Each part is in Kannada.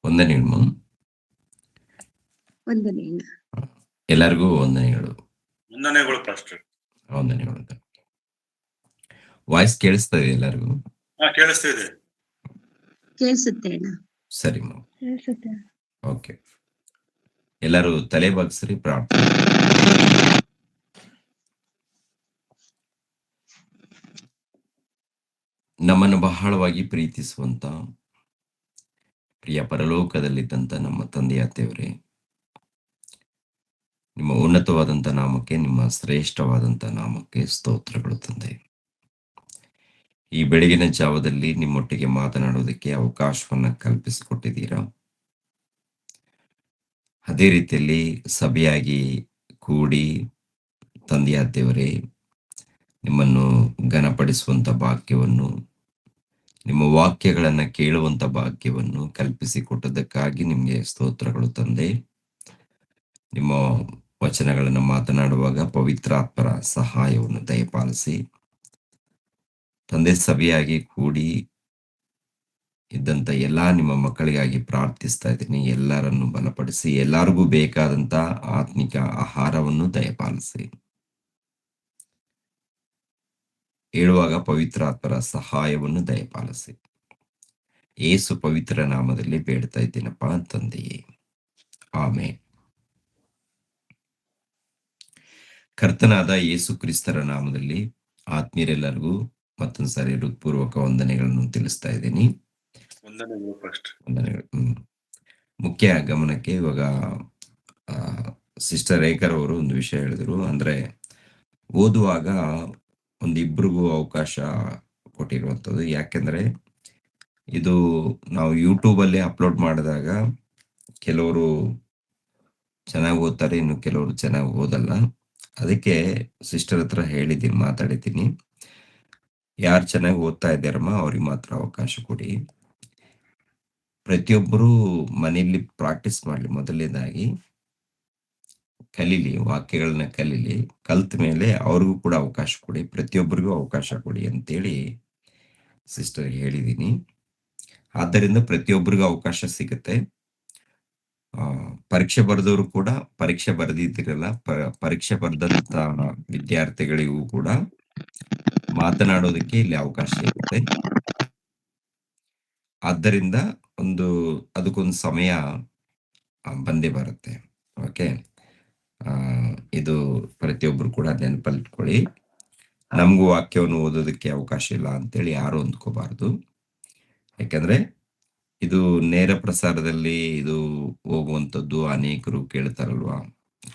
ವಂದನೆಗಳು. ವಂದನೆಗಳು. ಎಲ್ಲರಿಗೂ ವಂದನೆಗಳು. ವಂದನೆಗಳು ಪಾಸ್ಟರ್. ವಂದನೆಗಳು. ವಾಯ್ಸ್ ಕೇಳಿಸ್ತಾ ಇದೆ ಎಲ್ಲರಿಗೂ? ಕೇಳಿಸ್ತಾ ಇದೆ. ಕೇಳಿಸುತ್ತೆ ಅಣ್ಣ. ಸರಿ ಕೇಳಿಸುತ್ತೆ. ಓಕೆ, ಎಲ್ಲರೂ ತಲೆ ಬಗ್ಸ್ರಿ, ಪ್ರಾರ್ಥನೆ. ನಮ್ಮನ್ನು ಬಹಳವಾಗಿ ಪ್ರೀತಿಸುವಂತ ಪ್ರಿಯ ಪರಲೋಕದಲ್ಲಿದ್ದಂತ ನಮ್ಮ ತಂದೆಯ ದೇವರೇ, ನಿಮ್ಮ ಉನ್ನತವಾದಂಥ ನಾಮಕ್ಕೆ, ನಿಮ್ಮ ಶ್ರೇಷ್ಠವಾದಂಥ ನಾಮಕ್ಕೆ ಸ್ತೋತ್ರಗಳು ತಂದೆ. ಈ ಬೆಳಗಿನ ಜಾವದಲ್ಲಿ ನಿಮ್ಮೊಟ್ಟಿಗೆ ಮಾತನಾಡೋದಕ್ಕೆ ಅವಕಾಶವನ್ನ ಕಲ್ಪಿಸಿಕೊಟ್ಟಿದ್ದೀರಾ. ಅದೇ ರೀತಿಯಲ್ಲಿ ಸಭೆಯಾಗಿ ಕೂಡಿ ತಂದೆಯ ದೇವರೇ, ನಿಮ್ಮನ್ನು ಘನಪಡಿಸುವಂತ ಭಾಗ್ಯವನ್ನು, ನಿಮ್ಮ ವಾಕ್ಯಗಳನ್ನ ಕೇಳುವಂತ ಭಾಗ್ಯವನ್ನು ಕಲ್ಪಿಸಿಕೊಟ್ಟದಕ್ಕಾಗಿ ನಿಮಗೆ ಸ್ತೋತ್ರಗಳು ತಂದೆ. ನಿಮ್ಮ ವಚನಗಳನ್ನು ಮಾತನಾಡುವಾಗ ಪವಿತ್ರಾತ್ಮರ ಸಹಾಯವನ್ನು ದಯಪಾಲಿಸಿ ತಂದೆ, ಸಭೆಯಾಗಿ ಕೂಡಿ ಇದ್ದಂತ ಎಲ್ಲಾ ನಿಮ್ಮ ಮಕ್ಕಳಿಗಾಗಿ ಪ್ರಾರ್ಥಿಸ್ತಾ ಇದ್ದೀನಿ. ಎಲ್ಲರನ್ನು ಬಲಪಡಿಸಿ, ಎಲ್ಲರಿಗೂ ಬೇಕಾದಂತ ಆತ್ಮಿಕ ಆಹಾರವನ್ನು ದಯಪಾಲಿಸಿ, ಹೇಳುವಾಗ ಪವಿತ್ರಾತ್ಮರ ಸಹಾಯವನ್ನು ದಯಪಾಲಿಸಿ, ಯೇಸು ಪವಿತ್ರ ನಾಮದಲ್ಲಿ ಬೇಡ್ತಾ ಇದ್ದೀನಪ್ಪ ತಂದೆಯೇ, ಆಮೆನ್. ಕರ್ತನಾದ ಯೇಸು ಕ್ರಿಸ್ತರ ನಾಮದಲ್ಲಿ ಆತ್ಮೀಯರೆಲ್ಲರಿಗೂ ಮತ್ತೊಂದ್ಸಾರಿ ಹೃತ್ಪೂರ್ವಕ ವಂದನೆಗಳನ್ನು ತಿಳಿಸ್ತಾ ಇದ್ದೀನಿ. ವಂದನೆಗಳು. ಮುಖ್ಯ ಗಮನಕ್ಕೆ ಇವಾಗ ಸಿಸ್ಟರ್ ರೇಖರ್ ಅವರು ಒಂದು ವಿಷಯ ಹೇಳಿದ್ರು. ಅಂದ್ರೆ ಓದುವಾಗ ಒಂದಿಬ್ರಿಗೂ ಅವಕಾಶ ಕೊಟ್ಟಿರುವಂಥದ್ದು. ಯಾಕೆಂದ್ರೆ ಇದು ನಾವು ಯೂಟ್ಯೂಬ್ ಅಲ್ಲಿ ಅಪ್ಲೋಡ್ ಮಾಡಿದಾಗ ಕೆಲವರು ಚೆನ್ನಾಗಿ ಓದ್ತಾರೆ, ಇನ್ನು ಕೆಲವರು ಚೆನ್ನಾಗಿ ಓದಲ್ಲ. ಅದಕ್ಕೆ ಸಿಸ್ಟರ್ ಹತ್ರ ಹೇಳಿದ್ದೀನಿ, ಮಾತಾಡಿದ್ದೀನಿ. ಯಾರು ಚೆನ್ನಾಗಿ ಓದ್ತಾ ಇದ್ದಾರಮ್ಮ ಅವ್ರಿಗೆ ಮಾತ್ರ ಅವಕಾಶ ಕೊಡಿ. ಪ್ರತಿಯೊಬ್ಬರು ಮನೆಯಲ್ಲಿ ಪ್ರಾಕ್ಟೀಸ್ ಮಾಡಲಿ, ಮೊದಲನೇದಾಗಿ ಕಲೀಲಿ, ವಾಕ್ಯಗಳನ್ನ ಕಲೀಲಿ. ಕಲ್ತ ಮೇಲೆ ಅವ್ರಿಗೂ ಕೂಡ ಅವಕಾಶ ಕೊಡಿ, ಪ್ರತಿಯೊಬ್ಬರಿಗೂ ಅವಕಾಶ ಕೊಡಿ ಅಂತೇಳಿ ಸಿಸ್ಟರ್ ಹೇಳಿದ್ದೀನಿ. ಆದ್ದರಿಂದ ಪ್ರತಿಯೊಬ್ಬರಿಗೂ ಅವಕಾಶ ಸಿಗುತ್ತೆ. ಪರೀಕ್ಷೆ ಬರೆದವರು ಕೂಡ, ಪರೀಕ್ಷೆ ಬರೆದಿದ್ದೀರಲ್ಲ, ಪರೀಕ್ಷೆ ಬರೆದಂತ ವಿದ್ಯಾರ್ಥಿಗಳಿಗೂ ಕೂಡ ಮಾತನಾಡೋದಕ್ಕೆ ಇಲ್ಲಿ ಅವಕಾಶ ಇರುತ್ತೆ. ಆದ್ದರಿಂದ ಅದಕ್ಕೊಂದು ಸಮಯ ಬಂದೇ ಬರುತ್ತೆ. ಓಕೆ, ಇದು ಪ್ರತಿಯೊಬ್ಬರು ಕೂಡ ನೆನಪಲ್ಲಿಟ್ಕೊಳ್ಳಿ. ನಮಗೂ ವಾಕ್ಯವನ್ನು ಓದೋದಕ್ಕೆ ಅವಕಾಶ ಇಲ್ಲ ಅಂತೇಳಿ ಯಾರು ಅಂದ್ಕೋಬಾರ್ದು. ಯಾಕಂದ್ರೆ ಇದು ನೇರ ಪ್ರಸಾರದಲ್ಲಿ ಇದು ಹೋಗುವಂಥದ್ದು, ಅನೇಕರು ಕೇಳ್ತಾರಲ್ವಾ.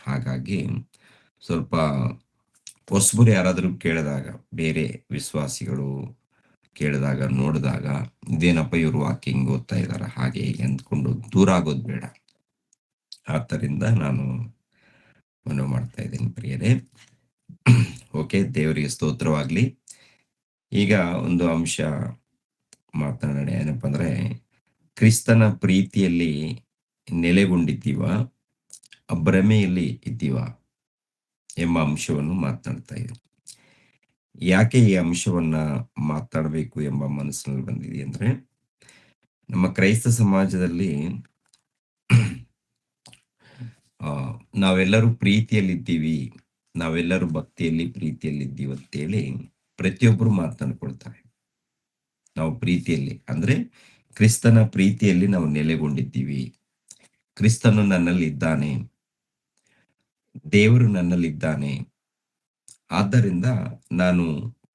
ಹಾಗಾಗಿ ಸ್ವಲ್ಪ ಹೊಸಬರು ಯಾರಾದರೂ ಕೇಳಿದಾಗ, ಬೇರೆ ವಿಶ್ವಾಸಿಗಳು ಕೇಳಿದಾಗ, ನೋಡಿದಾಗ ಇದೇನಪ್ಪ ಇವರು ವಾಕ್ಯ ಹಿಂಗ್ ಓದ್ತಾ ಇದಾರ ಹಾಗೆ ಹೀಗೆ ಅಂದ್ಕೊಂಡು ದೂರ ಆಗೋದು ಬೇಡ. ಆದ್ದರಿಂದ ನಾನು ಮನವಿ ಮಾಡ್ತಾ ಇದ್ದೀನಿ ಪ್ರಿಯರೇ. ಓಕೆ, ದೇವರಿಗೆ ಸ್ತೋತ್ರವಾಗ್ಲಿ. ಈಗ ಒಂದು ಅಂಶ ಮಾತನಾಡೋಣ. ಏನಪ್ಪ ಅಂದ್ರೆ, ಕ್ರಿಸ್ತನ ಪ್ರೀತಿಯಲ್ಲಿ ನೆಲೆಗೊಂಡಿದ್ದೀವ, ಭ್ರಮೆಯಲ್ಲಿ ಇದ್ದೀವ ಎಂಬ ಅಂಶವನ್ನು ಮಾತನಾಡ್ತಾ ಇದ್ದೀನಿ. ಯಾಕೆ ಈ ಅಂಶವನ್ನ ಮಾತಾಡಬೇಕು ಎಂಬ ಮನಸ್ಸಿನಲ್ಲಿ ಬಂದಿದೆ ಅಂದ್ರೆ, ನಮ್ಮ ಕ್ರೈಸ್ತ ಸಮಾಜದಲ್ಲಿ ನಾವೆಲ್ಲರೂ ಪ್ರೀತಿಯಲ್ಲಿದ್ದೀವಿ, ನಾವೆಲ್ಲರೂ ಭಕ್ತಿಯಲ್ಲಿ ಪ್ರೀತಿಯಲ್ಲಿದ್ದೀವಿ ಅಂತೇಳಿ ಪ್ರತಿಯೊಬ್ಬರು ಮಾತನಾಡ್ಕೊಳ್ತಾರೆ. ನಾವು ಪ್ರೀತಿಯಲ್ಲಿ ಅಂದ್ರೆ ಕ್ರಿಸ್ತನ ಪ್ರೀತಿಯಲ್ಲಿ ನಾವು ನೆಲೆಗೊಂಡಿದ್ದೀವಿ, ಕ್ರಿಸ್ತನು ನನ್ನಲ್ಲಿ ಇದ್ದಾನೆ, ದೇವರು ನನ್ನಲ್ಲಿದ್ದಾನೆ, ಆದ್ದರಿಂದ ನಾನು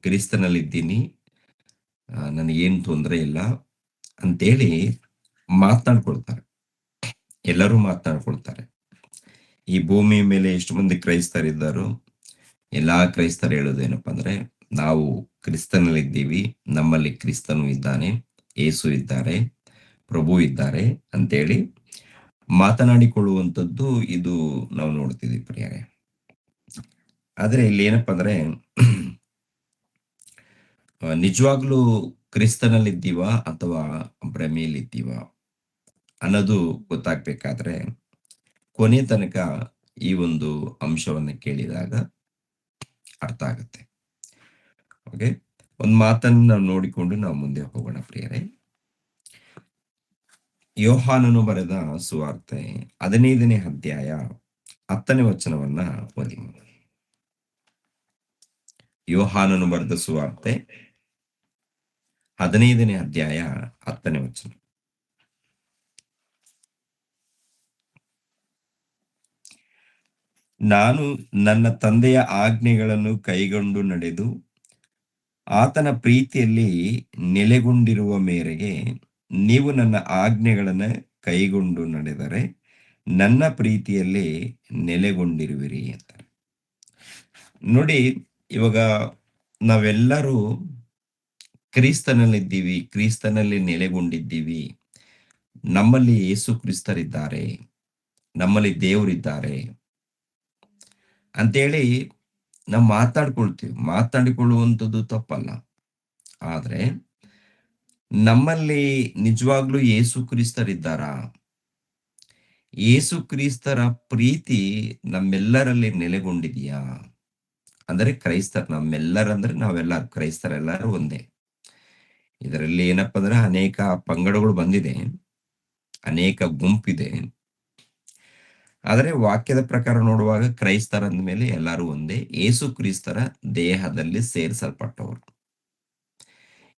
ಕ್ರಿಸ್ತನಲ್ಲಿದ್ದೀನಿ, ನನಗೇನು ತೊಂದರೆ ಇಲ್ಲ ಅಂತೇಳಿ ಮಾತನಾಡ್ಕೊಳ್ತಾರೆ. ಎಲ್ಲರೂ ಮಾತನಾಡ್ಕೊಳ್ತಾರೆ. ಈ ಭೂಮಿ ಮೇಲೆ ಎಷ್ಟು ಮಂದಿ ಕ್ರೈಸ್ತರಿದ್ದಾರೋ ಎಲ್ಲಾ ಕ್ರೈಸ್ತರು ಹೇಳೋದೇನಪ್ಪ ಅಂದ್ರೆ, ನಾವು ಕ್ರಿಸ್ತನಲ್ಲಿದ್ದೀವಿ, ನಮ್ಮಲ್ಲಿ ಕ್ರಿಸ್ತನು ಇದ್ದಾನೆ, ಯೇಸು ಇದ್ದಾರೆ, ಪ್ರಭು ಇದ್ದಾರೆ ಅಂತೇಳಿ ಮಾತನಾಡಿಕೊಳ್ಳುವಂಥದ್ದು ಇದು ನಾವು ನೋಡ್ತಿದ್ದೀವಿ ಪ್ರಿಯರೇ. ಆದ್ರೆ ಇಲ್ಲಿ ಏನಪ್ಪಾ ಅಂದ್ರೆ, ನಿಜವಾಗ್ಲೂ ಕ್ರಿಸ್ತನಲ್ಲಿದ್ದೀವ ಅಥವಾ ಭ್ರಮೆಯಲ್ಲಿದ್ದೀವ ಅನ್ನೋದು ಗೊತ್ತಾಗ್ಬೇಕಾದ್ರೆ ಕೊನೆ ತನಕ ಈ ಒಂದು ಅಂಶವನ್ನ ಕೇಳಿದಾಗ ಅರ್ಥ ಆಗುತ್ತೆ. ಓಕೆ, ಒಂದು ಮಾತನ್ನು ನಾವು ನೋಡಿಕೊಂಡು ನಾವು ಮುಂದೆ ಹೋಗೋಣ ಪ್ರಿಯರೇ. ಯೋಹಾನನು ಬರೆದ ಸುವಾರ್ತೆ 15ನೇ ಅಧ್ಯಾಯ 10ನೇ ವಚನವನ್ನ ಓದಿ. ಯೋಹಾನನು ಬರೆದ ಸುವಾರ್ತೆ 15ನೇ ಅಧ್ಯಾಯ 10ನೇ ವಚನ. ನಾನು ನನ್ನ ತಂದೆಯ ಆಜ್ಞೆಗಳನ್ನು ಕೈಗೊಂಡು ನಡೆದು ಆತನ ಪ್ರೀತಿಯಲ್ಲಿ ನೆಲೆಗೊಂಡಿರುವ ಮೇರೆಗೆ ನೀವು ನನ್ನ ಆಜ್ಞೆಗಳನ್ನು ಕೈಗೊಂಡು ನಡೆದರೆ ನನ್ನ ಪ್ರೀತಿಯಲ್ಲಿ ನೆಲೆಗೊಂಡಿರುವಿರಿ ಅಂತಾರೆ. ನೋಡಿ, ಇವಾಗ ನಾವೆಲ್ಲರೂ ಕ್ರಿಸ್ತನಲ್ಲಿದ್ದೀವಿ, ಕ್ರಿಸ್ತನಲ್ಲಿ ನೆಲೆಗೊಂಡಿದ್ದೀವಿ. ನಮ್ಮಲ್ಲಿ ಯೇಸು ಕ್ರಿಸ್ತರಿದ್ದಾರೆ, ನಮ್ಮಲ್ಲಿ ದೇವರಿದ್ದಾರೆ ಅಂತೇಳಿ ನಾವು ಮಾತಾಡ್ಕೊಳ್ತೀವಿ. ಮಾತಾಡಿಕೊಳ್ಳುವಂಥದ್ದು ತಪ್ಪಲ್ಲ. ಆದ್ರೆ ನಮ್ಮಲ್ಲಿ ನಿಜವಾಗ್ಲೂ ಯೇಸು ಕ್ರಿಸ್ತರಿದ್ದಾರಾ? ಯೇಸು ಕ್ರಿಸ್ತರ ಪ್ರೀತಿ ನಮ್ಮೆಲ್ಲರಲ್ಲಿ ನೆಲೆಗೊಂಡಿದೆಯಾ? ಅಂದರೆ ನಮ್ಮೆಲ್ಲರಂದ್ರೆ ನಾವೆಲ್ಲರೂ ಕ್ರೈಸ್ತರೆಲ್ಲರೂ ಒಂದೇ. ಇದರಲ್ಲಿ ಏನಪ್ಪಾ ಅಂದ್ರೆ ಅನೇಕ ಪಂಗಡಗಳು ಬಂದಿದೆ, ಅನೇಕ ಗುಂಪಿದೆ. ಆದರೆ ವಾಕ್ಯದ ಪ್ರಕಾರ ನೋಡುವಾಗ ಕ್ರೈಸ್ತರಂದ ಮೇಲೆ ಎಲ್ಲರೂ ಒಂದೇ, ಯೇಸು ಕ್ರಿಸ್ತರ ದೇಹದಲ್ಲಿ ಸೇರಿಸಲ್ಪಟ್ಟವರು.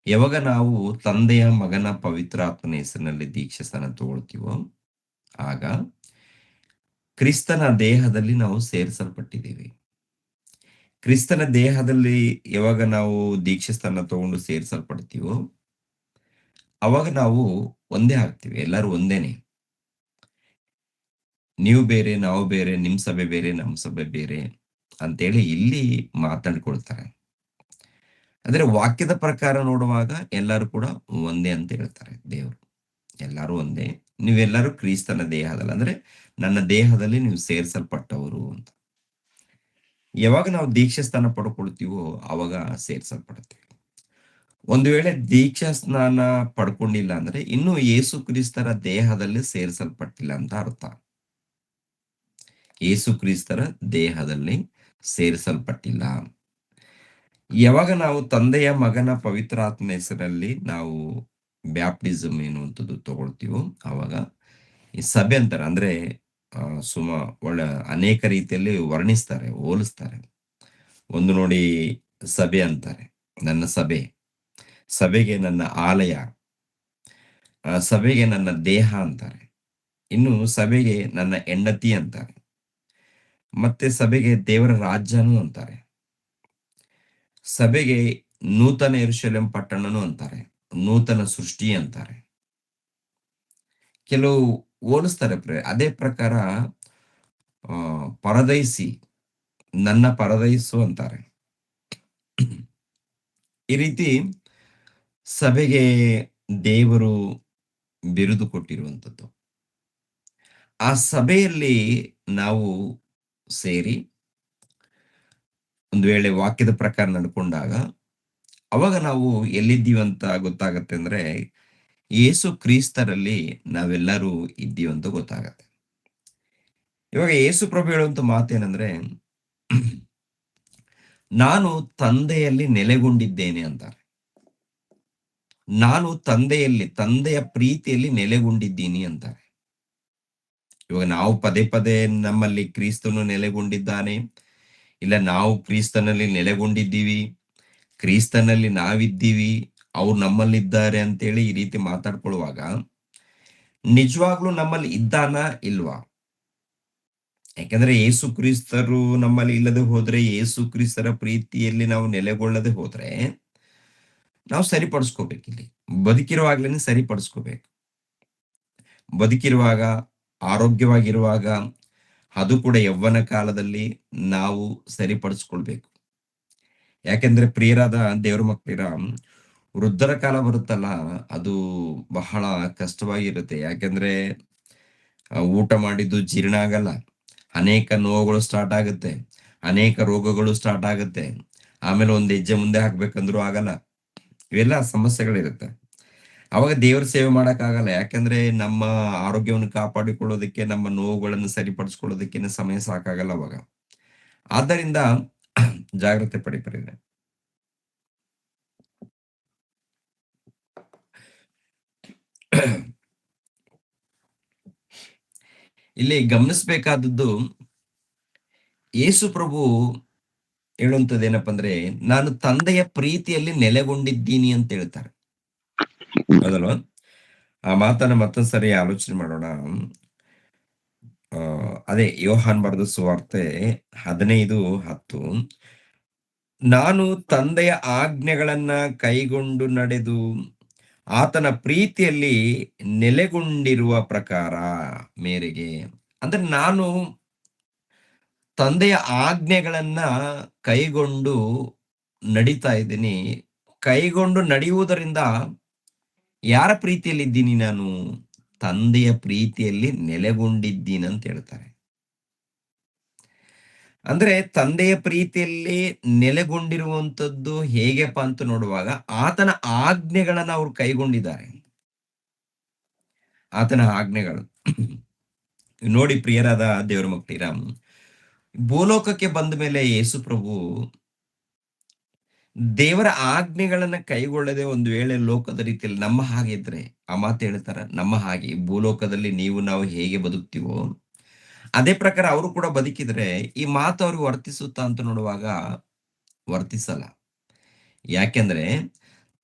ಯಾವಾಗ ನಾವು ತಂದೆಯ ಮಗನ ಪವಿತ್ರಾತ್ಮನ ಹೆಸರಿನಲ್ಲಿ ದೀಕ್ಷಾಸ್ನಾನ ತಗೊಳ್ತೀವೋ ಆಗ ಕ್ರಿಸ್ತನ ದೇಹದಲ್ಲಿ ನಾವು ಸೇರಿಸಲ್ಪಟ್ಟಿದ್ದೀವಿ. ಕ್ರಿಸ್ತನ ದೇಹದಲ್ಲಿ ಯಾವಾಗ ನಾವು ದೀಕ್ಷಾಸ್ನಾನ ತಗೊಂಡು ಸೇರಿಸಲ್ಪಡ್ತೀವೋ ಅವಾಗ ನಾವು ಒಂದೇ ಆಗ್ತೀವಿ, ಎಲ್ಲರೂ ಒಂದೇನೆ. ನೀವು ಬೇರೆ, ನಾವು ಬೇರೆ, ನಿಮ್ ಸಭೆ ಬೇರೆ, ನಮ್ಮ ಸಭೆ ಬೇರೆ ಅಂತೇಳಿ ಇಲ್ಲಿ ಮಾತಾಡ್ಕೊಳ್ತಾರೆ. ಅಂದ್ರೆ ವಾಕ್ಯದ ಪ್ರಕಾರ ನೋಡುವಾಗ ಎಲ್ಲರೂ ಕೂಡ ಒಂದೇ ಅಂತ ಹೇಳ್ತಾರೆ ದೇವರು. ಎಲ್ಲರೂ ಒಂದೇ, ನೀವೆಲ್ಲರೂ ಕ್ರಿಸ್ತನ ದೇಹದಲ್ಲಿ, ಅಂದ್ರೆ ನನ್ನ ದೇಹದಲ್ಲಿ ನೀವು ಸೇರಿಸಲ್ಪಟ್ಟವರು ಅಂತ. ಯಾವಾಗ ನಾವು ದೀಕ್ಷಾ ಸ್ನಾನ ಪಡ್ಕೊಳ್ತೀವೋ ಅವಾಗ ಸೇರಿಸಲ್ಪಡ್ತೀವಿ. ಒಂದು ವೇಳೆ ದೀಕ್ಷಾ ಸ್ನಾನ ಪಡ್ಕೊಂಡಿಲ್ಲ ಅಂದ್ರೆ ಇನ್ನು ಯೇಸು ಕ್ರಿಸ್ತರ ದೇಹದಲ್ಲಿ ಸೇರಿಸಲ್ಪಟ್ಟಿಲ್ಲ ಅಂತ ಅರ್ಥ. ಯೇಸು ಕ್ರಿಸ್ತರ ದೇಹದಲ್ಲಿ ಸೇರಿಸಲ್ಪಟ್ಟಿಲ್ಲ. ಯಾವಾಗ ನಾವು ತಂದೆಯ ಮಗನ ಪವಿತ್ರಾತ್ಮನ ಹೆಸರಲ್ಲಿ ನಾವು ಬ್ಯಾಪ್ಟಿಸಮ್ ಎನ್ನುವಂಥದ್ದು ತಗೊಳ್ತೀವೋ ಅವಾಗ ಈ ಸಭೆ ಅಂತಾರೆ. ಅಂದ್ರೆ ಒಳ್ಳೆ ಅನೇಕ ರೀತಿಯಲ್ಲಿ ವರ್ಣಿಸ್ತಾರೆ, ಹೋಲಿಸ್ತಾರೆ. ಒಂದು ನೋಡಿ, ಸಭೆ ಅಂತಾರೆ, ನನ್ನ ಸಭೆ, ಸಭೆಗೆ ನನ್ನ ಆಲಯ, ಸಭೆಗೆ ನನ್ನ ದೇಹ ಅಂತಾರೆ. ಇನ್ನು ಸಭೆಗೆ ನನ್ನ ಹೆಂಡತಿ ಅಂತಾರೆ, ಮತ್ತೆ ಸಭೆಗೆ ದೇವರ ರಾಜ್ಯನೂ ಅಂತಾರೆ, ಸಭೆಗೆ ನೂತನ ಯೆರೂಸಲೇಮ್ ಪಟ್ಟಣನೂ ಅಂತಾರೆ, ನೂತನ ಸೃಷ್ಟಿ ಅಂತಾರೆ. ಕೆಲವು ಹೋಲಿಸ್ತಾರೆ. ಅದೇ ಪ್ರಕಾರ ಪರದೈಸಿ, ನನ್ನ ಪರದೈಸು ಅಂತಾರೆ. ಈ ರೀತಿ ಸಭೆಗೆ ದೇವರು ಬಿರುದು ಕೊಟ್ಟಿರುವಂಥದ್ದು. ಆ ಸಭೆಯಲ್ಲಿ ನಾವು ಸೇರಿ ಒಂದು ವೇಳೆ ವಾಕ್ಯದ ಪ್ರಕಾರ ನಡ್ಕೊಂಡಾಗ ಅವಾಗ ನಾವು ಎಲ್ಲಿದ್ದೀವಿ ಅಂತ ಗೊತ್ತಾಗತ್ತೆ. ಅಂದ್ರೆ ಯೇಸು ಕ್ರಿಸ್ತರಲ್ಲಿ ನಾವೆಲ್ಲರೂ ಇದ್ದೀವಿ ಅಂತ ಗೊತ್ತಾಗತ್ತೆ. ಇವಾಗ ಯೇಸು ಪ್ರಭು ಹೇಳುವಂತ ಮಾತೇನಂದ್ರೆ, ನಾನು ತಂದೆಯಲ್ಲಿ ನೆಲೆಗೊಂಡಿದ್ದೇನೆ ಅಂತಾರೆ. ನಾನು ತಂದೆಯ ಪ್ರೀತಿಯಲ್ಲಿ ನೆಲೆಗೊಂಡಿದ್ದೀನಿ ಅಂತಾರೆ. ಇವಾಗ ನಾವು ಪದೇ ಪದೇ ನಮ್ಮಲ್ಲಿ ಕ್ರಿಸ್ತನು ನೆಲೆಗೊಂಡಿದ್ದಾನೆ, ಇಲ್ಲ ನಾವು ಕ್ರಿಸ್ತನಲ್ಲಿ ನೆಲೆಗೊಂಡಿದ್ದೀವಿ, ಕ್ರಿಸ್ತನಲ್ಲಿ ನಾವಿದ್ದೀವಿ, ಅವ್ರು ನಮ್ಮಲ್ಲಿದ್ದಾರೆ ಅಂತೇಳಿ ಈ ರೀತಿ ಮಾತಾಡ್ಕೊಳ್ಳುವಾಗ ನಿಜವಾಗ್ಲೂ ನಮ್ಮಲ್ಲಿ ಇದ್ದಾನ ಇಲ್ವಾ? ಯಾಕಂದ್ರೆ ಯೇಸು ಕ್ರಿಸ್ತರು ನಮ್ಮಲ್ಲಿ ಇಲ್ಲದೆ ಹೋದ್ರೆ, ಯೇಸು ಕ್ರಿಸ್ತರ ಪ್ರೀತಿಯಲ್ಲಿ ನಾವು ನೆಲೆಗೊಳ್ಳದೆ ಹೋದ್ರೆ ನಾವು ಸರಿಪಡಿಸ್ಕೋಬೇಕು. ಇಲ್ಲಿ ಬದುಕಿರುವಾಗ್ಲೇನೆ ಸರಿಪಡಿಸ್ಕೋಬೇಕು. ಬದುಕಿರುವಾಗ, ಆರೋಗ್ಯವಾಗಿರುವಾಗ, ಅದು ಕೂಡ ಯೌವನ ಕಾಲದಲ್ಲಿ ನಾವು ಸರಿಪಡಿಸ್ಕೊಳ್ಬೇಕು. ಯಾಕೆಂದ್ರೆ ಪ್ರಿಯರಾದ ದೇವ್ರ ಮಕ್ಕಳಿರ, ವೃದ್ಧರ ಕಾಲ ಬರುತ್ತಲ್ಲ, ಅದು ಬಹಳ ಕಷ್ಟವಾಗಿರುತ್ತೆ. ಯಾಕೆಂದ್ರೆ ಊಟ ಮಾಡಿದ್ದು ಜೀರ್ಣ ಆಗಲ್ಲ, ಅನೇಕ ನೋವುಗಳು ಸ್ಟಾರ್ಟ್ ಆಗುತ್ತೆ, ಅನೇಕ ರೋಗಗಳು ಸ್ಟಾರ್ಟ್ ಆಗುತ್ತೆ, ಆಮೇಲೆ ಒಂದು ಹೆಜ್ಜೆ ಮುಂದೆ ಹಾಕ್ಬೇಕಂದ್ರೂ ಆಗಲ್ಲ. ಇವೆಲ್ಲ ಸಮಸ್ಯೆಗಳಿರುತ್ತೆ. ಅವಾಗ ದೇವರ ಸೇವೆ ಮಾಡಕ್ ಆಗಲ್ಲ. ಯಾಕಂದ್ರೆ ನಮ್ಮ ಆರೋಗ್ಯವನ್ನು ಕಾಪಾಡಿಕೊಳ್ಳೋದಕ್ಕೆ, ನಮ್ಮ ನೋವುಗಳನ್ನು ಸರಿಪಡಿಸ್ಕೊಳ್ಳೋದಕ್ಕೆ ಸಮಯ ಸಾಕಾಗಲ್ಲ ಅವಾಗ. ಆದ್ದರಿಂದ ಜಾಗ್ರತೆ ಪಡಿಪರಿದೆ. ಇಲ್ಲಿ ಗಮನಿಸಬೇಕಾದದ್ದು ಯೇಸು ಪ್ರಭು ಹೇಳುವಂಥದ್ದು ಏನಪ್ಪಾ ಅಂದ್ರೆ, ನಾನು ತಂದೆಯ ಪ್ರೀತಿಯಲ್ಲಿ ನೆಲೆಗೊಂಡಿದ್ದೀನಿ ಅಂತ ಹೇಳ್ತಾರೆ. ಹೌದಲ್ವಾ? ಆ ಮಾತನ್ನ ಮತ್ತೊಂದ್ಸರಿ ಆಲೋಚನೆ ಮಾಡೋಣ. ಅದೇ ಯೋಹಾನ್ ಬರೆದ ಸುವಾರ್ತೆ 15:10. ನಾನು ತಂದೆಯ ಆಜ್ಞೆಗಳನ್ನ ಕೈಗೊಂಡು ನಡೆದು ಆತನ ಪ್ರೀತಿಯಲ್ಲಿ ನೆಲೆಗೊಂಡಿರುವ ಪ್ರಕಾರ ಮೇರೆಗೆ. ಅಂದ್ರೆ ನಾನು ತಂದೆಯ ಆಜ್ಞೆಗಳನ್ನ ಕೈಗೊಂಡು ನಡೀತಾ ಇದ್ದೀನಿ. ಕೈಗೊಂಡು ನಡೆಯುವುದರಿಂದ ಯಾರ ಪ್ರೀತಿಯಲ್ಲಿದ್ದೀನಿ ನಾನು? ತಂದೆಯ ಪ್ರೀತಿಯಲ್ಲಿ ನೆಲೆಗೊಂಡಿದ್ದೀನಿ ಅಂತ ಹೇಳ್ತಾರೆ. ಅಂದ್ರೆ ತಂದೆಯ ಪ್ರೀತಿಯಲ್ಲಿ ನೆಲೆಗೊಂಡಿರುವಂತದ್ದು ಹೇಗೆಪ್ಪ ಅಂತ ನೋಡುವಾಗ, ಆತನ ಆಜ್ಞೆಗಳನ್ನ ಅವರು ಕೈಗೊಂಡಿದ್ದಾರೆ. ಆತನ ಆಜ್ಞೆಗಳು ನೋಡಿ ಪ್ರಿಯರಾದ ದೇವರ ಮಕ್ಕಳಿರ, ಭೂಲೋಕಕ್ಕೆ ಬಂದ ಮೇಲೆ ಯೇಸು ಪ್ರಭು ದೇವರ ಆಜ್ಞೆಗಳನ್ನ ಕೈಗೊಳ್ಳದೆ ಒಂದು ವೇಳೆ ಲೋಕದ ರೀತಿಯಲ್ಲಿ ನಮ್ಮ ಹಾಗೆ ಇದ್ರೆ, ಆ ಮಾತು ಹೇಳ್ತಾರ, ನಮ್ಮ ಹಾಗೆ ಭೂಲೋಕದಲ್ಲಿ ನೀವು ನಾವು ಹೇಗೆ ಬದುಕ್ತಿವೋ ಅದೇ ಪ್ರಕಾರ ಅವರು ಕೂಡ ಬದುಕಿದ್ರೆ ಈ ಮಾತು ಅವ್ರಿಗೆ ವರ್ತಿಸುತ್ತಾ ಅಂತ ನೋಡುವಾಗ ವರ್ತಿಸಲ್ಲ. ಯಾಕೆಂದ್ರೆ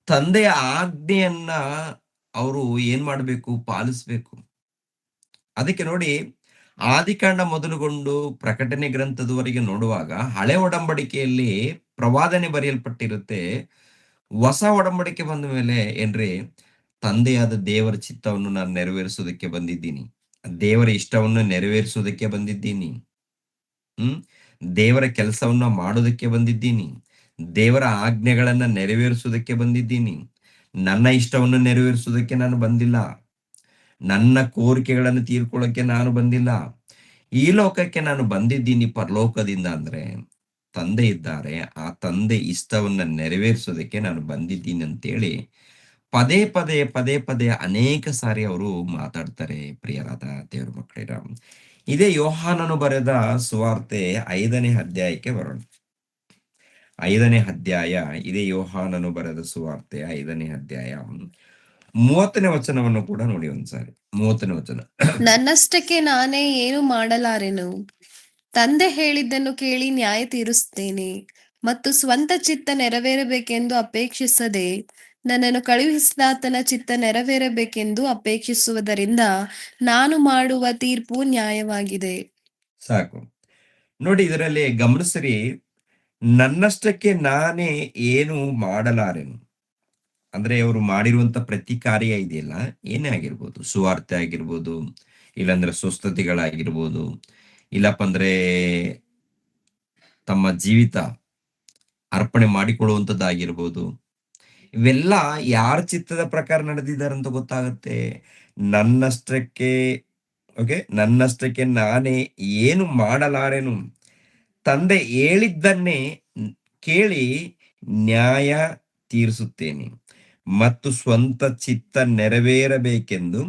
ತಂದೆಯ ಆಜ್ಞೆಯನ್ನ ಅವರು ಏನ್ ಮಾಡಬೇಕು? ಪಾಲಿಸ್ಬೇಕು. ಅದಕ್ಕೆ ನೋಡಿ, ಆದಿಕಾಂಡ ಮೊದಲುಗೊಂಡು ಪ್ರಕಟಣೆ ಗ್ರಂಥದವರೆಗೆ ನೋಡುವಾಗ ಹಳೆ ಒಡಂಬಡಿಕೆಯಲ್ಲಿ ಪ್ರವಾದನೆ ಬರೆಯಲ್ಪಟ್ಟಿರುತ್ತೆ. ಹೊಸ ಒಡಂಬಡಿಕೆ ಬಂದ ಮೇಲೆ ಏನ್ರಿ, ತಂದೆಯಾದ ದೇವರ ಚಿತ್ತವನ್ನು ನಾನು ನೆರವೇರಿಸುವುದಕ್ಕೆ ಬಂದಿದ್ದೀನಿ, ದೇವರ ಇಷ್ಟವನ್ನು ನೆರವೇರಿಸುವುದಕ್ಕೆ ಬಂದಿದ್ದೀನಿ, ದೇವರ ಕೆಲಸವನ್ನ ಮಾಡೋದಕ್ಕೆ ಬಂದಿದ್ದೀನಿ, ದೇವರ ಆಜ್ಞೆಗಳನ್ನ ನೆರವೇರಿಸುವುದಕ್ಕೆ ಬಂದಿದ್ದೀನಿ. ನನ್ನ ಇಷ್ಟವನ್ನು ನೆರವೇರಿಸುವುದಕ್ಕೆ ನಾನು ಬಂದಿಲ್ಲ, ನನ್ನ ಕೋರಿಕೆಗಳನ್ನು ತೀರ್ಕೊಳ್ಳೋಕೆ ನಾನು ಬಂದಿಲ್ಲ. ಈ ಲೋಕಕ್ಕೆ ನಾನು ಬಂದಿದ್ದೀನಿ ಪರಲೋಕದಿಂದ. ಅಂದ್ರೆ ತಂದೆ ಇದ್ದಾರೆ, ಆ ತಂದೆ ಇಷ್ಟವನ್ನ ನೆರವೇರಿಸೋದಕ್ಕೆ ನಾನು ಬಂದಿದ್ದೀನಿ ಅಂತೇಳಿ ಪದೇ ಪದೇ ಪದೇ ಪದೇ ಅನೇಕ ಸಾರಿ ಅವರು ಮಾತಾಡ್ತಾರೆ. ಪ್ರಿಯರಾದ ದೇವರ ಮಕ್ಕಳಿರ, ಇದೇ ಯೋಹಾನನು ಬರೆದ ಸುವಾರ್ತೆ 5ನೇ ಅಧ್ಯಾಯಕ್ಕೆ ಬರೋಣ. 5ನೇ ಅಧ್ಯಾಯ, ಇದೇ ಯೋಹಾನನು ಬರೆದ ಸುವಾರ್ತೆ 5ನೇ ಅಧ್ಯಾಯ 30ನೇ ವಚನವನ್ನು ಕೂಡ ನೋಡಿ ಒಂದ್ಸಾರಿ. 30ನೇ ವಚನ. ನನ್ನಷ್ಟಕ್ಕೆ ನಾನೇ ಏನು ಮಾಡಲಾರೆನು, ತಂದೆ ಹೇಳಿದ್ದನ್ನು ಕೇಳಿ ನ್ಯಾಯ ತೀರಿಸುತ್ತೇನೆ ಮತ್ತು ಸ್ವಂತ ಚಿತ್ತ ನೆರವೇರಬೇಕೆಂದು ಅಪೇಕ್ಷಿಸದೆ ನನ್ನನ್ನು ಕಳುಹಿಸಿದಾತನ ಚಿತ್ತ ನೆರವೇರಬೇಕೆಂದು ಅಪೇಕ್ಷಿಸುವುದರಿಂದ ನಾನು ಮಾಡುವ ತೀರ್ಪು ನ್ಯಾಯವಾಗಿದೆ. ಸಾಕು ನೋಡಿ, ಇದರಲ್ಲಿ ಗಮನಿಸ್ರಿ, ನನ್ನಷ್ಟಕ್ಕೆ ನಾನೇ ಏನು ಮಾಡಲಾರೆನು ಅಂದ್ರೆ ಅವರು ಮಾಡಿರುವಂತ ಪ್ರತಿ ಕಾರ್ಯ ಇದೆಯಲ್ಲ, ಏನೇ ಆಗಿರ್ಬೋದು, ಸುವಾರ್ತೆ ಆಗಿರ್ಬೋದು, ಇಲ್ಲಾಂದ್ರೆ ಸ್ವಸ್ಥತೆಗಳಾಗಿರ್ಬೋದು, ಇಲ್ಲಪ್ಪ ಅಂದ್ರೆ ತಮ್ಮ ಜೀವಿತ ಅರ್ಪಣೆ ಮಾಡಿಕೊಳ್ಳುವಂಥದ್ದಾಗಿರ್ಬೋದು, ಇವೆಲ್ಲ ಯಾರ ಚಿತ್ತದ ಪ್ರಕಾರ ನಡೆದಿದ್ದಾರೆ ಅಂತ ಗೊತ್ತಾಗುತ್ತೆ. ನನ್ನಷ್ಟಕ್ಕೆ ನನ್ನಷ್ಟಕ್ಕೆ ನಾನೇ ಏನು ಮಾಡಲಾರೆನು, ತಂದೆ ಹೇಳಿದ್ದನ್ನೇ ಕೇಳಿ ನ್ಯಾಯ ತೀರಿಸುತ್ತೇನೆ ಮತ್ತು ಸ್ವಂತ ಚಿತ್ತ ನೆರವೇರಬೇಕೆಂದು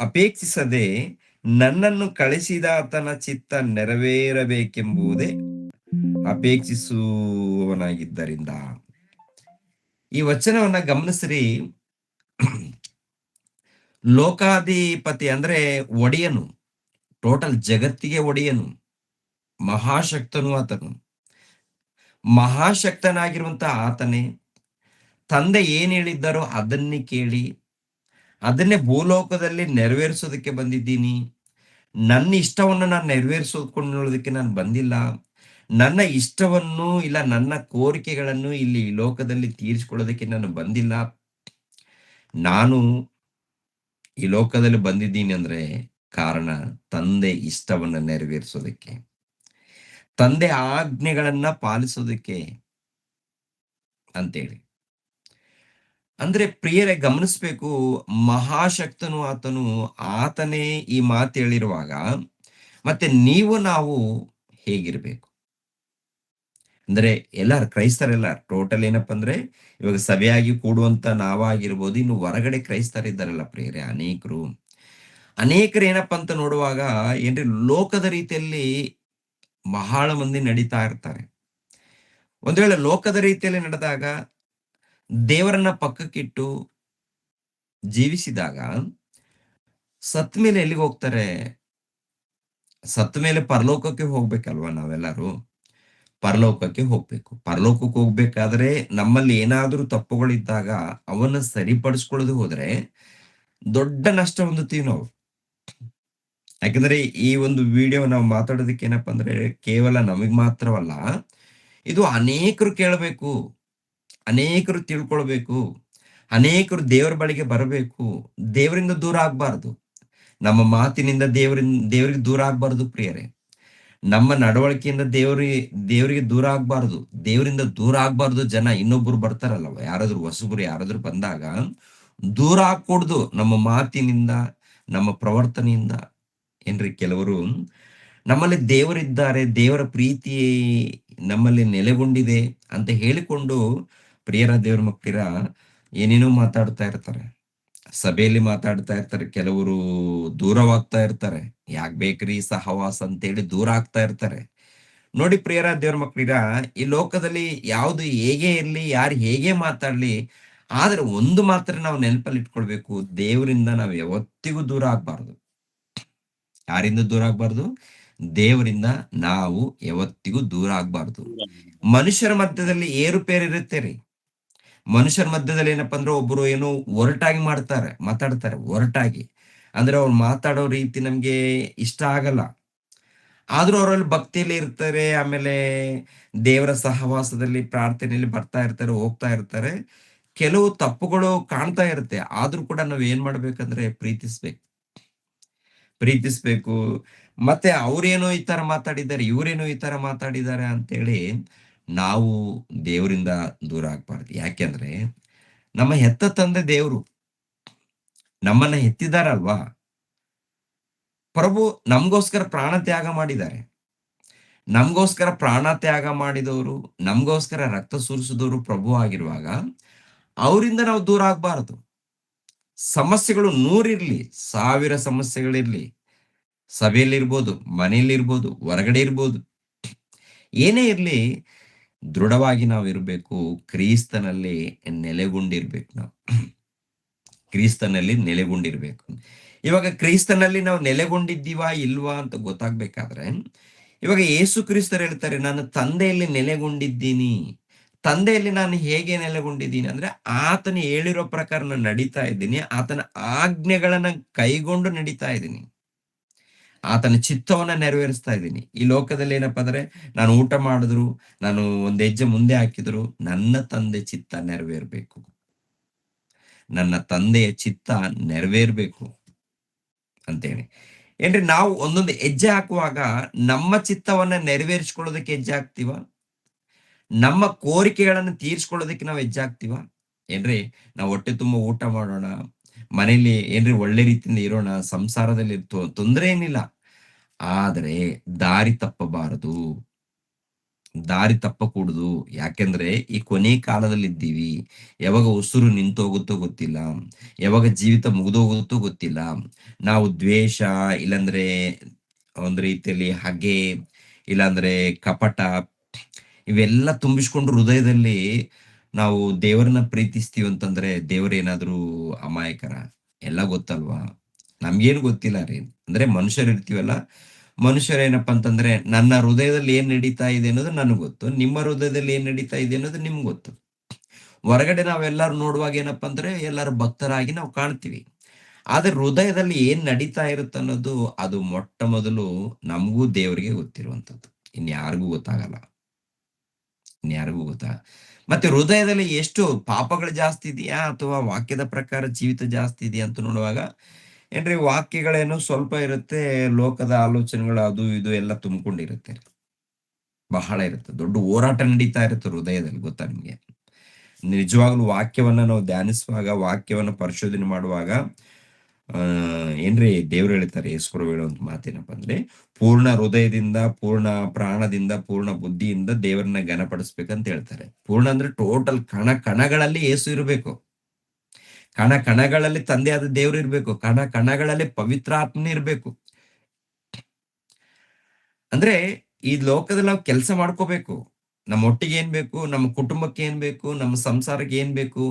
ಅಪೇಕ್ಷಿಸದೆ ನನ್ನನ್ನು ಕಳಿಸಿದಾತನ ಚಿತ್ತ ನೆರವೇರಬೇಕೆಂಬುದೇ ಅಪೇಕ್ಷಿಸುವವನಾಗಿದ್ದರಿಂದ. ಈ ವಚನವನ್ನ ಗಮನಿಸ್ರಿ. ಲೋಕಾಧಿಪತಿ ಅಂದ್ರೆ ಒಡೆಯನು, ಟೋಟಲ್ ಜಗತ್ತಿಗೆ ಒಡೆಯನು, ಮಹಾಶಕ್ತನು ಆತನು. ಮಹಾಶಕ್ತನಾಗಿರುವಂತ ಆತನೇ ತಂದೆ ಏನ್ ಹೇಳಿದ್ದಾರೋ ಅದನ್ನೇ ಕೇಳಿ ಅದನ್ನೇ ಭೂಲೋಕದಲ್ಲಿ ನೆರವೇರಿಸೋದಕ್ಕೆ ಬಂದಿದ್ದೀನಿ. ನನ್ನ ಇಷ್ಟವನ್ನು ನಾನು ನೆರವೇರಿಸೋದಕ್ಕೆ ನಾನು ಬಂದಿಲ್ಲ. ನನ್ನ ಇಷ್ಟವನ್ನು ಇಲ್ಲ ನನ್ನ ಕೋರಿಕೆಗಳನ್ನು ಇಲ್ಲಿ ಲೋಕದಲ್ಲಿ ತೀರಿಸಿಕೊಳ್ಳೋದಕ್ಕೆ ನಾನು ಬಂದಿಲ್ಲ. ನಾನು ಈ ಲೋಕದಲ್ಲಿ ಬಂದಿದ್ದೀನಿ ಅಂದ್ರೆ ಕಾರಣ ತಂದೆ ಇಷ್ಟವನ್ನ ನೆರವೇರಿಸೋದಕ್ಕೆ, ತಂದೆ ಆಜ್ಞೆಗಳನ್ನ ಪಾಲಿಸೋದಕ್ಕೆ ಅಂತೇಳಿ. ಅಂದ್ರೆ ಪ್ರಿಯರೇ ಗಮನಿಸ್ಬೇಕು, ಮಹಾಶಕ್ತನು ಆತನು, ಆತನೇ ಈ ಮಾತು ಹೇಳಿರುವಾಗ ಮತ್ತೆ ನೀವು ನಾವು ಹೇಗಿರ್ಬೇಕು ಅಂದ್ರೆ, ಎಲ್ಲಾರು ಕ್ರೈಸ್ತರೆಲ್ಲ ಟೋಟಲ್ ಏನಪ್ಪ ಅಂದ್ರೆ, ಇವಾಗ ಸಭೆಯಾಗಿ ಕೂಡುವಂತ ನಾವಾಗಿರ್ಬೋದು, ಇನ್ನು ಹೊರಗಡೆ ಕ್ರೈಸ್ತರಿದ್ದಾರಲ್ಲ ಪ್ರಿಯರೇ, ಅನೇಕರು ಏನಪ್ಪ ಅಂತ ನೋಡುವಾಗ ಏನ್ರಿ, ಲೋಕದ ರೀತಿಯಲ್ಲಿ ಬಹಳ ಮಂದಿ ನಡೀತಾ ಇರ್ತಾರೆ. ಒಂದ್ ವೇಳೆ ಲೋಕದ ರೀತಿಯಲ್ಲಿ ನಡೆದಾಗ ದೇವರನ್ನ ಪಕ್ಕಕ್ಕಿಟ್ಟು ಜೀವಿಸಿದಾಗ ಸತ್ ಮೇಲೆ ಎಲ್ಲಿಗೆ ಹೋಗ್ತಾರೆ? ಸತ್ತ ಮೇಲೆ ಪರಲೋಕಕ್ಕೆ ಹೋಗ್ಬೇಕಲ್ವಾ ನಾವೆಲ್ಲರೂ? ಪರಲೋಕಕ್ಕೆ ಹೋಗ್ಬೇಕು. ಪರಲೋಕಕ್ಕೆ ಹೋಗ್ಬೇಕಾದ್ರೆ ನಮ್ಮಲ್ಲಿ ಏನಾದ್ರೂ ತಪ್ಪುಗಳಿದ್ದಾಗ ಅವನ್ನ ಸರಿಪಡಿಸ್ಕೊಳ್ಳದೆ ಹೋದ್ರೆ ದೊಡ್ಡ ನಷ್ಟ ಹೊಂದುತ್ತೀವಿ ನಾವು. ಯಾಕಂದ್ರೆ ಈ ಒಂದು ವಿಡಿಯೋ ನಾವು ಮಾತಾಡೋದಕ್ಕೆ ಏನಪ್ಪಾ ಅಂದ್ರೆ ಕೇವಲ ನಮಗ್ ಮಾತ್ರವಲ್ಲ, ಇದು ಅನೇಕರು ಕೇಳಬೇಕು, ಅನೇಕರು ತಿಳ್ಕೊಳ್ಬೇಕು, ಅನೇಕರು ದೇವರ ಬಳಿಗೆ ಬರಬೇಕು. ದೇವರಿಂದ ದೂರ ಆಗ್ಬಾರ್ದು. ನಮ್ಮ ಮಾತಿನಿಂದ ದೇವರಿಗೆ ದೂರ ಆಗ್ಬಾರ್ದು ಪ್ರಿಯರೇ. ನಮ್ಮ ನಡವಳಿಕೆಯಿಂದ ದೇವರಿಗೆ ದೂರ ಆಗ್ಬಾರ್ದು. ದೇವರಿಂದ ದೂರ ಆಗ್ಬಾರ್ದು. ಜನ ಇನ್ನೊಬ್ರು ಬರ್ತಾರಲ್ಲವ, ಯಾರಾದ್ರೂ ಹೊಸಬ್ರು ಯಾರಾದ್ರೂ ಬಂದಾಗ ದೂರ ಆಗ್ಕೊಡ್ದು ನಮ್ಮ ಮಾತಿನಿಂದ, ನಮ್ಮ ಪ್ರವರ್ತನೆಯಿಂದ. ಏನ್ರಿ, ಕೆಲವರು ನಮ್ಮಲ್ಲಿ ದೇವರಿದ್ದಾರೆ, ದೇವರ ಪ್ರೀತಿ ನಮ್ಮಲ್ಲಿ ನೆಲೆಗೊಂಡಿದೆ ಅಂತ ಹೇಳಿಕೊಂಡು ಪ್ರಿಯರ ದೇವರ ಮಕ್ಕಳಿರ ಏನೇನೋ ಮಾತಾಡ್ತಾ ಇರ್ತಾರೆ, ಸಭೆಯಲ್ಲಿ ಮಾತಾಡ್ತಾ ಇರ್ತಾರೆ. ಕೆಲವರು ದೂರವಾಗ್ತಾ ಇರ್ತಾರೆ. ಯಾಕ್ ಬೇಕ್ರಿ ಸಹವಾಸ ಅಂತೇಳಿ ದೂರ ಆಗ್ತಾ ಇರ್ತಾರೆ. ನೋಡಿ ಪ್ರಿಯರ ದೇವ್ರ ಮಕ್ಕಳಿರ, ಈ ಲೋಕದಲ್ಲಿ ಯಾವ್ದು ಹೇಗೆ ಇರ್ಲಿ, ಯಾರು ಹೇಗೆ ಮಾತಾಡ್ಲಿ, ಆದ್ರೆ ಒಂದು ಮಾತ್ರ ನಾವು ನೆನಪಲ್ಲಿ ಇಟ್ಕೊಳ್ಬೇಕು, ದೇವರಿಂದ ನಾವು ಯಾವತ್ತಿಗೂ ದೂರ ಆಗ್ಬಾರ್ದು. ಯಾರಿಂದ ದೂರ ಆಗ್ಬಾರ್ದು? ದೇವರಿಂದ ನಾವು ಯಾವತ್ತಿಗೂ ದೂರ ಆಗ್ಬಾರ್ದು. ಮನುಷ್ಯರ ಮಧ್ಯದಲ್ಲಿ ಏರುಪೇರು ಇರುತ್ತೆ ರೀ. ಮನುಷ್ಯರ ಮಧ್ಯದಲ್ಲಿ ಏನಪ್ಪಾ ಅಂದ್ರೆ ಒಬ್ರು ಏನೋ ಒರಟಾಗಿ ಮಾತಾಡ್ತಾರೆ ಒರಟಾಗಿ. ಅಂದ್ರೆ ಅವ್ರು ಮಾತಾಡೋ ರೀತಿ ನಮ್ಗೆ ಇಷ್ಟ ಆಗಲ್ಲ. ಆದ್ರೂ ಅವರಲ್ಲಿ ಭಕ್ತಿಯಲ್ಲಿ ಇರ್ತಾರೆ, ಆಮೇಲೆ ದೇವರ ಸಹವಾಸದಲ್ಲಿ ಪ್ರಾರ್ಥನೆಯಲ್ಲಿ ಬರ್ತಾ ಇರ್ತಾರೆ, ಹೋಗ್ತಾ ಇರ್ತಾರೆ. ಕೆಲವು ತಪ್ಪುಗಳು ಕಾಣ್ತಾ ಇರುತ್ತೆ, ಆದ್ರೂ ಕೂಡ ನಾವ್ ಏನ್ ಮಾಡ್ಬೇಕಂದ್ರೆ ಪ್ರೀತಿಸ್ಬೇಕು. ಮತ್ತೆ ಅವ್ರೇನೋ ಈ ತರ ಮಾತಾಡಿದ್ದಾರೆ, ಇವ್ರೇನೋ ಈ ತರ ಮಾತಾಡಿದ್ದಾರೆ ಅಂತೇಳಿ ನಾವು ದೇವರಿಂದ ದೂರ ಆಗ್ಬಾರ್ದು. ಯಾಕೆಂದ್ರೆ ನಮ್ಮ ಹೆತ್ತ ತಂದೆ ದೇವರು, ನಮ್ಮನ್ನ ಹೆತ್ತಿದಾರಲ್ವಾ, ಪ್ರಭು ನಮ್ಗೋಸ್ಕರ ಪ್ರಾಣ ತ್ಯಾಗ ಮಾಡಿದ್ದಾರೆ. ನಮ್ಗೋಸ್ಕರ ಪ್ರಾಣ ತ್ಯಾಗ ಮಾಡಿದವರು, ನಮ್ಗೋಸ್ಕರ ರಕ್ತ ಸುರಿಸಿದವರು ಪ್ರಭು ಆಗಿರುವಾಗ ಅವರಿಂದ ನಾವು ದೂರ ಆಗ್ಬಾರದು. ಸಮಸ್ಯೆಗಳು 100 ಇರ್ಲಿ, 1000 ಸಮಸ್ಯೆಗಳಿರ್ಲಿ, ಸಭೆಯಲ್ಲಿರ್ಬೋದು, ಮನೆಯಲ್ಲಿರ್ಬೋದು, ಹೊರಗಡೆ ಇರ್ಬೋದು, ಏನೇ ಇರ್ಲಿ, ದೃಢವಾಗಿ ನಾವು ಇರಬೇಕು. ಕ್ರಿಸ್ತನಲ್ಲಿ ನೆಲೆಗೊಂಡಿರ್ಬೇಕು. ನಾವು ಕ್ರಿಸ್ತನಲ್ಲಿ ನೆಲೆಗೊಂಡಿರ್ಬೇಕು. ಇವಾಗ ಕ್ರಿಸ್ತನಲ್ಲಿ ನಾವು ನೆಲೆಗೊಂಡಿದ್ದೀವಾ ಇಲ್ವಾ ಅಂತ ಗೊತ್ತಾಗ್ಬೇಕಾದ್ರೆ, ಇವಾಗ ಯೇಸು ಕ್ರಿಸ್ತರು ಹೇಳ್ತಾರೆ, ನಾನು ತಂದೆಯಲ್ಲಿ ನೆಲೆಗೊಂಡಿದ್ದೀನಿ. ತಂದೆಯಲ್ಲಿ ನಾನು ಹೇಗೆ ನೆಲೆಗೊಂಡಿದ್ದೀನಿ ಅಂದ್ರೆ, ಆತನು ಹೇಳಿರೋ ಪ್ರಕಾರ ನಾನು ನಡೀತಾ ಇದ್ದೀನಿ, ಆತನ ಆಜ್ಞೆಗಳನ್ನ ಕೈಗೊಂಡು ನಡೀತಾ ಇದ್ದೀನಿ, ಆತನ ಚಿತ್ತವನ್ನ ನೆರವೇರಿಸ್ತಾ ಇದ್ದೀನಿ. ಈ ಲೋಕದಲ್ಲಿ ಏನಪ್ಪಾ ಅಂದ್ರೆ, ನಾನು ಊಟ ಮಾಡಿದ್ರು, ನಾನು ಒಂದ್ ಹೆಜ್ಜೆ ಮುಂದೆ ಹಾಕಿದ್ರು, ನನ್ನ ತಂದೆ ಚಿತ್ತ ನೆರವೇರ್ಬೇಕು, ನನ್ನ ತಂದೆಯ ಚಿತ್ತ ನೆರವೇರ್ಬೇಕು ಅಂತೇಳಿ. ಏನ್ರಿ, ನಾವು ಒಂದೊಂದು ಹೆಜ್ಜೆ ಹಾಕುವಾಗ ನಮ್ಮ ಚಿತ್ತವನ್ನ ನೆರವೇರಿಸ್ಕೊಳ್ಳೋದಕ್ಕೆ ಹೆಜ್ಜೆ ಹಾಕ್ತಿವ, ನಮ್ಮ ಕೋರಿಕೆಗಳನ್ನು ತೀರ್ಸ್ಕೊಳ್ಳೋದಕ್ಕೆ ನಾವು ಹೆಜ್ಜೆ ಹಾಕ್ತಿವ? ಏನ್ರಿ, ನಾವು ಹೊಟ್ಟೆ ತುಂಬ ಊಟ ಮಾಡೋಣ, ಮನೇಲಿ ಏನ್ರಿ ಒಳ್ಳೆ ರೀತಿಯಿಂದ ಇರೋಣ, ಸಂಸಾರದಲ್ಲಿ ತೊಂದರೆ ಏನಿಲ್ಲ, ಆದ್ರೆ ದಾರಿ ತಪ್ಪಕೂಡುದು. ಯಾಕೆಂದ್ರೆ ಈ ಕೊನೆ ಕಾಲದಲ್ಲಿ ಇದ್ದೀವಿ. ಯಾವಾಗ ಉಸಿರು ನಿಂತೋಗುತ್ತೋ ಗೊತ್ತಿಲ್ಲ, ಯಾವಾಗ ಜೀವಿತ ಮುಗಿದೋಗುತ್ತೋ ಗೊತ್ತಿಲ್ಲ. ನಾವು ದ್ವೇಷ, ಇಲ್ಲಾಂದ್ರೆ ಒಂದ್ ರೀತಿಯಲ್ಲಿ ಹಗೆ, ಇಲ್ಲಾಂದ್ರೆ ಕಪಟ, ಇವೆಲ್ಲ ತುಂಬಿಸ್ಕೊಂಡು ಹೃದಯದಲ್ಲಿ ನಾವು ದೇವರನ್ನ ಪ್ರೀತಿಸ್ತೀವಿ ಅಂತಂದ್ರೆ, ದೇವರೇನಾದ್ರೂ ಅಮಾಯಕರ? ಎಲ್ಲ ಗೊತ್ತಲ್ವಾ? ನಮ್ಗೇನು ಗೊತ್ತಿಲ್ಲ ರೀ. ಅಂದ್ರೆ ಮನುಷ್ಯರು ಇರ್ತೀವಲ್ಲ, ಮನುಷ್ಯರೇನಪ್ಪ ಅಂತಂದ್ರೆ, ನನ್ನ ಹೃದಯದಲ್ಲಿ ಏನ್ ನಡೀತಾ ಇದೆ ಅನ್ನೋದು ನನಗೆ ಗೊತ್ತು, ನಿಮ್ಮ ಹೃದಯದಲ್ಲಿ ಏನ್ ನಡೀತಾ ಇದೆ ಅನ್ನೋದು ನಿಮ್ಗೆ ಗೊತ್ತು. ಹೊರಗಡೆ ನಾವೆಲ್ಲರೂ ನೋಡುವಾಗ ಏನಪ್ಪಾ ಅಂದ್ರೆ ಎಲ್ಲರೂ ಭಕ್ತರಾಗಿ ನಾವು ಕಾಣ್ತೀವಿ, ಆದ್ರೆ ಹೃದಯದಲ್ಲಿ ಏನ್ ನಡೀತಾ ಇರುತ್ತೆ ಅನ್ನೋದು ಅದು ಮೊಟ್ಟ ಮೊದಲು ನಮಗೂ ದೇವರಿಗೆ ಗೊತ್ತಿರುವಂತದ್ದು, ಇನ್ಯಾರಿಗೂ ಗೊತ್ತಾಗಲ್ಲ. ಮತ್ತೆ ಹೃದಯದಲ್ಲಿ ಎಷ್ಟು ಪಾಪಗಳು ಜಾಸ್ತಿ ಇದೆಯಾ ಅಥವಾ ವಾಕ್ಯದ ಪ್ರಕಾರ ಜೀವಿತ ಜಾಸ್ತಿ ಇದೆಯಾ ಅಂತ ನೋಡುವಾಗ, ಏನ್ರಿ, ವಾಕ್ಯಗಳೇನು ಸ್ವಲ್ಪ ಇರುತ್ತೆ, ಲೋಕದ ಆಲೋಚನೆಗಳು ಅದು ಇದು ಎಲ್ಲ ತುಂಬಿಕೊಂಡಿರುತ್ತೆ, ಬಹಳ ಇರುತ್ತೆ. ದೊಡ್ಡ ಹೋರಾಟ ನಡೀತಾ ಇರುತ್ತೆ ಹೃದಯದಲ್ಲಿ, ಗೊತ್ತಾ ನಿಮ್ಗೆ? ನಿಜವಾಗ್ಲೂ ವಾಕ್ಯವನ್ನ ನಾವು ಧ್ಯಾನಿಸುವಾಗ, ವಾಕ್ಯವನ್ನ ಪರಿಶೋಧನೆ ಮಾಡುವಾಗ ಏನ್ರಿ, ದೇವ್ರು ಹೇಳ್ತಾರೆ, ಯೇಸುಪ್ರಭು ಹೇಳುವಂತ ಮಾತೇನಪ್ಪ ಅಂದ್ರೆ, ಪೂರ್ಣ ಹೃದಯದಿಂದ, ಪೂರ್ಣ ಪ್ರಾಣದಿಂದ, ಪೂರ್ಣ ಬುದ್ಧಿಯಿಂದ ದೇವರನ್ನ ಘನಪಡಿಸ್ಬೇಕಂತ ಹೇಳ್ತಾರೆ. ಪೂರ್ಣ ಅಂದ್ರೆ ಟೋಟಲ್ ಕಣಗಳಲ್ಲಿ ಯೇಸು ಇರಬೇಕು, ಕಣಗಳಲ್ಲಿ ತಂದೆಯಾದ ದೇವ್ರು ಇರ್ಬೇಕು, ಕಣಗಳಲ್ಲಿ ಪವಿತ್ರಾತ್ಮನೇ ಇರ್ಬೇಕು. ಅಂದ್ರೆ ಈ ಲೋಕದಲ್ಲಿ ನಾವು ಕೆಲಸ ಮಾಡ್ಕೋಬೇಕು. ನಮ್ಮ ಒಟ್ಟಿಗೆ ಏನ್ ಬೇಕು, ನಮ್ಮ ಕುಟುಂಬಕ್ಕೆ ಏನ್ ಬೇಕು, ನಮ್ಮ ಸಂಸಾರಕ್ಕೆ ಏನ್ ಬೇಕು,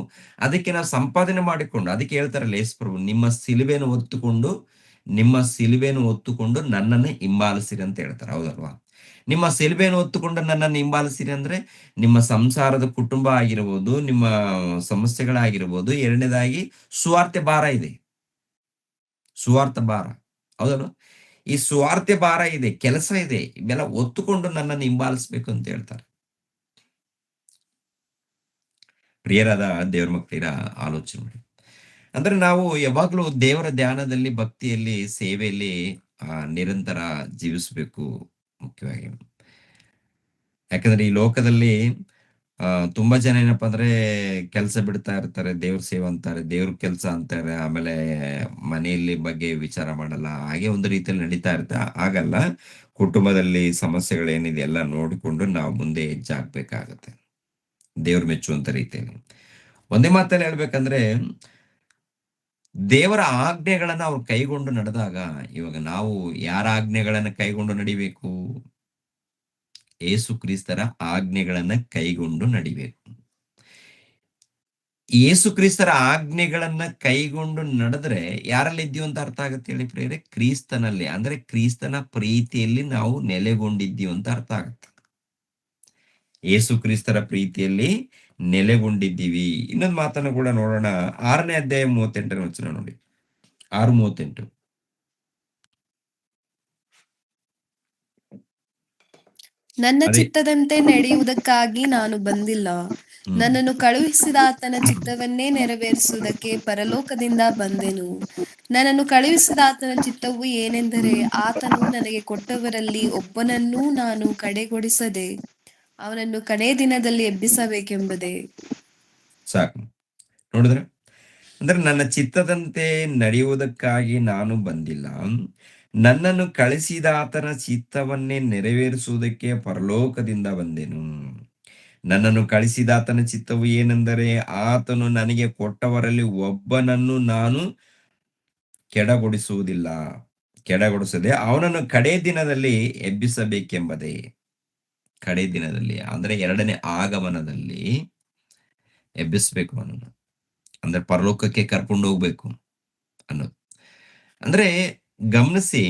ಅದಕ್ಕೆ ನಾವು ಸಂಪಾದನೆ ಮಾಡಿಕೊಂಡು, ಅದಕ್ಕೆ ಹೇಳ್ತಾರಲ್ಲ ಯೇಸು ಪ್ರಭು, ನಿಮ್ಮ ಸಿಲುಬೆಯನ್ನು ಹೊತ್ತುಕೊಂಡು ನಿಮ್ಮ ಸಿಲುಬೆಯನ್ನು ಹೊತ್ತುಕೊಂಡು ನನ್ನನ್ನು ಹಿಂಬಾಲಿಸಿರಿ ಅಂತ ಹೇಳ್ತಾರೆ. ಹೌದಲ್ವಾ? ನಿಮ್ಮ ಸಿಲುಬೆಯನ್ನು ಹೊತ್ತುಕೊಂಡು ನನ್ನನ್ನು ಹಿಂಬಾಲಿಸಿರಿ ಅಂದ್ರೆ ನಿಮ್ಮ ಸಂಸಾರದ ಕುಟುಂಬ ಆಗಿರ್ಬೋದು, ನಿಮ್ಮ ಸಮಸ್ಯೆಗಳಾಗಿರ್ಬೋದು. ಎರಡನೇದಾಗಿ ಸುವಾರ್ತೆ ಭಾರ ಇದೆ, ಸುವಾರ್ಥ ಭಾರ. ಹೌದಲ್ವಾ? ಈ ಸುವಾರ್ತೆ ಭಾರ ಇದೆ, ಕೆಲಸ ಇದೆ, ಇವೆಲ್ಲ ಹೊತ್ತುಕೊಂಡು ನನ್ನನ್ನು ಹಿಂಬಾಲಿಸ್ಬೇಕು ಅಂತ ಹೇಳ್ತಾರೆ. ಪ್ರಿಯರಾದ ದೇವರ ಮಕ್ಕಳಿರ ಆಲೋಚನೆ ಮಾಡಿ. ಅಂದ್ರೆ ನಾವು ಯಾವಾಗ್ಲೂ ದೇವರ ಧ್ಯಾನದಲ್ಲಿ, ಭಕ್ತಿಯಲ್ಲಿ, ಸೇವೆಯಲ್ಲಿ ನಿರಂತರ ಜೀವಿಸಬೇಕು ಮುಖ್ಯವಾಗಿ. ಯಾಕಂದ್ರೆ ಈ ಲೋಕದಲ್ಲಿ ತುಂಬಾ ಜನ ಏನಪ್ಪಾ ಅಂದ್ರೆ ಕೆಲಸ ಬಿಡ್ತಾ ಇರ್ತಾರೆ, ದೇವ್ರ ಸೇವೆ ಅಂತಾರೆ, ದೇವ್ರ ಕೆಲಸ ಅಂತಾರೆ, ಆಮೇಲೆ ಮನೆಯಲ್ಲಿ ಬಗ್ಗೆ ವಿಚಾರ ಮಾಡಲ್ಲ. ಹಾಗೆ ಒಂದು ರೀತಿಯಲ್ಲಿ ನಡೀತಾ ಇರುತ್ತೆ. ಆಗಲ್ಲ. ಕುಟುಂಬದಲ್ಲಿ ಸಮಸ್ಯೆಗಳೇನಿದೆ ಎಲ್ಲ ನೋಡಿಕೊಂಡು ನಾವು ಮುಂದೆ ಹೆಜ್ಜೆ ದೇವ್ರ ಮೆಚ್ಚುವಂತ ರೀತಿಯಲ್ಲಿ. ಒಂದೇ ಮಾತಲ್ಲಿ ಹೇಳ್ಬೇಕಂದ್ರೆ ದೇವರ ಆಜ್ಞೆಗಳನ್ನ ಅವ್ರು ಕೈಗೊಂಡು ನಡೆದಾಗ, ಇವಾಗ ನಾವು ಯಾರ ಆಜ್ಞೆಗಳನ್ನ ಕೈಗೊಂಡು ನಡಿಬೇಕು? ಯೇಸು ಕ್ರಿಸ್ತರ ಆಜ್ಞೆಗಳನ್ನ ಕೈಗೊಂಡು ನಡಿಬೇಕು. ಯೇಸು ಕ್ರಿಸ್ತರ ಆಜ್ಞೆಗಳನ್ನ ಕೈಗೊಂಡು ನಡೆದ್ರೆ ಯಾರಲ್ಲಿ ಇದ್ದೀವಿ ಅಂತ ಅರ್ಥ ಆಗುತ್ತೆ ಹೇಳಿ ಪ್ರಿಯರೇ? ಕ್ರಿಸ್ತನಲ್ಲಿ, ಅಂದ್ರೆ ಕ್ರಿಸ್ತನ ಪ್ರೀತಿಯಲ್ಲಿ ನಾವು ನೆಲೆಗೊಂಡಿದ್ದೀವಿ ಅಂತ ಅರ್ಥ ಆಗುತ್ತೆ. ಯೇಸು ಕ್ರಿಸ್ತರ ಪ್ರೀತಿಯಲ್ಲಿ ನೆಲೆಗೊಂಡಿದ್ದೀವಿ. ಇನ್ನೊಂದು ಮಾತನ್ನು ಕೂಡ ನೋಡೋಣ. 6ನೇ ಅಧ್ಯಾಯ 38ನೇ ವಚನ ನೋಡಿ. 6:38. ನನ್ನ ಅದೇ. ಚಿತ್ತದಂತೆ ನಡೆಯುವುದಕ್ಕಾಗಿ ನಾನು ಬಂದಿಲ್ಲ, ನನ್ನನ್ನು ಕಳುಹಿಸಿದ ಆತನ ಚಿತ್ತವನ್ನೇ ನೆರವೇರಿಸುವುದಕ್ಕೆ ಪರಲೋಕದಿಂದ ಬಂದೆನು. ನನ್ನನ್ನು ಕಳುಹಿಸಿದ ಆತನ ಚಿತ್ತವು ಏನೆಂದರೆ, ಆತನು ನನಗೆ ಕೊಟ್ಟವರಲ್ಲಿ ಒಬ್ಬನನ್ನೂ ನಾನು ಕಡೆಗೊಡಿಸದೆ ಅವನನ್ನು ಕಡೇ ದಿನದಲ್ಲಿ ಎಬ್ಬಿಸಬೇಕೆಂಬುದೇ. ಸಾಕು. ನೋಡಿದ್ರೆ, ಅಂದ್ರೆ ನನ್ನ ಚಿತ್ತದಂತೆ ನಡೆಯುವುದಕ್ಕಾಗಿ ನಾನು ಬಂದಿಲ್ಲ, ನನ್ನನ್ನು ಕಳಿಸಿದ ಆತನ ಚಿತ್ತವನ್ನೇ ನೆರವೇರಿಸುವುದಕ್ಕೆ ಪರಲೋಕದಿಂದ ಬಂದೆನು. ನನ್ನನ್ನು ಕಳಿಸಿದ ಆತನ ಚಿತ್ತವು ಏನೆಂದರೆ, ಆತನು ನನಗೆ ಕೊಟ್ಟವರಲ್ಲಿ ಒಬ್ಬನನ್ನು ನಾನು ಕೆಡಗೊಡಿಸದೆ ಅವನನ್ನು ಕಡೇ ದಿನದಲ್ಲಿ ಎಬ್ಬಿಸಬೇಕೆಂಬುದೇ. ಕಡೇ ದಿನದಲ್ಲಿ ಅಂದ್ರೆ 2ನೇ ಆಗಮನದಲ್ಲಿ ಎಬ್ಬಿಸ್ಬೇಕು ಅವನನ್ನು, ಅಂದ್ರೆ ಪರಲೋಕಕ್ಕೆ ಕರ್ಕೊಂಡು ಹೋಗ್ಬೇಕು ಅನ್ನೋದು. ಅಂದ್ರೆ ಗಮನಿಸಿ,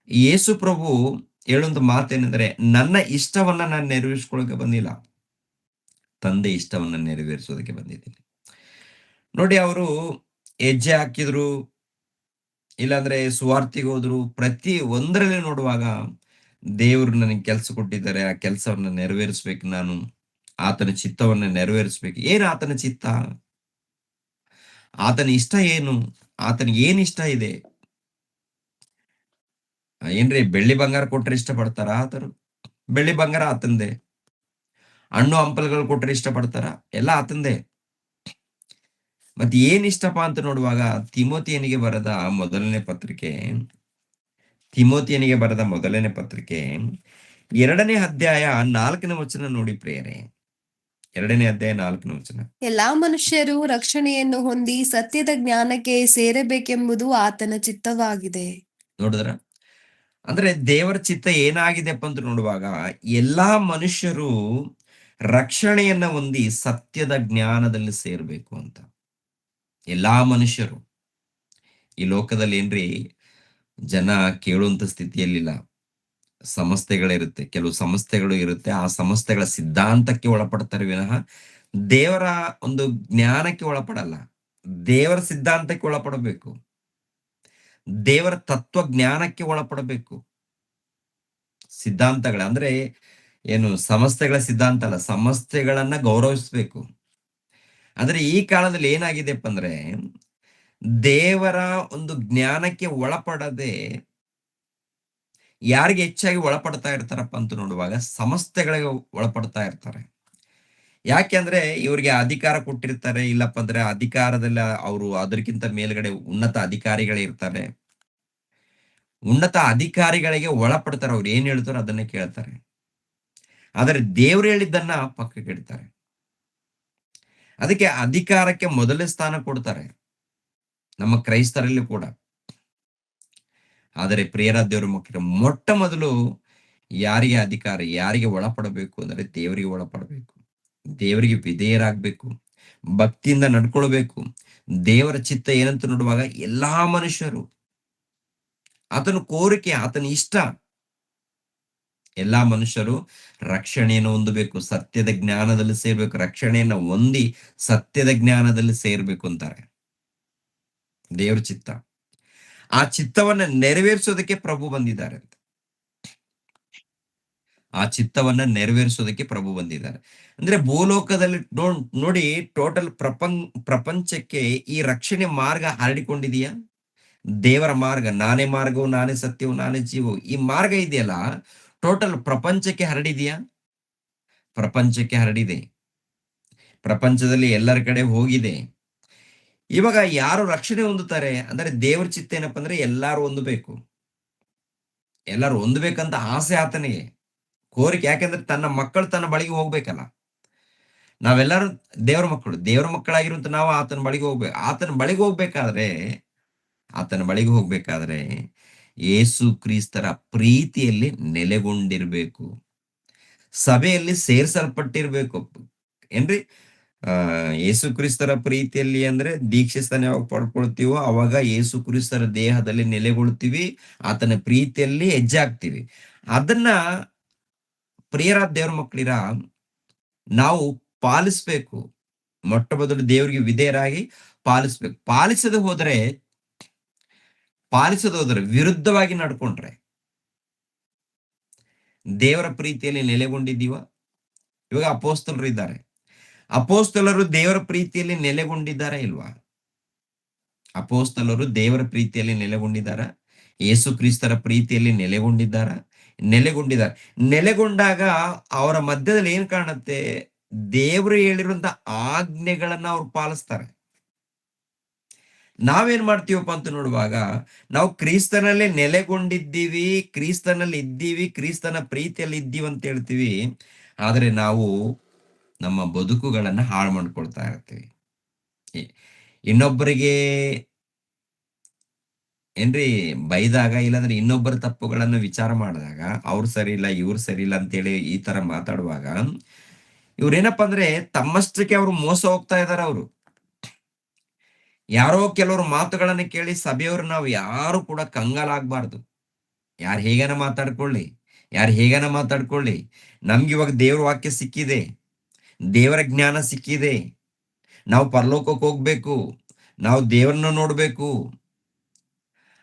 ಯೇಸು ಪ್ರಭು ಹೇಳುವಂತ ಮಾತೇನೆಂದ್ರೆ, ನನ್ನ ಇಷ್ಟವನ್ನ ನಾನು ನೆರವೇರಿಸ್ಕೊಳ್ಳೋಕೆ ಬಂದಿಲ್ಲ, ತಂದೆ ಇಷ್ಟವನ್ನ ನೆರವೇರಿಸೋದಕ್ಕೆ ಬಂದಿದ್ದೀನಿ. ನೋಡಿ, ಅವರು ಹೆಜ್ಜೆ ಹಾಕಿದ್ರು, ಇಲ್ಲಾಂದ್ರೆ ಸುವಾರ್ತೆಗೆ ಹೋದ್ರು, ಪ್ರತಿ ಒಂದರಲ್ಲಿ ನೋಡುವಾಗ ದೇವರು ನನಗೆ ಕೆಲಸ ಕೊಟ್ಟಿದ್ದಾರೆ, ಆ ಕೆಲಸವನ್ನ ನೆರವೇರಿಸ್ಬೇಕು, ನಾನು ಆತನ ಚಿತ್ತವನ್ನ ನೆರವೇರಿಸ್ಬೇಕು. ಏನು ಆತನ ಚಿತ್ತ? ಆತನ ಇಷ್ಟ ಏನು? ಆತನಿಗೆ ಏನ್ ಇಷ್ಟ ಇದೆ? ಏನ್ರಿ, ಬೆಳ್ಳಿ ಬಂಗಾರ ಕೊಟ್ರೆ ಇಷ್ಟಪಡ್ತಾರ ಆತರು? ಬೆಳ್ಳಿ ಬಂಗಾರ ಆತಂದೆ. ಹಣ್ಣು ಹಂಪಲುಗಳು ಕೊಟ್ರೆ ಇಷ್ಟಪಡ್ತಾರ? ಎಲ್ಲ ಆತಂದೆ. ಮತ್ತೆ ಏನ್ ಇಷ್ಟಪ್ಪ ಅಂತ ನೋಡುವಾಗ ತಿಮೋತಿಯನಿಗೆ ಬರೆದ ಮೊದಲನೇ ಪತ್ರಿಕೆ 2ನೇ ಅಧ್ಯಾಯ 4ನೇ ವಚನ ನೋಡಿ ಪ್ರಿಯರೇ. 2ನೇ ಅಧ್ಯಾಯ 4ನೇ ವಚನ. ಎಲ್ಲಾ ಮನುಷ್ಯರು ರಕ್ಷಣೆಯನ್ನು ಹೊಂದಿ ಸತ್ಯದ ಜ್ಞಾನಕ್ಕೆ ಸೇರಬೇಕೆಂಬುದು ಆತನ ಚಿತ್ತವಾಗಿದೆ. ನೋಡಿದ್ರ? ಅಂದ್ರೆ ದೇವರ ಚಿತ್ತ ಏನಾಗಿದೆಪ್ಪ ಅಂತ ನೋಡುವಾಗ, ಎಲ್ಲಾ ಮನುಷ್ಯರು ರಕ್ಷಣೆಯನ್ನ ಹೊಂದಿ ಸತ್ಯದ ಜ್ಞಾನದಲ್ಲಿ ಸೇರ್ಬೇಕು ಅಂತ. ಎಲ್ಲಾ ಮನುಷ್ಯರು. ಈ ಲೋಕದಲ್ಲಿ ಏನ್ರಿ, ಜನ ಕೇಳುವಂತ ಸ್ಥಿತಿಯಲ್ಲಿಲ್ಲ. ಸಂಸ್ಥೆಗಳಿರುತ್ತೆ, ಕೆಲವು ಸಂಸ್ಥೆಗಳು ಇರುತ್ತೆ, ಆ ಸಂಸ್ಥೆಗಳ ಸಿದ್ಧಾಂತಕ್ಕೆ ಒಳಪಡ್ತಾರೆ ವಿನಃ ದೇವರ ಒಂದು ಜ್ಞಾನಕ್ಕೆ ಒಳಪಡಲ್ಲ. ದೇವರ ಸಿದ್ಧಾಂತಕ್ಕೆ ಒಳಪಡಬೇಕು, ದೇವರ ತತ್ವ ಜ್ಞಾನಕ್ಕೆ ಒಳಪಡಬೇಕು. ಸಿದ್ಧಾಂತಗಳ ಅಂದ್ರೆ ಏನು, ಸಂಸ್ಥೆಗಳ ಸಿದ್ಧಾಂತ ಅಲ್ಲ, ಸಂಸ್ಥೆಗಳನ್ನ ಗೌರವಿಸ್ಬೇಕು. ಅಂದ್ರೆ ಈ ಕಾಲದಲ್ಲಿ ಏನಾಗಿದೆಪ್ಪ ಅಂದ್ರೆ, ದೇವರ ಒಂದು ಜ್ಞಾನಕ್ಕೆ ಒಳಪಡದೆ ಯಾರಿಗೆ ಹೆಚ್ಚಾಗಿ ಒಳಪಡ್ತಾ ಇರ್ತಾರಪ್ಪ ಅಂತ ನೋಡುವಾಗ ಸಂಸ್ಥೆಗಳಿಗೆ ಒಳಪಡ್ತಾ ಇರ್ತಾರೆ. ಯಾಕೆಂದ್ರೆ ಇವ್ರಿಗೆ ಅಧಿಕಾರ ಕೊಟ್ಟಿರ್ತಾರೆ, ಇಲ್ಲಪ್ಪ ಅಂದ್ರೆ ಅಧಿಕಾರದಲ್ಲಿ ಅವರು ಅದಕ್ಕಿಂತ ಮೇಲ್ಗಡೆ ಉನ್ನತ ಅಧಿಕಾರಿಗಳೇ ಇರ್ತಾರೆ. ಉನ್ನತ ಅಧಿಕಾರಿಗಳಿಗೆ ಒಳಪಡ್ತಾರೆ, ಅವ್ರು ಏನ್ ಹೇಳ್ತಾರೋ ಅದನ್ನೇ ಕೇಳ್ತಾರೆ. ಆದರೆ ದೇವ್ರು ಹೇಳಿದ್ದನ್ನ ಪಕ್ಕಕ್ಕೆ ಇಡ್ತಾರೆ. ಅದಕ್ಕೆ ಅಧಿಕಾರಕ್ಕೆ ಮೊದಲನೇ ಸ್ಥಾನ ಕೊಡ್ತಾರೆ, ನಮ್ಮ ಕ್ರೈಸ್ತರಲ್ಲಿ ಕೂಡ. ಆದರೆ ಪ್ರಿಯರಾದ ದೇವರ ಮಕ್ಕಳು, ಮೊಟ್ಟ ಮೊದಲು ಯಾರಿಗೆ ಅಧಿಕಾರ, ಯಾರಿಗೆ ಒಳಪಡಬೇಕು ಅಂದ್ರೆ ದೇವರಿಗೆ ಒಳಪಡಬೇಕು, ದೇವರಿಗೆ ವಿಧೇಯರಾಗಬೇಕು, ಭಕ್ತಿಯಿಂದ ನಡ್ಕೊಳ್ಬೇಕು. ದೇವರ ಚಿತ್ತ ಏನಂತ ನೋಡುವಾಗ ಎಲ್ಲಾ ಮನುಷ್ಯರು ಆತನ ಕೋರಿಕೆ, ಆತನ ಇಷ್ಟ. ಎಲ್ಲಾ ಮನುಷ್ಯರು ರಕ್ಷಣೆಯನ್ನು ಹೊಂದಬೇಕು, ಸತ್ಯದ ಜ್ಞಾನದಲ್ಲಿ ಸೇರ್ಬೇಕು, ರಕ್ಷಣೆಯನ್ನು ಹೊಂದಿ ಸತ್ಯದ ಜ್ಞಾನದಲ್ಲಿ ಸೇರ್ಬೇಕು ಅಂತಾರೆ. ದೇವ್ರ ಚಿತ್ತ. ಆ ಚಿತ್ತವನ್ನ ನೆರವೇರಿಸೋದಕ್ಕೆ ಪ್ರಭು ಬಂದಿದ್ದಾರೆ. ಆ ಚಿತ್ತವನ್ನ ನೆರವೇರಿಸೋದಕ್ಕೆ ಪ್ರಭು ಬಂದಿದ್ದಾರೆ. ಅಂದ್ರೆ ಭೂಲೋಕದಲ್ಲಿ ನೋಡಿ, ಟೋಟಲ್ ಪ್ರಪಂಚಕ್ಕೆ ಈ ರಕ್ಷಣೆ ಮಾರ್ಗ ಹರಡಿಕೊಂಡಿದೆಯಾ? ದೇವರ ಮಾರ್ಗ, ನಾನೇ ಮಾರ್ಗವು, ನಾನೇ ಸತ್ಯವು, ನಾನೇ ಜೀವವು, ಈ ಮಾರ್ಗ ಇದೆಯಲ್ಲ, ಟೋಟಲ್ ಪ್ರಪಂಚಕ್ಕೆ ಹರಡಿದೆಯಾ? ಪ್ರಪಂಚಕ್ಕೆ ಹರಡಿದೆ. ಪ್ರಪಂಚದಲ್ಲಿ ಎಲ್ಲರ ಕಡೆ ಹೋಗಿದೆ. ಇವಾಗ ಯಾರು ರಕ್ಷಣೆ ಹೊಂದುತ್ತಾರೆ ಅಂದ್ರೆ, ದೇವರ ಚಿತ್ತ ಏನಪ್ಪ ಅಂದ್ರೆ ಎಲ್ಲಾರು ಹೊಂದಬೇಕು, ಎಲ್ಲಾರು ಹೊಂದಬೇಕಂತ ಆಸೆ ಆತನಿಗೆ, ಕೋರಿಕೆ. ಯಾಕೆಂದ್ರೆ ತನ್ನ ಮಕ್ಕಳು ತನ್ನ ಬಳಿಗೆ ಹೋಗ್ಬೇಕಲ್ಲ. ನಾವೆಲ್ಲರೂ ದೇವರ ಮಕ್ಕಳು, ದೇವರ ಮಕ್ಕಳಾಗಿರುವಂತ ನಾವು ಆತನ ಬಳಿಗೆ ಹೋಗ್ಬೇಕು. ಆತನ ಬಳಿಗೆ ಹೋಗ್ಬೇಕಾದ್ರೆ ಯೇಸು ಕ್ರಿಸ್ತರ ಪ್ರೀತಿಯಲ್ಲಿ ನೆಲೆಗೊಂಡಿರ್ಬೇಕು, ಸಭೆಯಲ್ಲಿ ಸೇರ್ಸಲ್ಪಟ್ಟಿರ್ಬೇಕು. ಏನ್ರಿ? ಯೇಸು ಕ್ರಿಸ್ತರ ಪ್ರೀತಿಯಲ್ಲಿ ಅಂದ್ರೆ ದೀಕ್ಷೆ ಸ್ಥಾನ ಯಾವಾಗ ಪಡ್ಕೊಳ್ತೀವೋ ಅವಾಗ ಯೇಸು ಕ್ರಿಸ್ತರ ದೇಹದಲ್ಲಿ ನೆಲೆಗೊಳ್ತೀವಿ, ಆತನ ಪ್ರೀತಿಯಲ್ಲಿ ಹೆಜ್ಜೆ ಹಾಕ್ತಿವಿ. ಅದನ್ನ ಪ್ರಿಯರಾದ ದೇವ್ರ ಮಕ್ಕಳಿರ ನಾವು ಪಾಲಿಸ್ಬೇಕು. ಮೊಟ್ಟ ಮೊದಲು ದೇವರಿಗೆ ವಿಧೇಯರಾಗಿ ಪಾಲಿಸ್ಬೇಕು. ಪಾಲಿಸದೆ ಹೋದ್ರೆ ವಿರುದ್ಧವಾಗಿ ನಡ್ಕೊಂಡ್ರೆ ದೇವರ ಪ್ರೀತಿಯಲ್ಲಿ ನೆಲೆಗೊಂಡಿದ್ದೀವ? ಇವಾಗ ಅಪೋಸ್ತಲರು ಇದ್ದಾರೆ. ಅಪೋಸ್ತಲರು ದೇವರ ಪ್ರೀತಿಯಲ್ಲಿ ನೆಲೆಗೊಂಡಿದ್ದಾರಾ ಇಲ್ವಾ? ಅಪೋಸ್ತಲರು ದೇವರ ಪ್ರೀತಿಯಲ್ಲಿ ನೆಲೆಗೊಂಡಿದ್ದಾರ? ಯೇಸು ಕ್ರಿಸ್ತರ ಪ್ರೀತಿಯಲ್ಲಿ ನೆಲೆಗೊಂಡಿದ್ದಾರೆ. ನೆಲೆಗೊಂಡಾಗ ಅವರ ಮಧ್ಯದಲ್ಲಿ ಏನ್ ಕಾಣುತ್ತೆ? ದೇವರು ಹೇಳಿರುವಂತ ಆಜ್ಞೆಗಳನ್ನ ಅವ್ರು ಪಾಲಿಸ್ತಾರೆ. ನಾವೇನ್ ಮಾಡ್ತೀವಪ್ಪ ಅಂತ ನೋಡುವಾಗ, ನಾವು ಕ್ರಿಸ್ತನಲ್ಲೇ ನೆಲೆಗೊಂಡಿದ್ದೀವಿ, ಕ್ರಿಸ್ತನಲ್ಲಿ ಇದ್ದೀವಿ, ಕ್ರಿಸ್ತನ ಪ್ರೀತಿಯಲ್ಲಿ ಇದ್ದೀವಿ ಅಂತ ಹೇಳ್ತೀವಿ. ಆದ್ರೆ ನಾವು ನಮ್ಮ ಬದುಕುಗಳನ್ನ ಹಾಳು ಮಾಡ್ಕೊಳ್ತಾ ಇರ್ತೀವಿ. ಇನ್ನೊಬ್ಬರಿಗೆ ಏನ್ರಿ ಬೈದಾಗ, ಇಲ್ಲಾಂದ್ರೆ ಇನ್ನೊಬ್ಬರ ತಪ್ಪುಗಳನ್ನು ವಿಚಾರ ಮಾಡಿದಾಗ ಅವ್ರು ಸರಿ ಇಲ್ಲ, ಇವ್ರು ಸರಿ ಇಲ್ಲ ಅಂತೇಳಿ ಈ ತರ ಮಾತಾಡುವಾಗ ಇವ್ರೇನಪ್ಪ ಅಂದ್ರೆ ತಮ್ಮಷ್ಟಕ್ಕೆ ಅವ್ರು ಮೋಸ ಹೋಗ್ತಾ ಇದಾರೆ. ಅವರು ಯಾರೋ ಕೆಲವರು ಮಾತುಗಳನ್ನ ಕೇಳಿ ಸಭೆಯವರು ನಾವು ಯಾರು ಕೂಡ ಕಂಗಾಲಾಗ್ಬಾರ್ದು. ಯಾರು ಹೇಗನ ಮಾತಾಡ್ಕೊಳ್ಳಿ, ನಮ್ಗೆ ಇವಾಗ ದೇವ್ರ ವಾಕ್ಯ ಸಿಕ್ಕಿದೆ, ದೇವರ ಜ್ಞಾನ ಸಿಕ್ಕಿದೆ, ನಾವು ಪರಲೋಕಕ್ಕೆ ಹೋಗ್ಬೇಕು, ನಾವು ದೇವರನ್ನ ನೋಡ್ಬೇಕು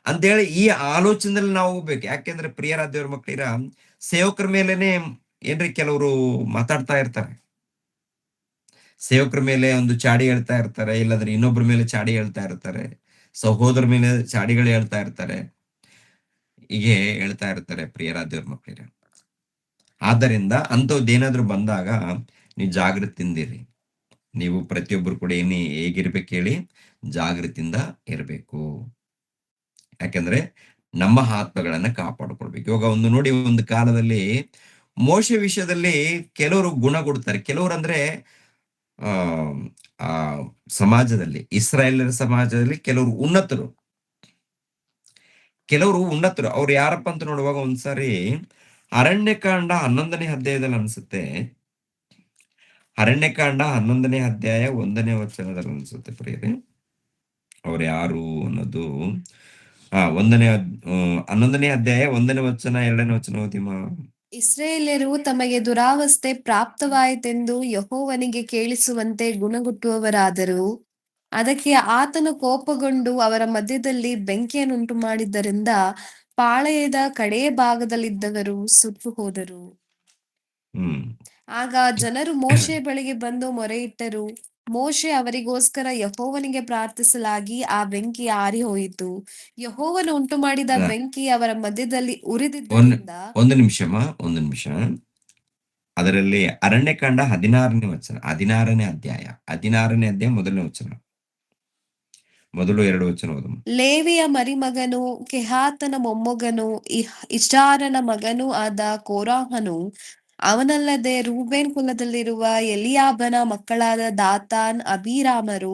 ಅಂತೇಳಿ ಈ ಆಲೋಚನೆಯಲ್ಲಿ ನಾವು ಹೋಗ್ಬೇಕು. ಯಾಕೆಂದ್ರೆ ಪ್ರಿಯರಾದ ದೇವ್ರ ಮಕ್ಕಳಿರ ಸೇವಕರ ಮೇಲೆನೆ ಏನ್ರಿ ಕೆಲವರು ಮಾತಾಡ್ತಾ ಇರ್ತಾರೆ. ಸೇವಕರ ಮೇಲೆ ಒಂದು ಚಾಡಿ ಹೇಳ್ತಾ ಇರ್ತಾರೆ, ಇಲ್ಲಾಂದ್ರೆ ಇನ್ನೊಬ್ಬರ ಮೇಲೆ ಚಾಡಿ ಹೇಳ್ತಾ ಇರ್ತಾರೆ, ಸಹೋದರ ಮೇಲೆ ಚಾಡಿಗಳು ಹೇಳ್ತಾ ಇರ್ತಾರೆ, ಹೀಗೆ ಹೇಳ್ತಾ ಇರ್ತಾರೆ ಪ್ರಿಯರಾದ ದೇವ್ರ ಮಕ್ಕಳಿರ. ಆದ್ದರಿಂದ ಅಂಥದ್ದೇನಾದ್ರೂ ಬಂದಾಗ ನೀವು ಜಾಗೃತಿಯಿಂದಿರಿ. ನೀವು ಪ್ರತಿಯೊಬ್ಬರು ಕೂಡ ಹೇಗಿರ್ಬೇಕು ಹೇಳಿ? ಜಾಗೃತಿಯಿಂದ ಇರಬೇಕು. ಯಾಕೆಂದ್ರೆ ನಮ್ಮ ಆತ್ಮಗಳನ್ನ ಕಾಪಾಡಿಕೊಳ್ಬೇಕು. ಇವಾಗ ನೋಡಿ, ಒಂದು ಕಾಲದಲ್ಲಿ ಮೋಶೆ ವಿಷಯದಲ್ಲಿ ಕೆಲವರು ಗುಣ ಕೊಡ್ತಾರೆ. ಕೆಲವರು ಅಂದ್ರೆ ಆ ಸಮಾಜದಲ್ಲಿ, ಇಸ್ರಾಯೇಲರ ಸಮಾಜದಲ್ಲಿ ಕೆಲವರು ಉನ್ನತರು. ಅವ್ರು ಯಾರಪ್ಪ ಅಂತ ನೋಡುವಾಗ ಒಂದ್ಸಾರಿ ಅರಣ್ಯಕಾಂಡ 11ನೇ ಅಧ್ಯಾಯದಲ್ಲಿ ಅನ್ಸುತ್ತೆ, ಅರಣ್ಯಕಾಂಡ 11ನೇ ಅಧ್ಯಾಯ 1ನೇ ವಚನದಲ್ಲಿ ಅನ್ಸುತ್ತೆ ಪ್ರಿಯರೇ. ಅವ್ರು ಯಾರು ಅನ್ನೋದು 11ನೇ ಅಧ್ಯಾಯ 1ನೇ ವಚನ 2ನೇ ವಚನ ಓದಿಮ. ಇಸ್ರಾಯೇಲ್ಯರು ತಮಗೆ ದುರಾವಸ್ಥೆ ಪ್ರಾಪ್ತವಾಯಿತೆಂದು ಯೆಹೋವನಿಗೆ ಕೇಳಿಸುವಂತೆ ಗುಣಗುಟ್ಟುವವರಾದರು. ಅದಕ್ಕೆ ಆತನು ಕೋಪಗೊಂಡು ಅವರ ಮಧ್ಯದಲ್ಲಿ ಬೆಂಕಿಯನ್ನುಂಟು ಮಾಡಿದ್ದರಿಂದ ಪಾಳೆಯದ ಕಡೇ ಭಾಗದಲ್ಲಿದ್ದವರು ಸುಟ್ಟು ಹೋದರು. ಆಗ ಜನರು ಮೋಶೆಯ ಬಳಿಗೆ ಬಂದು ಮೊರೆಯಿಟ್ಟರು. ಮೋಶೆ ಅವರಿಗೋಸ್ಕರ ಯೆಹೋವನಿಗೆ ಪ್ರಾರ್ಥಿಸಲಾಗಿ ಆ ಬೆಂಕಿ ಆರಿ ಹೋಯಿತು. ಯೆಹೋವನು ಉಂಟು ಮಾಡಿದ ಬೆಂಕಿ ಅವರ ಮಧ್ಯದಲ್ಲಿ ಉರಿದಿದ್ದರಿಂದ. ಒಂದು ನಿಮಿಷ. ಅದರಲ್ಲಿ ಅರಣ್ಯಕಾಂಡ 16ನೇ ವಚನ, 16ನೇ ಅಧ್ಯಾಯ 1ನೇ ವಚನ, ಮೊದಲು 2 ವಚನ ಓದು. ಲೇವಿಯ ಮರಿಮಗನು ಕೆಹಾತನ ಮೊಮ್ಮಗನು ಇಷ್ಟಾರನ ಮಗನೂ ಆದ ಕೋರಾಹನು, ಅವನಲ್ಲದೆ ರೂಬೇನ್ ಕುಲದಲ್ಲಿರುವ ಎಲಿಯಾಬನ ಮಕ್ಕಳಾದ ದಾತಾನ್, ಅಬೀರಾಮರು,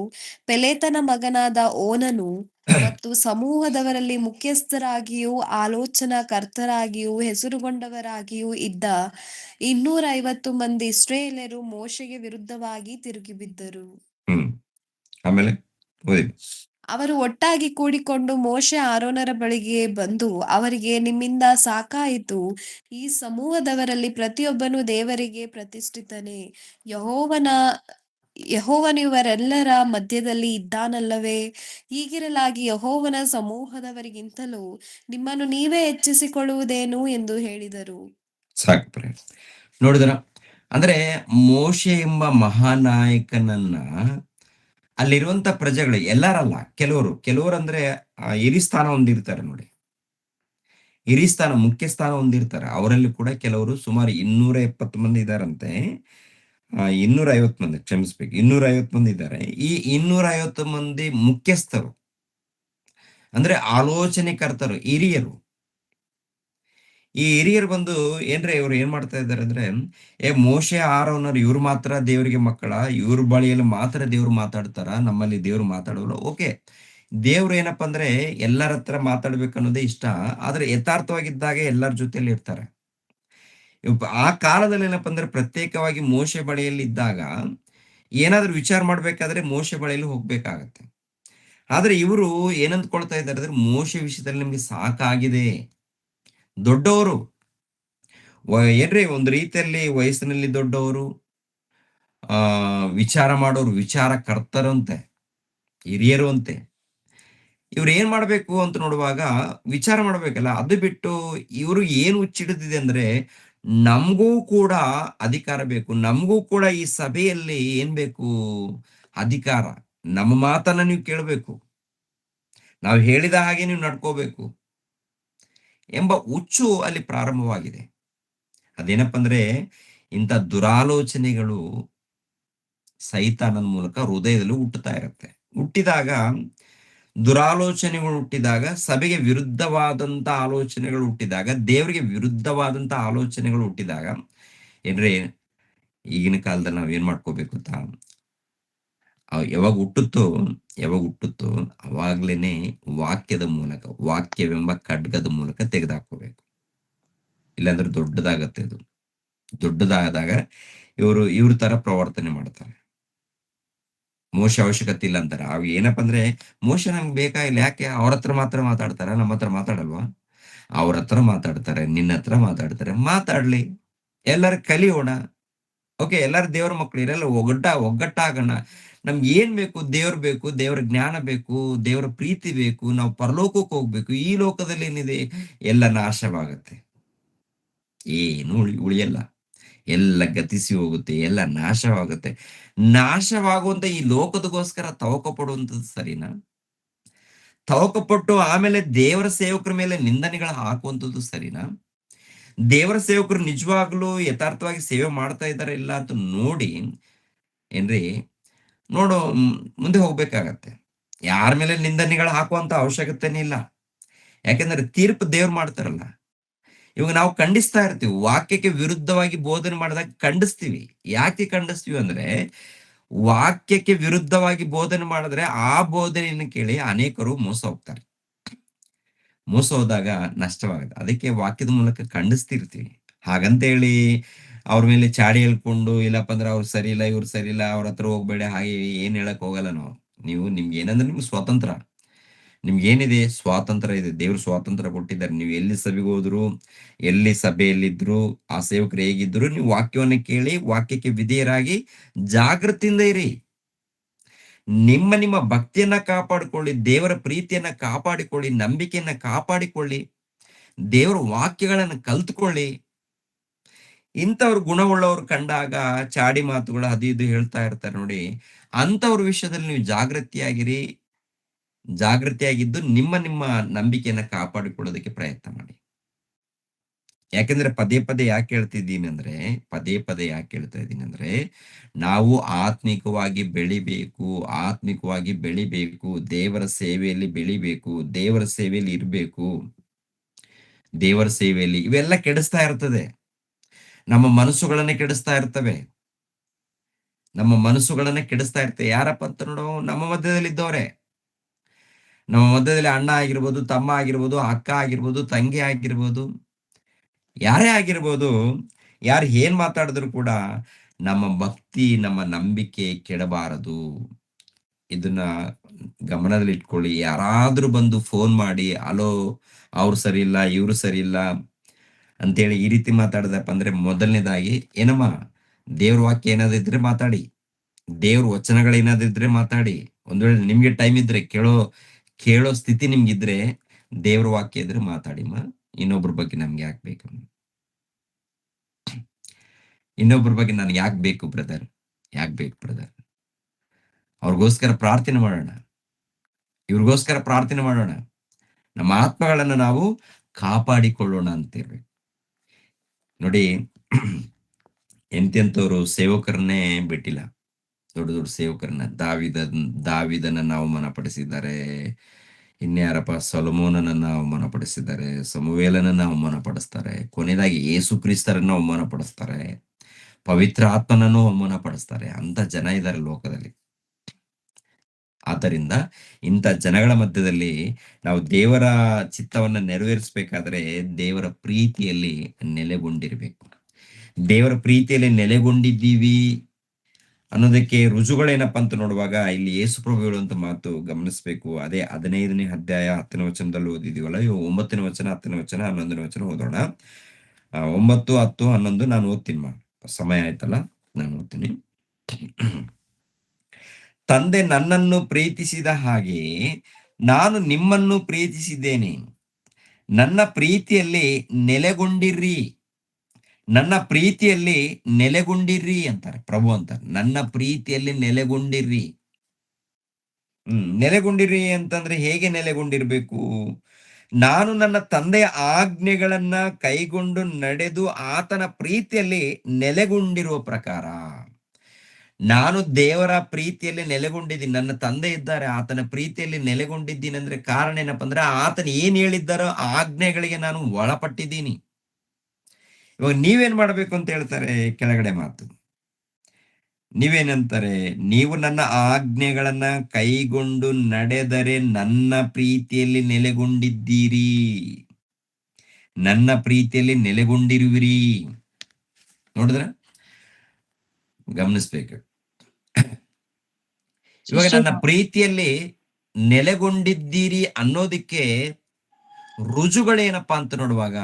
ಪೆಲೇತನ ಮಗನಾದ ಓನನು ಮತ್ತು ಸಮೂಹದವರಲ್ಲಿ ಮುಖ್ಯಸ್ಥರಾಗಿಯೂ ಆಲೋಚನಾ ಕರ್ತರಾಗಿಯೂ ಹೆಸರುಗೊಂಡವರಾಗಿಯೂ ಇದ್ದ 250 ಮಂದಿ ಇಸ್ರಾಯೇಲ್ಯರು ಮೋಶೆಗೆ ವಿರುದ್ಧವಾಗಿ ತಿರುಗಿಬಿದ್ದರು. ಆಮೇಲೆ ಓದಿ. ಅವರು ಒಟ್ಟಾಗಿ ಕೂಡಿಕೊಂಡು ಮೋಶೆ ಆರೋನರ ಬಳಿಗೆ ಬಂದು ಅವರಿಗೆ, ನಿಮ್ಮಿಂದ ಸಾಕಾಯಿತು. ಈ ಸಮೂಹದವರಲ್ಲಿ ಪ್ರತಿಯೊಬ್ಬನು ದೇವರಿಗೆ ಪ್ರತಿಷ್ಠಿತನೇ. ಯೆಹೋವನು ಇವರೆಲ್ಲರ ಮಧ್ಯದಲ್ಲಿ ಇದ್ದಾನಲ್ಲವೇ? ಹೀಗಿರಲಾಗಿ ಯೆಹೋವನ ಸಮೂಹದವರಿಗಿಂತಲೂ ನಿಮ್ಮನ್ನು ನೀವೇ ಹೆಚ್ಚಿಸಿಕೊಳ್ಳುವುದೇನು ಎಂದು ಹೇಳಿದರು. ಸಾಕು ಪ್ರೇರೆ. ನೋಡಿದ್ರ ಅಂದ್ರೆ ಮೋಶೆ ಎಂಬ ಮಹಾನಾಯಕನನ್ನ ಅಲ್ಲಿರುವಂತ ಪ್ರಜೆಗಳು ಎಲ್ಲರಲ್ಲ, ಕೆಲವರು ಅಂದ್ರೆ ಹಿರಿ ಸ್ಥಾನ ಹೊಂದಿರ್ತಾರೆ ನೋಡಿ. ಹಿರಿ ಸ್ಥಾನ, ಮುಖ್ಯ ಸ್ಥಾನ ಹೊಂದಿರ್ತಾರೆ. ಅವರಲ್ಲಿ ಕೂಡ ಕೆಲವರು ಸುಮಾರು 270 ಮಂದಿ ಇದಾರಂತೆ. 250 ಮಂದಿ, ಕ್ಷಮಿಸ್ಬೇಕು, 250 ಮಂದಿ ಇದ್ದಾರೆ. ಈ 250 ಮಂದಿ ಮುಖ್ಯಸ್ಥರು ಅಂದ್ರೆ ಆಲೋಚನೆಕರ್ತರು, ಹಿರಿಯರು. ಈ ಹಿರಿಯರು ಬಂದು ಇವ್ರು ಏನ್ ಮಾಡ್ತಾ ಇದ್ದಾರೆ ಅಂದ್ರೆ, ಮೋಶೆ ಆರೋನರು ಇವ್ರು ಮಾತ್ರ ದೇವರಿಗೆ ಮಕ್ಕಳ, ಇವ್ರ ಬಳಿಯಲ್ಲಿ ಮಾತ್ರ ದೇವ್ರು ಮಾತಾಡ್ತಾರ, ನಮ್ಮಲ್ಲಿ ದೇವ್ರು ಮಾತಾಡೋಲ್ಲ. ಓಕೆ, ದೇವ್ರು ಏನಪ್ಪಾ ಅಂದ್ರೆ ಎಲ್ಲರ ಹತ್ರ ಮಾತಾಡ್ಬೇಕು ಅನ್ನೋದೇ ಇಷ್ಟ. ಆದ್ರೆ ಯಥಾರ್ಥವಾಗಿದ್ದಾಗ ಎಲ್ಲರ ಜೊತೆಯಲ್ಲಿ ಇರ್ತಾರೆ. ಆ ಕಾಲದಲ್ಲಿ ಏನಪ್ಪಾ ಅಂದ್ರೆ ಪ್ರತ್ಯೇಕವಾಗಿ ಮೋಶೆ ಬಳಿಯಲ್ಲಿ ಇದ್ದಾಗ ಏನಾದ್ರೂ ವಿಚಾರ ಮಾಡ್ಬೇಕಾದ್ರೆ ಮೋಶೆ ಬಳಿಯಲ್ಲಿ ಹೋಗ್ಬೇಕಾಗತ್ತೆ. ಆದ್ರೆ ಇವರು ಏನಂದ್ಕೊಳ್ತಾ ಇದ್ದಾರೆ ಅಂದ್ರೆ, ಮೋಶೆ ವಿಷಯದಲ್ಲಿ ನಿಮ್ಗೆ ಸಾಕಾಗಿದೆ. ದೊಡ್ಡವರು, ಒಂದು ರೀತಿಯಲ್ಲಿ ವಯಸ್ಸಿನಲ್ಲಿ ದೊಡ್ಡವರು, ವಿಚಾರ ಮಾಡೋರು, ವಿಚಾರಕರ್ತರಂತೆ, ಹಿರಿಯರು ಅಂತೆ. ಇವ್ರು ಏನ್ ಮಾಡ್ಬೇಕು ಅಂತ ನೋಡುವಾಗ ವಿಚಾರ ಮಾಡ್ಬೇಕಲ್ಲ. ಅದು ಬಿಟ್ಟು ಇವರು ಏನು ಹುಚ್ಚಿಡಿದಿದೆ ಅಂದ್ರೆ, ನಮಗೂ ಕೂಡ ಅಧಿಕಾರ ಬೇಕು, ನಮಗೂ ಕೂಡ ಈ ಸಭೆಯಲ್ಲಿ ಏನ್ ಬೇಕು, ಅಧಿಕಾರ. ನಮ್ಮ ಮಾತನ್ನ ನೀವು ಕೇಳಬೇಕು, ನಾವು ಹೇಳಿದ ಹಾಗೆ ನೀವು ನಡ್ಕೋಬೇಕು ಎಂಬ ಹುಚ್ಚು ಅಲ್ಲಿ ಪ್ರಾರಂಭವಾಗಿದೆ. ಅದೇನಪ್ಪ ಅಂದ್ರೆ, ಇಂಥ ದುರಾಲೋಚನೆಗಳು ಸೈತಾನನ ಮೂಲಕ ಹೃದಯದಲ್ಲಿ ಹುಟ್ಟುತ್ತಾ ಇರುತ್ತೆ. ಹುಟ್ಟಿದಾಗ, ದುರಾಲೋಚನೆಗಳು ಹುಟ್ಟಿದಾಗ, ಸಭೆಗೆ ವಿರುದ್ಧವಾದಂತ ಆಲೋಚನೆಗಳು ಹುಟ್ಟಿದಾಗ, ದೇವರಿಗೆ ವಿರುದ್ಧವಾದಂತ ಆಲೋಚನೆಗಳು ಹುಟ್ಟಿದಾಗ ಈಗಿನ ಕಾಲದಲ್ಲಿ ನಾವ್ ಏನ್ ಮಾಡ್ಕೋಬೇಕು ಅಂತ, ಯಾವಾಗ ಹುಟ್ಟುತ್ತೋ ಅವಾಗ್ಲೇನೆ ವಾಕ್ಯದ ಮೂಲಕ, ವಾಕ್ಯವೆಂಬ ಖಡ್ಗದ ಮೂಲಕ ತೆಗೆದುಹಾಕೋಬೇಕು. ಇಲ್ಲಾಂದ್ರೆ ದೊಡ್ಡದಾಗತ್ತೆ. ಅದು ದೊಡ್ಡದಾದಾಗ ಇವ್ರ ತರ ಪ್ರವರ್ತನೆ ಮಾಡ್ತಾರೆ. ಮೋಶೆ ಅವಶ್ಯಕತೆ ಇಲ್ಲ ಅಂತಾರೆ. ಅವ್ ಏನಪ್ಪಾ ಅಂದ್ರೆ, ಮೋಶೆ ನಮ್ಗೆ ಬೇಕಾಗಿಲ್ಲ. ಯಾಕೆ? ಅವ್ರ ಹತ್ರ ಮಾತ್ರ ಮಾತಾಡ್ತಾರ, ನಮ್ಮ ಹತ್ರ ಮಾತಾಡಲ್ವಾ? ಅವ್ರ ಹತ್ರ ಮಾತಾಡ್ತಾರೆ, ನಿನ್ನ ಹತ್ರ ಮಾತಾಡ್ತಾರೆ, ಮಾತಾಡ್ಲಿ, ಎಲ್ಲರೂ ಕಲಿಯೋಣ. ಓಕೆ, ಎಲ್ಲಾರು ದೇವ್ರ ಮಕ್ಳು, ಇರೆಲ್ಲ ಒಗ್ಗಟ್ಟಾಗೋಣ. ನಮ್ಗೆ ಏನ್ ಬೇಕು? ದೇವ್ರ ಬೇಕು, ದೇವ್ರ ಜ್ಞಾನ ಬೇಕು, ದೇವ್ರ ಪ್ರೀತಿ ಬೇಕು, ನಾವು ಪರಲೋಕಕ್ಕೆ ಹೋಗ್ಬೇಕು. ಈ ಲೋಕದಲ್ಲಿ ಏನಿದೆ ಎಲ್ಲ ನಾಶವಾಗತ್ತೆ, ಏನು ಉಳಿಯಲ್ಲ, ಎಲ್ಲ ಗತಿಸಿ ಹೋಗುತ್ತೆ, ಎಲ್ಲ ನಾಶವಾಗುತ್ತೆ. ನಾಶವಾಗುವಂತ ಈ ಲೋಕದಗೋಸ್ಕರ ತವಕ ಪಡುವಂಥದ್ದು ಸರಿನಾ? ತವಕಪಟ್ಟು ಆಮೇಲೆ ದೇವರ ಸೇವಕರ ಮೇಲೆ ನಿಂದನೆಗಳ ಹಾಕುವಂಥದ್ದು ಸರಿನಾ? ದೇವರ ಸೇವಕರು ನಿಜವಾಗ್ಲೂ ಯಥಾರ್ಥವಾಗಿ ಸೇವೆ ಮಾಡ್ತಾ ಇದಾರೆ ಇಲ್ಲ ಅಂತ ನೋಡಿ ಮುಂದೆ ಹೋಗ್ಬೇಕಾಗತ್ತೆ. ಯಾರ ಮೇಲೆ ನಿಂದನೆಗಳು ಹಾಕುವಂತ ಅವಶ್ಯಕತೆನೇ ಇಲ್ಲ. ಯಾಕೆಂದ್ರೆ ತೀರ್ಪು ದೇವ್ರು ಮಾಡ್ತಾರಲ್ಲ. ಇವಾಗ ನಾವು ಖಂಡಿಸ್ತಾ ಇರ್ತೀವಿ, ವಾಕ್ಯಕ್ಕೆ ವಿರುದ್ಧವಾಗಿ ಬೋಧನೆ ಮಾಡಿದಾಗ ಖಂಡಿಸ್ತೀವಿ. ಯಾಕೆ ಖಂಡಿಸ್ತೀವಿ ಅಂದ್ರೆ, ವಾಕ್ಯಕ್ಕೆ ವಿರುದ್ಧವಾಗಿ ಬೋಧನೆ ಮಾಡಿದ್ರೆ ಆ ಬೋಧನೆಯನ್ನು ಕೇಳಿ ಅನೇಕರು ಮೋಸ ಹೋಗ್ತಾರೆ. ಮೋಸ ಹೋದಾಗ ನಷ್ಟವಾಗುತ್ತೆ. ಅದಕ್ಕೆ ವಾಕ್ಯದ ಮೂಲಕ ಖಂಡಿಸ್ತಿರ್ತೀವಿ. ಹಾಗಂತೇಳಿ ಅವ್ರ ಮೇಲೆ ಚಾಡಿ ಹೇಳ್ಕೊಂಡು, ಇಲ್ಲಪ್ಪ ಅಂದ್ರೆ ಅವ್ರು ಸರಿ ಇಲ್ಲ, ಇವ್ರು ಸರಿ ಇಲ್ಲ, ಅವ್ರ ಹತ್ರ ಹೋಗ್ಬೇಡ, ಹಾಗೆ ಏನ್ ಹೇಳಕ್ ಹೋಗಲ್ಲ ನಾವು. ನಿಮ್ಗೆ ಏನಂದ್ರೆ ನಿಮ್ಗೆ ಸ್ವಾತಂತ್ರ್ಯ, ನಿಮ್ಗೆ ಏನಿದೆ, ಸ್ವಾತಂತ್ರ್ಯ ಇದೆ. ದೇವ್ರು ಸ್ವಾತಂತ್ರ್ಯ ಕೊಟ್ಟಿದ್ದಾರೆ. ನೀವು ಎಲ್ಲಿ ಸಭೆಗೆ ಹೋದ್ರು, ಎಲ್ಲಿ ಸಭೆಯಲ್ಲಿದ್ರು, ಆ ಸೇವಕರು ಹೇಗಿದ್ರು, ನೀವು ವಾಕ್ಯವನ್ನ ಕೇಳಿ ವಾಕ್ಯಕ್ಕೆ ವಿಧೇಯರಾಗಿ ಜಾಗೃತಿಯಿಂದ ಇರಿ. ನಿಮ್ಮ ಭಕ್ತಿಯನ್ನ ಕಾಪಾಡಿಕೊಳ್ಳಿ, ದೇವರ ಪ್ರೀತಿಯನ್ನ ಕಾಪಾಡಿಕೊಳ್ಳಿ, ನಂಬಿಕೆಯನ್ನ ಕಾಪಾಡಿಕೊಳ್ಳಿ, ದೇವರ ವಾಕ್ಯಗಳನ್ನ ಕಲ್ತ್ಕೊಳ್ಳಿ. ಇಂಥವ್ರು ಗುಣವುಳ್ಳವ್ರು ಕಂಡಾಗ ಚಾಡಿ ಮಾತುಗಳು ಅದು ಇದು ಹೇಳ್ತಾ ಇರ್ತಾರೆ ನೋಡಿ, ಅಂತವ್ರ ವಿಷಯದಲ್ಲಿ ನೀವು ಜಾಗೃತಿಯಾಗಿದ್ದು ನಿಮ್ಮ ನಂಬಿಕೆಯನ್ನ ಕಾಪಾಡಿಕೊಳ್ಳೋದಕ್ಕೆ ಪ್ರಯತ್ನ ಮಾಡಿ. ಯಾಕೆಂದ್ರೆ ಪದೇ ಪದೇ ಯಾಕೆ ಹೇಳ್ತಾ ಇದ್ದೀನಿ ಅಂದ್ರೆ, ನಾವು ಆತ್ಮಿಕವಾಗಿ ಬೆಳಿಬೇಕು, ದೇವರ ಸೇವೆಯಲ್ಲಿ ಬೆಳಿಬೇಕು, ದೇವರ ಸೇವೆಯಲ್ಲಿ ಇರ್ಬೇಕು. ದೇವರ ಸೇವೆಯಲ್ಲಿ ಇವೆಲ್ಲ ಕೆಡಿಸ್ತಾ ಇರ್ತದೆ, ನಮ್ಮ ಮನಸ್ಸುಗಳನ್ನೇ ಕೆಡಿಸ್ತಾ ಇರ್ತವೆ. ಯಾರಪ್ಪ ಅಂತ ನೋಡೋ, ನಮ್ಮ ಮಧ್ಯದಲ್ಲಿ ಇದ್ದವ್ರೆ. ನಮ್ಮ ಮಧ್ಯದಲ್ಲಿ ಅಣ್ಣ ಆಗಿರ್ಬೋದು, ತಮ್ಮ ಆಗಿರ್ಬೋದು, ಅಕ್ಕ ಆಗಿರ್ಬೋದು, ತಂಗಿ ಆಗಿರ್ಬೋದು, ಯಾರೇ ಆಗಿರ್ಬೋದು. ಯಾರು ಏನ್ ಮಾತಾಡಿದ್ರು ಕೂಡ ನಮ್ಮ ಭಕ್ತಿ, ನಮ್ಮ ನಂಬಿಕೆ ಕೆಡಬಾರದು. ಇದನ್ನ ಗಮನದಲ್ಲಿ ಇಟ್ಕೊಳ್ಳಿ. ಯಾರಾದ್ರೂ ಬಂದು ಫೋನ್ ಮಾಡಿ ಅಲೋ ಅವ್ರು ಸರಿ ಇಲ್ಲ ಇವ್ರು ಸರಿ ಇಲ್ಲ ಅಂತೇಳಿ ಈ ರೀತಿ ಮಾತಾಡಿದಪ್ಪ ಅಂದ್ರೆ, ಮೊದಲನೇದಾಗಿ ಏನಮ್ಮ ದೇವ್ರ ವಾಕ್ಯ ಏನಾದಿದ್ರೆ ಮಾತಾಡಿ, ದೇವ್ರ ವಚನಗಳೇನಾದಿದ್ರೆ ಮಾತಾಡಿ. ಒಂದ್ ವೇಳೆ ನಿಮ್ಗೆ ಟೈಮ್ ಇದ್ರೆ ಕೇಳೋ ಸ್ಥಿತಿ ನಿಮ್ಗಿದ್ರೆ ದೇವ್ರ ವಾಕ್ಯ ಇದ್ರೆ ಮಾತಾಡಿಮ್ಮ. ಇನ್ನೊಬ್ರ ಬಗ್ಗೆ ನಮ್ಗೆ ಯಾಕೆ ಬೇಕು? ಇನ್ನೊಬ್ರ ಬಗ್ಗೆ ನನ್ಗೆ ಯಾಕೆ ಬೇಕು ಬ್ರದರ್? ಯಾಕೆ ಬೇಕು ಬ್ರದರ್? ಅವ್ರಿಗೋಸ್ಕರ ಪ್ರಾರ್ಥನೆ ಮಾಡೋಣ, ಇವ್ರಿಗೋಸ್ಕರ ಪ್ರಾರ್ಥನೆ ಮಾಡೋಣ. ನಮ್ಮ ಆತ್ಮಗಳನ್ನು ನಾವು ಕಾಪಾಡಿಕೊಳ್ಳೋಣ ಅಂತಿರ್ಬೇಕು. ನೋಡಿ, ಎಂತೆಂಥವ್ರು ಸೇವಕರನ್ನೇ ಬಿಟ್ಟಿಲ್ಲ, ದೊಡ್ಡ ದೊಡ್ಡ ಸೇವಕರನ್ನ. ದಾವಿದನನ್ನ ಅವಮಾನಪಡಿಸಿದ್ದಾರೆ, ಇನ್ಯಾರಪ್ಪ ಸೊಲೊಮೋನನನ್ನ ಅವಮಾನಪಡಿಸಿದ್ದಾರೆ, ಸಮುವೇಲನನ್ನ ಅವಮಾನಪಡಿಸ್ತಾರೆ, ಕೊನೆಯದಾಗಿ ಯೇಸು ಕ್ರಿಸ್ತರನ್ನ ಅವಮಾನಪಡಿಸ್ತಾರೆ, ಪವಿತ್ರ ಆತ್ಮನನ್ನು ಅವಮಾನಪಡಿಸ್ತಾರೆ. ಅಂತ ಜನ ಇದ್ದಾರೆ ಲೋಕದಲ್ಲಿ. ಆದ್ದರಿಂದ ಇಂಥ ಜನಗಳ ಮಧ್ಯದಲ್ಲಿ ನಾವು ದೇವರ ಚಿತ್ತವನ್ನ ನೆರವೇರಿಸಬೇಕಾದ್ರೆ ದೇವರ ಪ್ರೀತಿಯಲ್ಲಿ ನೆಲೆಗೊಂಡಿರ್ಬೇಕು. ದೇವರ ಪ್ರೀತಿಯಲ್ಲಿ ನೆಲೆಗೊಂಡಿದ್ದೀವಿ ಅನ್ನೋದಕ್ಕೆ ರುಜುಗಳೇನಪ್ಪ ಅಂತ ನೋಡುವಾಗ ಇಲ್ಲಿ ಯೇಸು ಪ್ರಭು ಹೇಳುವಂತ ಮಾತು ಗಮನಿಸಬೇಕು. ಅದೇ 15ನೇ ಅಧ್ಯಾಯ 10ನೇ ವಚನದಲ್ಲಿ ಓದಿದೀವಲ್ಲ, 9ನೇ ವಚನ 10ನೇ ವಚನ 11ನೇ ವಚನ ಓದೋಣ. 9, 10, 11 ನಾನು ಓದ್ತೀನಿ. ಸಮಯ ಆಯ್ತಲ್ಲ, ನಾನು ಓದ್ತೀನಿ. ತಂದೆ ನನ್ನನ್ನು ಪ್ರೀತಿಸಿದ ಹಾಗೆ ನಾನು ನಿಮ್ಮನ್ನು ಪ್ರೀತಿಸಿದ್ದೇನೆ, ನನ್ನ ಪ್ರೀತಿಯಲ್ಲಿ ನೆಲೆಗೊಂಡಿರ್ರಿ, ನನ್ನ ಪ್ರೀತಿಯಲ್ಲಿ ನೆಲೆಗೊಂಡಿರ್ರಿ ಅಂತಾರೆ ಪ್ರಭು ಅಂತಾರೆ. ನನ್ನ ಪ್ರೀತಿಯಲ್ಲಿ ನೆಲೆಗೊಂಡಿರ್ರಿ. ನೆಲೆಗೊಂಡಿರ್ರಿ ಅಂತಂದ್ರೆ ಹೇಗೆ ನೆಲೆಗೊಂಡಿರ್ಬೇಕು? ನಾನು ನನ್ನ ತಂದೆಯ ಆಜ್ಞೆಗಳನ್ನ ಕೈಗೊಂಡು ನಡೆದು ಆತನ ಪ್ರೀತಿಯಲ್ಲಿ ನೆಲೆಗೊಂಡಿರುವ ಪ್ರಕಾರ. ನಾನು ದೇವರ ಪ್ರೀತಿಯಲ್ಲಿ ನೆಲೆಗೊಂಡಿದ್ದೀನಿ, ನನ್ನ ತಂದೆ ಇದ್ದಾರೆ, ಆತನ ಪ್ರೀತಿಯಲ್ಲಿ ನೆಲೆಗೊಂಡಿದ್ದೀನಿ ಅಂದ್ರೆ ಕಾರಣ ಏನಪ್ಪ ಅಂದ್ರೆ ಆತನ ಏನ್ ಹೇಳಿದ್ದಾರೋ ಆಜ್ಞೆಗಳಿಗೆ ನಾನು ಒಳಪಟ್ಟಿದ್ದೀನಿ. ಇವಾಗ ನೀವೇನ್ ಮಾಡ್ಬೇಕು ಅಂತ ಹೇಳ್ತಾರೆ ಕೆಳಗಡೆ ಮಾತು. ನೀವೇನಂತಾರೆ? ನೀವು ನನ್ನ ಆಜ್ಞೆಗಳನ್ನ ಕೈಗೊಂಡು ನಡೆದರೆ ನನ್ನ ಪ್ರೀತಿಯಲ್ಲಿ ನೆಲೆಗೊಂಡಿದ್ದೀರಿ, ನನ್ನ ಪ್ರೀತಿಯಲ್ಲಿ ನೆಲೆಗೊಂಡಿರುವಿರಿ. ನೋಡಿದ್ರ? ಗಮನಿಸ್ಬೇಕು. ಇವಾಗ ನನ್ನ ಪ್ರೀತಿಯಲ್ಲಿ ನೆಲೆಗೊಂಡಿದ್ದೀರಿ ಅನ್ನೋದಕ್ಕೆ ರುಜುಗಳೇನಪ್ಪಾ ಅಂತ ನೋಡುವಾಗ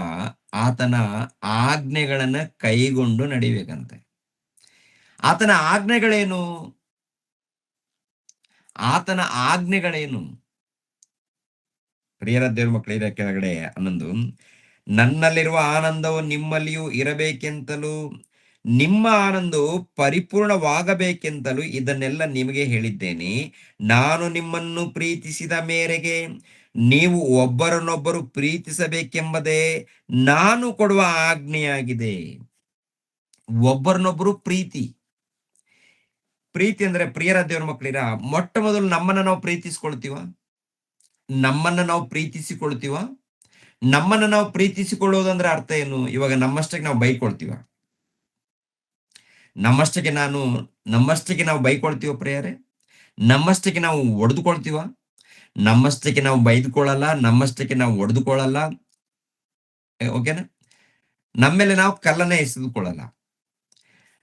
ಆತನ ಆಜ್ಞೆಗಳನ್ನ ಕೈಗೊಂಡು ನಡಿಬೇಕಂತೆ. ಆತನ ಆಜ್ಞೆಗಳೇನು? ಆತನ ಆಜ್ಞೆಗಳೇನು? ಪ್ರಿಯರ ದೇವ್ರ ಮಕ್ಕಳಿರ ಕೆಳಗಡೆ 11, ನನ್ನಲ್ಲಿರುವ ಆನಂದವು ನಿಮ್ಮಲ್ಲಿಯೂ ಇರಬೇಕೆಂತಲೂ ನಿಮ್ಮ ಆನಂದವು ಪರಿಪೂರ್ಣವಾಗಬೇಕೆಂತಲೂ ಇದನ್ನೆಲ್ಲ ನಿಮಗೆ ಹೇಳಿದ್ದೇನೆ. ನಾನು ನಿಮ್ಮನ್ನು ಪ್ರೀತಿಸಿದ ಮೇರೆಗೆ ನೀವು ಒಬ್ಬರನ್ನೊಬ್ಬರು ಪ್ರೀತಿಸಬೇಕೆಂಬುದೇ ನಾನು ಕೊಡುವ ಆಜ್ಞೆಯಾಗಿದೆ. ಒಬ್ಬರನ್ನೊಬ್ಬರು ಪ್ರೀತಿ ಅಂದ್ರೆ ಪ್ರಿಯರ ದೇವ್ರ ಮಕ್ಕಳಿರ, ಮೊಟ್ಟ ಮೊದಲು ನಮ್ಮನ್ನ ನಾವು ಪ್ರೀತಿಸಿಕೊಳ್ತೀವ? ನಮ್ಮನ್ನ ನಾವು ಪ್ರೀತಿಸಿಕೊಳ್ತೀವ? ನಮ್ಮನ್ನ ನಾವು ಪ್ರೀತಿಸಿಕೊಳ್ಳೋದಂದ್ರೆ ಅರ್ಥ ಏನು? ಇವಾಗ ನಮ್ಮಷ್ಟಕ್ಕೆ ನಾವು ಬೈಕೊಳ್ತೀವ? ನಮ್ಮಷ್ಟಕ್ಕೆ ನಾವು ಬೈಕೊಳ್ತೀವ ಪ್ರಿಯರೇ? ನಮ್ಮಷ್ಟಕ್ಕೆ ನಾವು ಒಡೆದುಕೊಳ್ತೀವ? ನಮ್ಮಷ್ಟಕ್ಕೆ ನಾವು ಬೈದುಕೊಳ್ಳಲ್ಲ, ನಮ್ಮಷ್ಟಕ್ಕೆ ನಾವು ಒಡೆದುಕೊಳ್ಳಲ್ಲ. ಓಕೆನಾ? ನಮ್ಮೇಲೆ ನಾವು ಕಲ್ಲನ್ನ ಎಸೆದುಕೊಳ್ಳಲ್ಲ.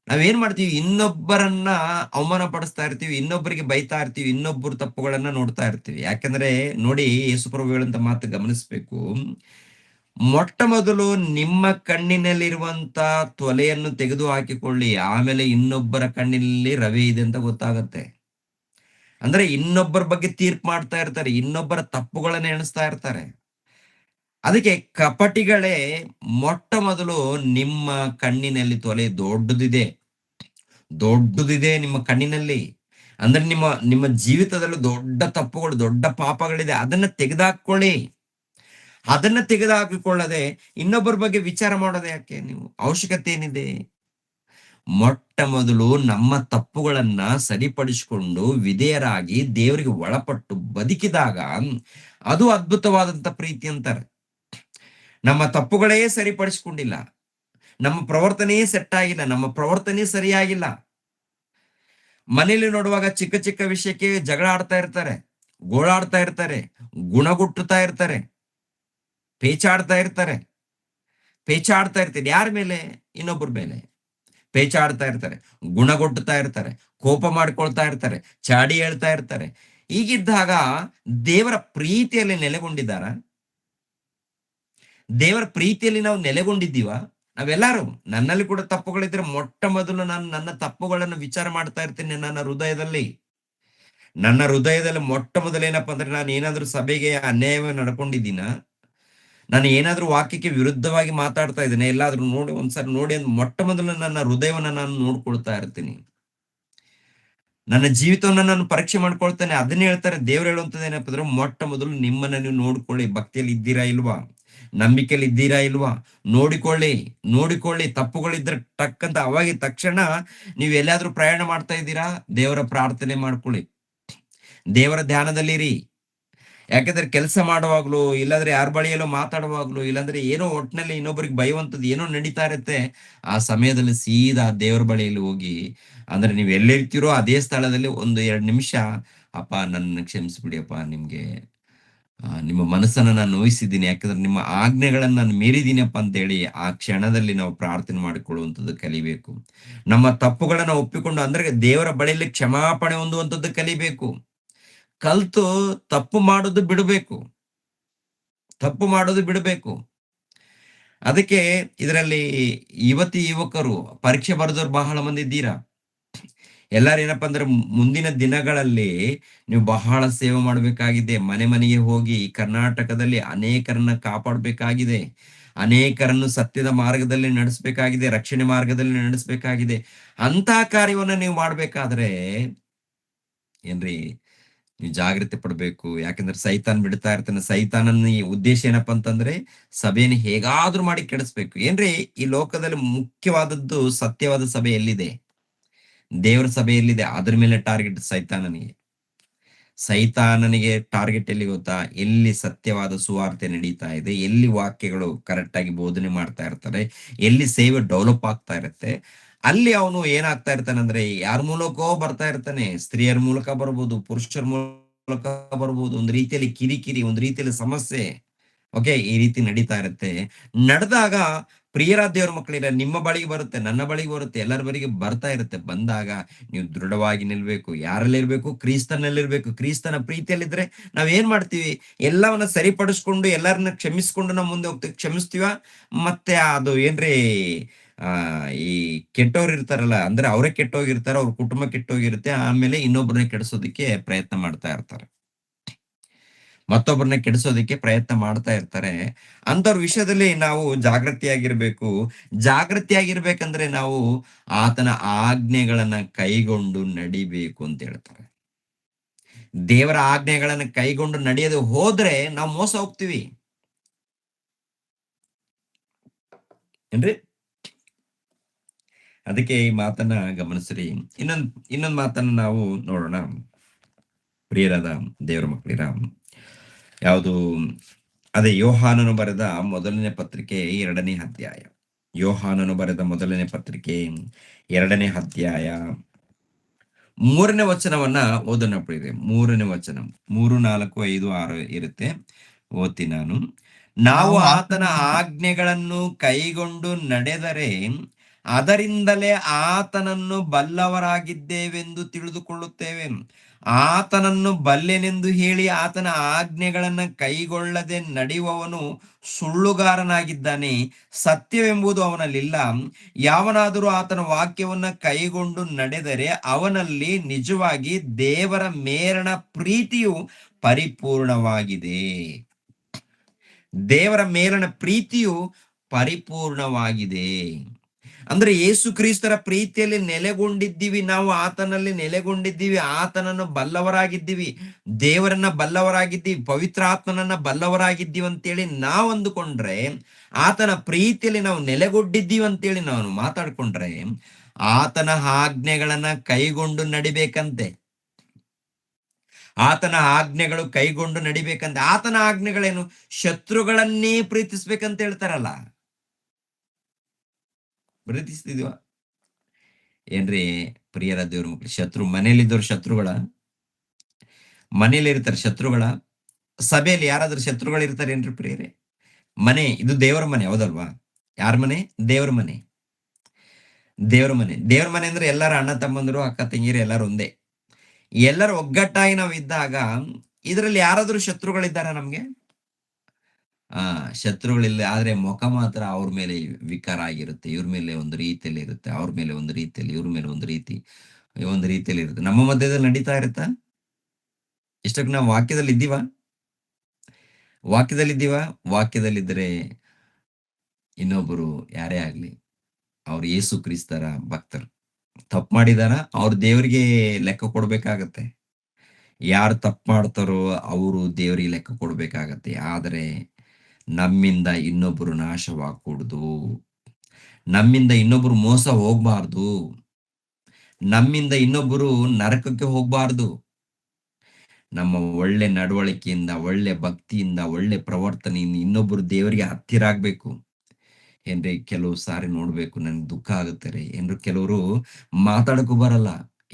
ನಾವೇನ್ ಮಾಡ್ತೀವಿ? ಇನ್ನೊಬ್ಬರನ್ನ ಅವಮಾನ ಪಡಿಸ್ತಾ ಇರ್ತೀವಿ, ಇನ್ನೊಬ್ಬರಿಗೆ ಬೈತಾ ಇರ್ತೀವಿ, ಇನ್ನೊಬ್ಬರ ತಪ್ಪುಗಳನ್ನ ನೋಡ್ತಾ ಇರ್ತೀವಿ. ಯಾಕಂದ್ರೆ ನೋಡಿ, ಯೇಸು ಪ್ರಭು ಹೇಳುವಂತ ಮಾತು ಗಮನಿಸ್ಬೇಕು. ಮೊಟ್ಟ ಮೊದಲು ನಿಮ್ಮ ಕಣ್ಣಿನಲ್ಲಿರುವಂತ ತೊಲೆಯನ್ನು ತೆಗೆದು ಹಾಕಿಕೊಳ್ಳಿ, ಆಮೇಲೆ ಇನ್ನೊಬ್ಬರ ಕಣ್ಣಿನಲ್ಲಿ ರವೆ ಇದೆ ಅಂತ ಗೊತ್ತಾಗತ್ತೆ. ಅಂದ್ರೆ ಇನ್ನೊಬ್ಬರ ಬಗ್ಗೆ ತೀರ್ಪು ಮಾಡ್ತಾ ಇರ್ತಾರೆ, ಇನ್ನೊಬ್ಬರ ತಪ್ಪುಗಳನ್ನ ಎಣಿಸ್ತಾ ಇರ್ತಾರೆ. ಅದಕ್ಕೆ ಕಪಟಿಗಳೇ, ಮೊಟ್ಟ ಮೊದಲು ನಿಮ್ಮ ಕಣ್ಣಿನಲ್ಲಿ ತೊಲೆ ದೊಡ್ಡದಿದೆ ನಿಮ್ಮ ಕಣ್ಣಿನಲ್ಲಿ. ಅಂದ್ರೆ ನಿಮ್ಮ ಜೀವಿತದಲ್ಲಿ ದೊಡ್ಡ ತಪ್ಪುಗಳು, ದೊಡ್ಡ ಪಾಪಗಳಿದೆ, ಅದನ್ನ ತೆಗೆದುಹಾಕೊಳ್ಳಿ. ಅದನ್ನ ತೆಗೆದುಹಾಕಿಕೊಳ್ಳದೆ ಇನ್ನೊಬ್ಬರ ಬಗ್ಗೆ ವಿಚಾರ ಮಾಡೋದು ಯಾಕೆ? ನೀವು ಅವಶ್ಯಕತೆ ಏನಿದೆ? ಮೊಟ್ಟ ಮೊದಲು ನಮ್ಮ ತಪ್ಪುಗಳನ್ನ ಸರಿಪಡಿಸಿಕೊಂಡು ವಿಧೇಯರಾಗಿ ದೇವರಿಗೆ ಒಳಪಟ್ಟು ಬದುಕಿದಾಗ ಅದು ಅದ್ಭುತವಾದಂತ ಪ್ರೀತಿ ಅಂತಾರೆ. ನಮ್ಮ ತಪ್ಪುಗಳೇ ಸರಿಪಡಿಸಿಕೊಂಡಿಲ್ಲ, ನಮ್ಮ ಪ್ರವರ್ತನೆಯೇ ಸೆಟ್ ಆಗಿಲ್ಲ, ನಮ್ಮ ಪ್ರವರ್ತನೆ ಸರಿಯಾಗಿಲ್ಲ. ಮನೇಲಿ ನೋಡುವಾಗ ಚಿಕ್ಕ ಚಿಕ್ಕ ವಿಷಯಕ್ಕೆ ಜಗಳ ಆಡ್ತಾ ಇರ್ತಾರೆ, ಗೋಳಾಡ್ತಾ ಇರ್ತಾರೆ, ಗುಣಗುಟ್ಟುತ್ತಾ ಇರ್ತಾರೆ, ಪೇಚಾಡ್ತಾ ಇರ್ತೀರಿ. ಯಾರ ಮೇಲೆ? ಇನ್ನೊಬ್ಬರ ಮೇಲೆ ಪೇಚಾಡ್ತಾ ಇರ್ತಾರೆ, ಗುಣಗೊಟ್ಟುತ್ತಾ ಇರ್ತಾರೆ, ಕೋಪ ಮಾಡ್ಕೊಳ್ತಾ ಇರ್ತಾರೆ, ಚಾಡಿ ಹೇಳ್ತಾ ಇರ್ತಾರೆ. ಹೀಗಿದ್ದಾಗ ದೇವರ ಪ್ರೀತಿಯಲ್ಲಿ ನೆಲೆಗೊಂಡಿದ್ದಾರ? ದೇವರ ಪ್ರೀತಿಯಲ್ಲಿ ನಾವು ನೆಲೆಗೊಂಡಿದ್ದೀವ? ನಾವೆಲ್ಲರೂ, ನನ್ನಲ್ಲಿ ಕೂಡ ತಪ್ಪುಗಳಿದ್ರೆ ಮೊಟ್ಟ ಮೊದಲು ನಾನು ನನ್ನ ತಪ್ಪುಗಳನ್ನು ವಿಚಾರ ಮಾಡ್ತಾ ಇರ್ತೀನಿ ನನ್ನ ಹೃದಯದಲ್ಲಿ. ಮೊಟ್ಟ ಮೊದಲೇನಪ್ಪ ಅಂದ್ರೆ, ನಾನು ಏನಾದ್ರೂ ಸಭೆಗೆ ಅನ್ಯಾಯವಾಗಿ ನಡ್ಕೊಂಡಿದ್ದೀನ, ನಾನು ಏನಾದ್ರೂ ವಾಕ್ಯಕ್ಕೆ ವಿರುದ್ಧವಾಗಿ ಮಾತಾಡ್ತಾ ಇದ್ದೇನೆ, ಎಲ್ಲಾದ್ರೂ ನೋಡಿ ಒಂದ್ಸರಿ ನೋಡಿ ಅಂತ ಮೊಟ್ಟ ಮೊದಲು ನನ್ನ ಹೃದಯವನ್ನ ನಾನು ನೋಡ್ಕೊಳ್ತಾ ಇರ್ತೀನಿ. ನನ್ನ ಜೀವಿತವನ್ನ ನಾನು ಪರೀಕ್ಷೆ ಮಾಡ್ಕೊಳ್ತೇನೆ. ಅದನ್ನ ಹೇಳ್ತಾರೆ ದೇವ್ರು ಹೇಳುವಂತದ್ದು ಏನಪ್ಪ ಅಂದ್ರೆ, ಮೊಟ್ಟ ಮೊದಲು ನಿಮ್ಮನ್ನ ನೀವು ನೋಡ್ಕೊಳ್ಳಿ. ಭಕ್ತಿಯಲ್ಲಿ ಇದ್ದೀರಾ ಇಲ್ವಾ? ನಂಬಿಕೆಯಲ್ಲಿ ಇದ್ದೀರಾ ಇಲ್ವಾ? ನೋಡಿಕೊಳ್ಳಿ. ತಪ್ಪುಗಳಿದ್ರೆ ಟಕ್ಕಂತ ಅವಾಗಿ ತಕ್ಷಣ ನೀವು ಎಲ್ಲಾದ್ರೂ ಪ್ರಯಾಣ ಮಾಡ್ತಾ ಇದ್ದೀರಾ, ದೇವರ ಪ್ರಾರ್ಥನೆ ಮಾಡ್ಕೊಳ್ಳಿ, ದೇವರ ಧ್ಯಾನದಲ್ಲಿರಿ. ಯಾಕಂದ್ರೆ ಕೆಲಸ ಮಾಡುವಾಗ್ಲೂ, ಇಲ್ಲಾಂದ್ರೆ ಯಾರ ಬಳಿಯಲ್ಲೋ ಮಾತಾಡುವಾಗ್ಲೂ, ಇಲ್ಲಾಂದ್ರೆ ಏನೋ ಒಟ್ಟಿನಲ್ಲಿ ಇನ್ನೊಬ್ಬರಿಗೆ ಬೈಯುವಂಥದ್ದು ಏನೋ ನಡೀತಾ ಇರುತ್ತೆ, ಆ ಸಮಯದಲ್ಲಿ ಸೀದಾ ದೇವರ ಬಳಿಯಲ್ಲಿ ಹೋಗಿ, ಅಂದ್ರೆ ನೀವು ಎಲ್ಲಿರ್ತೀರೋ ಅದೇ ಸ್ಥಳದಲ್ಲಿ 1-2 ನಿಮಿಷ, ಅಪ್ಪ ನನ್ನ ಕ್ಷಮಿಸ್ಬಿಡಿ ಅಪ್ಪ, ನಿಮ್ಮ ಮನಸ್ಸನ್ನ ನಾನು ನೋಯಿಸಿದ್ದೀನಿ, ಯಾಕಂದ್ರೆ ನಿಮ್ಮ ಆಜ್ಞೆಗಳನ್ನ ನಾನು ಮೀರಿದೀನಪ್ಪ ಅಂತೇಳಿ ಆ ಕ್ಷಣದಲ್ಲಿ ನಾವು ಪ್ರಾರ್ಥನೆ ಮಾಡಿಕೊಳ್ಳುವಂಥದ್ದು ಕಲಿಬೇಕು. ನಮ್ಮ ತಪ್ಪುಗಳನ್ನ ಒಪ್ಪಿಕೊಂಡು, ಅಂದ್ರೆ ದೇವರ ಬಳಿಯಲ್ಲಿ ಕ್ಷಮಾಪಣೆ ಹೊಂದುವಂಥದ್ದು ಕಲಿಬೇಕು. ಕಲ್ತು ತಪ್ಪು ಮಾಡೋದು ಬಿಡಬೇಕು. ಅದಕ್ಕೆ ಇದರಲ್ಲಿ ಯುವಕರು ಪರೀಕ್ಷೆ ಬರೆದವ್ರು ಬಹಳ ಮಂದಿ ಇದ್ದೀರಾ. ಎಲ್ಲಾರು ಏನಪ್ಪಾ ಅಂದ್ರೆ, ಮುಂದಿನ ದಿನಗಳಲ್ಲಿ ನೀವು ಬಹಳ ಸೇವೆ ಮಾಡಬೇಕಾಗಿದೆ. ಮನೆಗೆ ಹೋಗಿ ಕರ್ನಾಟಕದಲ್ಲಿ ಅನೇಕರನ್ನ ಕಾಪಾಡಬೇಕಾಗಿದೆ, ಅನೇಕರನ್ನು ಸತ್ಯದ ಮಾರ್ಗದಲ್ಲಿ ನಡೆಸಬೇಕಾಗಿದೆ, ರಕ್ಷಣೆ ಮಾರ್ಗದಲ್ಲಿ ನಡೆಸಬೇಕಾಗಿದೆ. ಅಂತ ಕಾರ್ಯವನ್ನ ನೀವು ಮಾಡ್ಬೇಕಾದ್ರೆ ಏನ್ರಿ, ನೀವು ಜಾಗ್ರತೆ ಪಡ್ಬೇಕು. ಯಾಕಂದ್ರೆ ಸೈತಾನ್ ಬಿಡ್ತಾ ಇರ್ತಾನೆ. ಸೈತಾನನ ಉದ್ದೇಶ ಏನಪ್ಪಾ ಅಂತಂದ್ರೆ, ಸಭೆಯನ್ನು ಹೇಗಾದ್ರೂ ಮಾಡಿ ಕೆಡಿಸ್ಬೇಕು. ಏನ್ರಿ, ಈ ಲೋಕದಲ್ಲಿ ಮುಖ್ಯವಾದದ್ದು ಸತ್ಯವಾದ ಸಭೆ ಎಲ್ಲಿದೆ? ದೇವರ ಸಭೆ ಎಲ್ಲಿದೆ? ಅದ್ರ ಮೇಲೆ ಟಾರ್ಗೆಟ್ ಸೈತಾನನಿಗೆ ಟಾರ್ಗೆಟ್ ಎಲ್ಲಿ ಗೊತ್ತಾ? ಎಲ್ಲಿ ಸತ್ಯವಾದ ಸುವಾರ್ತೆ ನಡೀತಾ ಇದೆ, ಎಲ್ಲಿ ವಾಕ್ಯಗಳು ಕರೆಕ್ಟ್ ಆಗಿ ಬೋಧನೆ ಮಾಡ್ತಾ ಇರ್ತಾರೆ, ಎಲ್ಲಿ ಸೇವೆ ಡೆವಲಪ್ ಆಗ್ತಾ ಇರುತ್ತೆ, ಅಲ್ಲಿ ಅವನು ಏನಾಗ್ತಾ ಇರ್ತಾನೆ ಅಂದ್ರೆ, ಯಾರ ಮೂಲಕೋ ಬರ್ತಾ ಇರ್ತಾನೆ. ಸ್ತ್ರೀಯರ ಮೂಲಕ ಬರ್ಬೋದು, ಪುರುಷರ ಮೂಲಕ ಬರ್ಬೋದು. ಒಂದು ರೀತಿಯಲ್ಲಿ ಕಿರಿಕಿರಿ, ಒಂದು ರೀತಿಯಲ್ಲಿ ಸಮಸ್ಯೆ, ಓಕೆ, ಈ ರೀತಿ ನಡೀತಾ ಇರುತ್ತೆ. ನಡೆದಾಗ ಪ್ರಿಯರಾದ ದೇವರ ಮಕ್ಕಳಿರ, ನಿಮ್ಮ ಬಳಿಗೆ ಬರುತ್ತೆ, ನನ್ನ ಬಳಿಗೆ ಬರುತ್ತೆ, ಎಲ್ಲರ ಬಳಿಗೆ ಬರ್ತಾ ಇರುತ್ತೆ. ಬಂದಾಗ ನೀವು ದೃಢವಾಗಿ ನಿಲ್ಬೇಕು. ಯಾರಲ್ಲಿರ್ಬೇಕು? ಕ್ರಿಸ್ತನಲ್ಲಿರ್ಬೇಕು. ಕ್ರಿಸ್ತನ ಪ್ರೀತಿಯಲ್ಲಿದ್ರೆ ನಾವೇನ್ ಮಾಡ್ತೀವಿ? ಎಲ್ಲವನ್ನ ಸರಿಪಡಿಸ್ಕೊಂಡು, ಎಲ್ಲರನ್ನ ಕ್ಷಮಿಸ್ಕೊಂಡು ನಾವು ಮುಂದೆ ಹೋಗ್ತೀವಿ. ಕ್ಷಮಿಸ್ತೀವ, ಮತ್ತೆ ಅದು ಏನ್ರಿ, ಈ ಕೆಟ್ಟವ್ರು ಇರ್ತಾರಲ್ಲ, ಅಂದ್ರೆ ಅವರೇ ಕೆಟ್ಟೋಗಿರ್ತಾರೆ, ಅವ್ರ ಕುಟುಂಬ ಕೆಟ್ಟೋಗಿರುತ್ತೆ, ಆಮೇಲೆ ಇನ್ನೊಬ್ಬರನ್ನ ಕೆಡಿಸೋದಕ್ಕೆ ಪ್ರಯತ್ನ ಮಾಡ್ತಾ ಇರ್ತಾರೆ, ಮತ್ತೊಬ್ಬರನ್ನ ಕೆಡಿಸೋದಕ್ಕೆ ಪ್ರಯತ್ನ ಮಾಡ್ತಾ ಇರ್ತಾರೆ. ಅಂತವ್ರ ವಿಷಯದಲ್ಲಿ ನಾವು ಜಾಗೃತಿಯಾಗಿರ್ಬೇಕಂದ್ರೆ ನಾವು ಆತನ ಆಜ್ಞೆಗಳನ್ನ ಕೈಗೊಂಡು ನಡಿಬೇಕು ಅಂತ ಹೇಳ್ತಾರೆ. ದೇವರ ಆಜ್ಞೆಗಳನ್ನ ಕೈಗೊಂಡು ನಡೆಯದೆ ಹೋದ್ರೆ ನಾವು ಮೋಸ ಹೋಗ್ತೀವಿ ಏನ್ರಿ. ಅದಕ್ಕೆ ಈ ಮಾತನ್ನ ಗಮನಿಸ್ರಿ. ಇನ್ನೊಂದು ಮಾತನ್ನ ನಾವು ನೋಡೋಣ ಪ್ರಿಯರಾದ ದೇವರ ಮಕ್ಕಳಿರ. ಯಾವುದು? ಅದೇ ಯೋಹಾನನು ಬರೆದ ಮೊದಲನೇ ಪತ್ರಿಕೆ 2ನೇ ಅಧ್ಯಾಯ. ಯೋಹಾನನು ಬರೆದ ಮೊದಲನೇ ಪತ್ರಿಕೆ 2ನೇ ಅಧ್ಯಾಯ 3ನೇ ವಚನವನ್ನ ಓದೋಣ ಪ್ರಿಯರೇ. 3ನೇ ವಚನ 3, 4, 5, 6 ಇರುತ್ತೆ. ಓದ್ತೀನಿ ನಾನು. ನಾವು ಆತನ ಆಜ್ಞೆಗಳನ್ನು ಕೈಗೊಂಡು ನಡೆದರೆ ಅದರಿಂದಲೇ ಆತನನ್ನು ಬಲ್ಲವರಾಗಿದ್ದೇವೆಂದು ತಿಳಿದುಕೊಳ್ಳುತ್ತೇವೆ. ಆತನನ್ನು ಬಲ್ಲೆನೆಂದು ಹೇಳಿ ಆತನ ಆಜ್ಞೆಗಳನ್ನ ಕೈಗೊಳ್ಳದೆ ನಡೆಯುವವನು ಸುಳ್ಳುಗಾರನಾಗಿದ್ದಾನೆ, ಸತ್ಯವೆಂಬುದು ಅವನಲ್ಲಿಲ್ಲ. ಯಾವನಾದರೂ ಆತನ ವಾಕ್ಯವನ್ನ ಕೈಗೊಂಡು ನಡೆದರೆ ಅವನಲ್ಲಿ ನಿಜವಾಗಿ ದೇವರ ಮೇಲಣ ಪ್ರೀತಿಯು ಪರಿಪೂರ್ಣವಾಗಿದೆ. ದೇವರ ಮೇಲಣ ಪ್ರೀತಿಯು ಪರಿಪೂರ್ಣವಾಗಿದೆ. ಅಂದ್ರೆ ಯೇಸು ಕ್ರಿಸ್ತರ ಪ್ರೀತಿಯಲ್ಲಿ ನೆಲೆಗೊಂಡಿದ್ದೀವಿ ನಾವು, ಆತನಲ್ಲಿ ನೆಲೆಗೊಂಡಿದ್ದೀವಿ, ಆತನನ್ನು ಬಲ್ಲವರಾಗಿದ್ದೀವಿ, ದೇವರನ್ನ ಬಲ್ಲವರಾಗಿದ್ದೀವಿ, ಪವಿತ್ರಾತ್ಮನನ್ನ ಬಲ್ಲವರಾಗಿದ್ದೀವಿ ಅಂತೇಳಿ ನಾವು ಅಂದುಕೊಂಡ್ರೆ, ಆತನ ಪ್ರೀತಿಯಲ್ಲಿ ನಾವು ನೆಲೆಗೊಂಡಿದ್ದೀವಿ ಅಂತೇಳಿ ನಾವು ಮಾತಾಡ್ಕೊಂಡ್ರೆ, ಆತನ ಆಜ್ಞೆಗಳನ್ನ ಕೈಗೊಂಡು ನಡಿಬೇಕಂತೆ. ಆತನ ಆಜ್ಞೆಗಳು ಕೈಗೊಂಡು ನಡಿಬೇಕಂತೆ. ಆತನ ಆಜ್ಞೆಗಳೇನು? ಶತ್ರುಗಳನ್ನೇ ಪ್ರೀತಿಸ್ಬೇಕಂತ ಹೇಳ್ತಾರಲ್ಲ, ಪ್ರೀತಿಸ್ತಿದೀವ ಏನ್ರಿ ಪ್ರಿಯರ ದೇವ್ರ ಮಕ್ಳು? ಮನೇಲಿದ್ದವ್ರು ಶತ್ರುಗಳ? ಮನೇಲಿ ಇರ್ತಾರೆ ಶತ್ರುಗಳ? ಸಭೆಯಲ್ಲಿ ಯಾರಾದ್ರೂ ಶತ್ರುಗಳು ಇರ್ತಾರೆ ಏನ್ರಿ ಪ್ರಿಯರೇ? ಇದು ದೇವರ ಮನೆ, ಹೌದಲ್ವಾ? ಯಾರ ಮನೆ? ದೇವರ ಮನೆ. ದೇವರ ಮನೆ ಅಂದ್ರೆ ಎಲ್ಲರ ಅಣ್ಣ ತಮ್ಮಂದ್ರು, ಅಕ್ಕ ತಂಗಿರು ಎಲ್ಲಾರು ಒಂದೇ. ಎಲ್ಲರೂ ಒಗ್ಗಟ್ಟಾಗಿ ನಾವು ಇದ್ದಾಗ ಇದರಲ್ಲಿ ಯಾರಾದ್ರೂ ಶತ್ರುಗಳಿದ್ದಾರ ನಮ್ಗೆ? ಶತ್ರುಗಳಿಲ್ಲ, ಆದ್ರೆ ಮುಖ ಮಾತ್ರ ಅವ್ರ ಮೇಲೆ ವಿಕಾರ ಆಗಿರುತ್ತೆ. ಇವ್ರ ಮೇಲೆ ಒಂದು ರೀತಿಯಲ್ಲಿ ಇರುತ್ತೆ, ಅವ್ರ ಮೇಲೆ ಒಂದು ರೀತಿಯಲ್ಲಿ, ಇವ್ರ ಮೇಲೆ ಒಂದು ರೀತಿಯಲ್ಲಿ ಇರುತ್ತೆ. ನಮ್ಮ ಮಧ್ಯದಲ್ಲಿ ನಡೀತಾ ಇರುತ್ತಾ? ಇಷ್ಟಕ್ಕೆ ನಾವು ವಾಕ್ಯದಲ್ಲಿ ಇದ್ದೀವಾ? ವಾಕ್ಯದಲ್ಲಿದ್ದರೆ ಇನ್ನೊಬ್ಬರು ಯಾರೇ ಆಗ್ಲಿ, ಅವ್ರು ಯೇಸು ಕ್ರಿಸ್ತರ ಭಕ್ತರು, ತಪ್ಪು ಮಾಡಿದಾರ, ಅವ್ರ ದೇವರಿಗೆ ಲೆಕ್ಕ ಕೊಡ್ಬೇಕಾಗತ್ತೆ. ಯಾರು ತಪ್ಪು ಮಾಡ್ತಾರೋ ಅವರು ದೇವರಿಗೆ ಲೆಕ್ಕ ಕೊಡ್ಬೇಕಾಗತ್ತೆ. ಆದ್ರೆ ನಮ್ಮಿಂದ ಇನ್ನೊಬ್ಬರು ನಾಶವಾಗಕೂಡ್ದು, ನಮ್ಮಿಂದ ಇನ್ನೊಬ್ರು ಮೋಸ ಹೋಗ್ಬಾರ್ದು, ನಮ್ಮಿಂದ ಇನ್ನೊಬ್ಬರು ನರಕಕ್ಕೆ ಹೋಗ್ಬಾರ್ದು. ನಮ್ಮ ಒಳ್ಳೆ ನಡವಳಿಕೆಯಿಂದ, ಒಳ್ಳೆ ಭಕ್ತಿಯಿಂದ, ಒಳ್ಳೆ ಪ್ರವರ್ತನೆಯಿಂದ ಇನ್ನೊಬ್ಬರು ದೇವರಿಗೆ ಹತ್ತಿರ ಆಗ್ಬೇಕು. ಏನ್ರಿ ಕೆಲವು ಸಾರಿ ನೋಡ್ಬೇಕು, ನನ್ಗೆ ದುಃಖ ಆಗುತ್ತೆ ರೀ. ಏನ್ರಿ ಕೆಲವರು ಮಾತಾಡಕ್ಕೂ ಬರಲ್ಲ,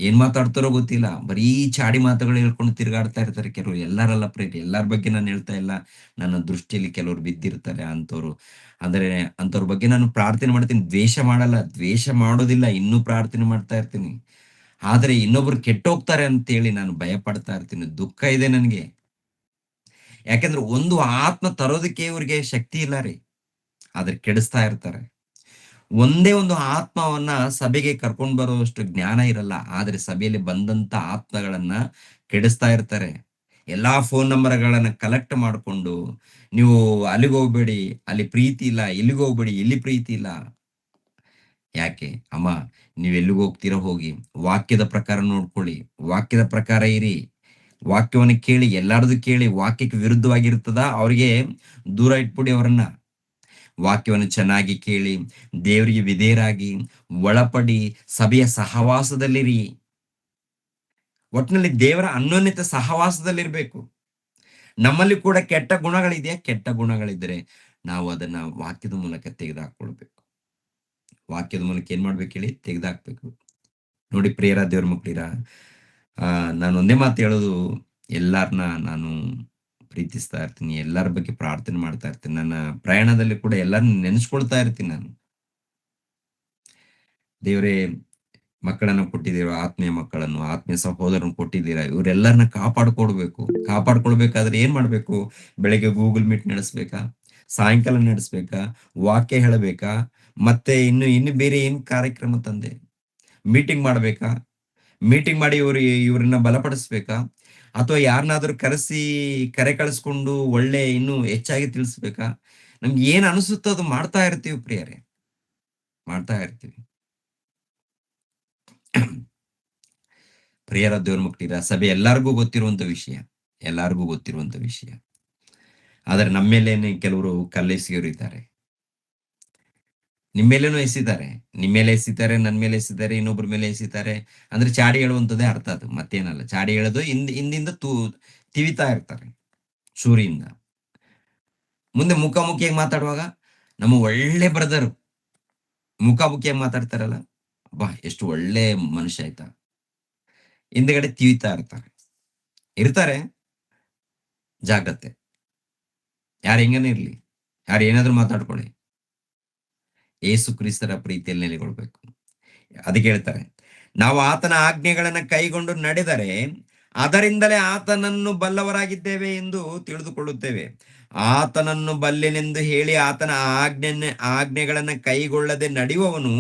ಏನ್ ಮಾತಾಡ್ತಾರೋ ಗೊತ್ತಿಲ್ಲ, ಬರೀ ಚಾಡಿ ಮಾತುಗಳು ಹೇಳ್ಕೊಂಡು ತಿರುಗಾಡ್ತಾ ಇರ್ತಾರೆ ಕೆಲವರು. ಎಲ್ಲರಲ್ಲ ಪ್ರೇರಿ, ಎಲ್ಲರ ಬಗ್ಗೆ ನಾನು ಹೇಳ್ತಾ ಇಲ್ಲ, ನನ್ನ ದೃಷ್ಟಿಯಲ್ಲಿ ಕೆಲವರು ಬಿದ್ದಿರ್ತಾರೆ ಅಂತವ್ರು. ಅಂದ್ರೆ ಅಂತವ್ರ ಬಗ್ಗೆ ನಾನು ಪ್ರಾರ್ಥನೆ ಮಾಡ್ತೀನಿ, ದ್ವೇಷ ಮಾಡಲ್ಲ, ದ್ವೇಷ ಮಾಡೋದಿಲ್ಲ, ಇನ್ನೂ ಪ್ರಾರ್ಥನೆ ಮಾಡ್ತಾ ಇರ್ತೀನಿ. ಆದ್ರೆ ಇನ್ನೊಬ್ರು ಕೆಟ್ಟೋಗ್ತಾರೆ ಅಂತೇಳಿ ನಾನು ಭಯ ಪಡ್ತಾ ಇರ್ತೀನಿ, ದುಃಖ ಇದೆ ನನ್ಗೆ. ಯಾಕಂದ್ರೆ ಒಂದು ಆತ್ಮ ತರೋದಕ್ಕೆ ಇವ್ರಿಗೆ ಶಕ್ತಿ ಇಲ್ಲ ರೀ, ಆದ್ರೆ ಕೆಡಿಸ್ತಾ ಇರ್ತಾರೆ. ಒಂದೇ ಒಂದು ಆತ್ಮವನ್ನ ಸಭೆಗೆ ಕರ್ಕೊಂಡ್ ಬರುವಷ್ಟು ಜ್ಞಾನ ಇರಲ್ಲ, ಆದ್ರೆ ಸಭೆಯಲ್ಲಿ ಬಂದಂತ ಆತ್ಮಗಳನ್ನ ಕೆಡಿಸ್ತಾ ಇರ್ತಾರೆ. ಎಲ್ಲಾ ಫೋನ್ ನಂಬರ್ಗಳನ್ನ ಕಲೆಕ್ಟ್ ಮಾಡ್ಕೊಂಡು, ನೀವು ಅಲ್ಲಿಗೆ ಹೋಗ್ಬೇಡಿ, ಅಲ್ಲಿ ಪ್ರೀತಿ ಇಲ್ಲ, ಇಲ್ಲಿಗೆ ಹೋಗ್ಬೇಡಿ, ಇಲ್ಲಿ ಪ್ರೀತಿ ಇಲ್ಲ. ಯಾಕೆ ಅಮ್ಮ, ನೀವ್ ಎಲ್ಲಿಗೆ ಹೋಗ್ತೀರಾ ಹೋಗಿ, ವಾಕ್ಯದ ಪ್ರಕಾರ ನೋಡ್ಕೊಳ್ಳಿ, ವಾಕ್ಯದ ಪ್ರಕಾರ ಇರಿ, ವಾಕ್ಯವನ್ನು ಕೇಳಿ, ಎಲ್ಲಾರ್ದು ಕೇಳಿ. ವಾಕ್ಯಕ್ಕೆ ವಿರುದ್ಧವಾಗಿರ್ತದ ಅವ್ರಿಗೆ ದೂರ ಇಟ್ಬಿಡಿ ಅವರನ್ನ. ವಾಕ್ಯವನ್ನು ಚೆನ್ನಾಗಿ ಕೇಳಿ, ದೇವರಿಗೆ ವಿಧೇಯರಾಗಿ, ಒಳಪಡಿ, ಸಭೆಯ ಸಹವಾಸದಲ್ಲಿರಿ. ಒಟ್ಟಿನಲ್ಲಿ ದೇವರ ಅನ್ಯೋನ್ಯತೆ ಸಹವಾಸದಲ್ಲಿರ್ಬೇಕು. ನಮ್ಮಲ್ಲಿ ಕೂಡ ಕೆಟ್ಟ ಗುಣಗಳಿದೆಯಾ? ಕೆಟ್ಟ ಗುಣಗಳಿದ್ರೆ ನಾವು ಅದನ್ನ ವಾಕ್ಯದ ಮೂಲಕ ತೆಗೆದುಹಾಕೊಳ್ಬೇಕು. ವಾಕ್ಯದ ಮೂಲಕ ಏನ್ ಮಾಡ್ಬೇಕು ಹೇಳಿ? ತೆಗೆದುಹಾಕ್ಬೇಕು. ನೋಡಿ ಪ್ರಿಯರ ದೇವ್ರ ಮಕ್ಕಳಿರ, ನಾನು ಒಂದೇ ಮಾತು ಹೇಳೋದು, ಎಲ್ಲಾರನ್ನ ನಾನು ಪ್ರೀತಿಸ್ತಾ ಇರ್ತೀನಿ, ಎಲ್ಲರ ಬಗ್ಗೆ ಪ್ರಾರ್ಥನೆ ಮಾಡ್ತಾ ಇರ್ತೀನಿ. ನನ್ನ ಪ್ರಯಾಣದಲ್ಲಿ ಕೂಡ ಎಲ್ಲರನ್ನ ನೆನೆಸ್ಕೊಳ್ತಾ ಇರ್ತೀನಿ ನಾನು. ದೇವರೇ, ಮಕ್ಕಳನ್ನು ಕೊಟ್ಟಿದ್ದೀರಾ, ಆತ್ಮೀಯ ಮಕ್ಕಳನ್ನು, ಆತ್ಮೀಯ ಸಹೋದರನ್ನು ಕೊಟ್ಟಿದ್ದೀರಾ, ಇವರೆಲ್ಲರನ್ನ ಕಾಪಾಡ್ಕೊಳ್ಬೇಕಾದ್ರೆ ಏನ್ ಮಾಡ್ಬೇಕು? ಬೆಳಗ್ಗೆ ಗೂಗಲ್ ಮೀಟ್ ನಡೆಸ್ಬೇಕಾ? ಸಾಯಂಕಾಲ ನಡೆಸ್ಬೇಕಾ? ವಾಕ್ಯ ಹೇಳಬೇಕಾ? ಮತ್ತೆ ಇನ್ನು ಬೇರೆ ಏನ್ ಕಾರ್ಯಕ್ರಮ ತಂದೆ? ಮೀಟಿಂಗ್ ಮಾಡ್ಬೇಕಾ? ಮೀಟಿಂಗ್ ಮಾಡಿ ಇವ್ರನ್ನ ಬಲಪಡಿಸ್ಬೇಕಾ? ಅಥವಾ ಯಾರನ್ನಾದ್ರೂ ಕರೆ ಕಳಿಸ್ಕೊಂಡು ಒಳ್ಳೆ ಇನ್ನೂ ಹೆಚ್ಚಾಗಿ ತಿಳಿಸ್ಬೇಕಾ? ನಮ್ಗೆ ಏನ್ ಅನಿಸುತ್ತೋ ಅದು ಮಾಡ್ತಾ ಇರ್ತೀವಿ ಪ್ರಿಯರೇ, ಮಾಡ್ತಾ ಇರ್ತೀವಿ. ಪ್ರಿಯರ ದೇವ್ರ ಮಕ್ಕಳಿರ, ಸಭೆ ಎಲ್ಲಾರ್ಗೂ ಗೊತ್ತಿರುವಂತ ವಿಷಯ, ಆದ್ರೆ ನಮ್ಮೇಲೇನೆ ಕೆಲವರು ಕಲ್ಲೆಸಿಯೋರು ಇದ್ದಾರೆ. ನಿಮ್ಮೇಲೇನೂ ಎಸಿತಾರೆ, ನನ್ ಮೇಲೆ ಎಸಿತಾರೆ, ಇನ್ನೊಬ್ರ ಮೇಲೆ ಎಸಿತಾರೆ. ಅಂದ್ರೆ ಚಾಡಿ ಹೇಳುವಂತದ್ದೇ ಅರ್ಥ ಅದು, ಮತ್ತೇನಲ್ಲ. ಚಾಡಿ ಹೇಳೋದು ಹಿಂದಿಂದ ತಿವಿತಾ ಇರ್ತಾರೆ ಶೂರಿಯಿಂದ. ಮುಂದೆ ಮುಖಾಮುಖಿಯಾಗಿ ಮಾತಾಡುವಾಗ ನಮ್ಮ ಒಳ್ಳೆ ಬ್ರದರ್ ಮುಖಾಮುಖಿಯಾಗಿ ಮಾತಾಡ್ತಾರಲ್ಲ, ಬಾ ಎಷ್ಟು ಒಳ್ಳೆ ಮನುಷ್ಯ ಆಯ್ತಾ, ಹಿಂದೆಗಡೆ ತಿವಿತಾ ಇರ್ತಾರೆ. ಜಾಗ್ರತೆ, ಯಾರು ಹೆಂಗನೇ ಇರ್ಲಿ, ಯಾರು ಏನಾದ್ರೂ ಮಾತಾಡ್ಕೊಳ್ಳಿ, ಏಸು ಕ್ರಿಸ್ತರ ಪ್ರೀತಿಯಲ್ಲಿ ನೆಲೆಗೊಳ್ಬೇಕು. ಅದಕ್ಕೆ ಹೇಳ್ತಾರೆ, ನಾವು ಆತನ ಆಜ್ಞೆಗಳನ್ನ ಕೈಗೊಂಡು ನಡೆದರೆ ಅದರಿಂದಲೇ ಆತನನ್ನು ಬಲ್ಲವರಾಗಿದ್ದೇವೆ ಎಂದು ತಿಳಿದುಕೊಳ್ಳುತ್ತೇವೆ. ಆತನನ್ನು ಬಲ್ಲೆನೆಂದು ಹೇಳಿ ಆತನ ಆಜ್ಞೆಗಳನ್ನ ಕೈಗೊಳ್ಳದೆ ನಡೆಯುವವನು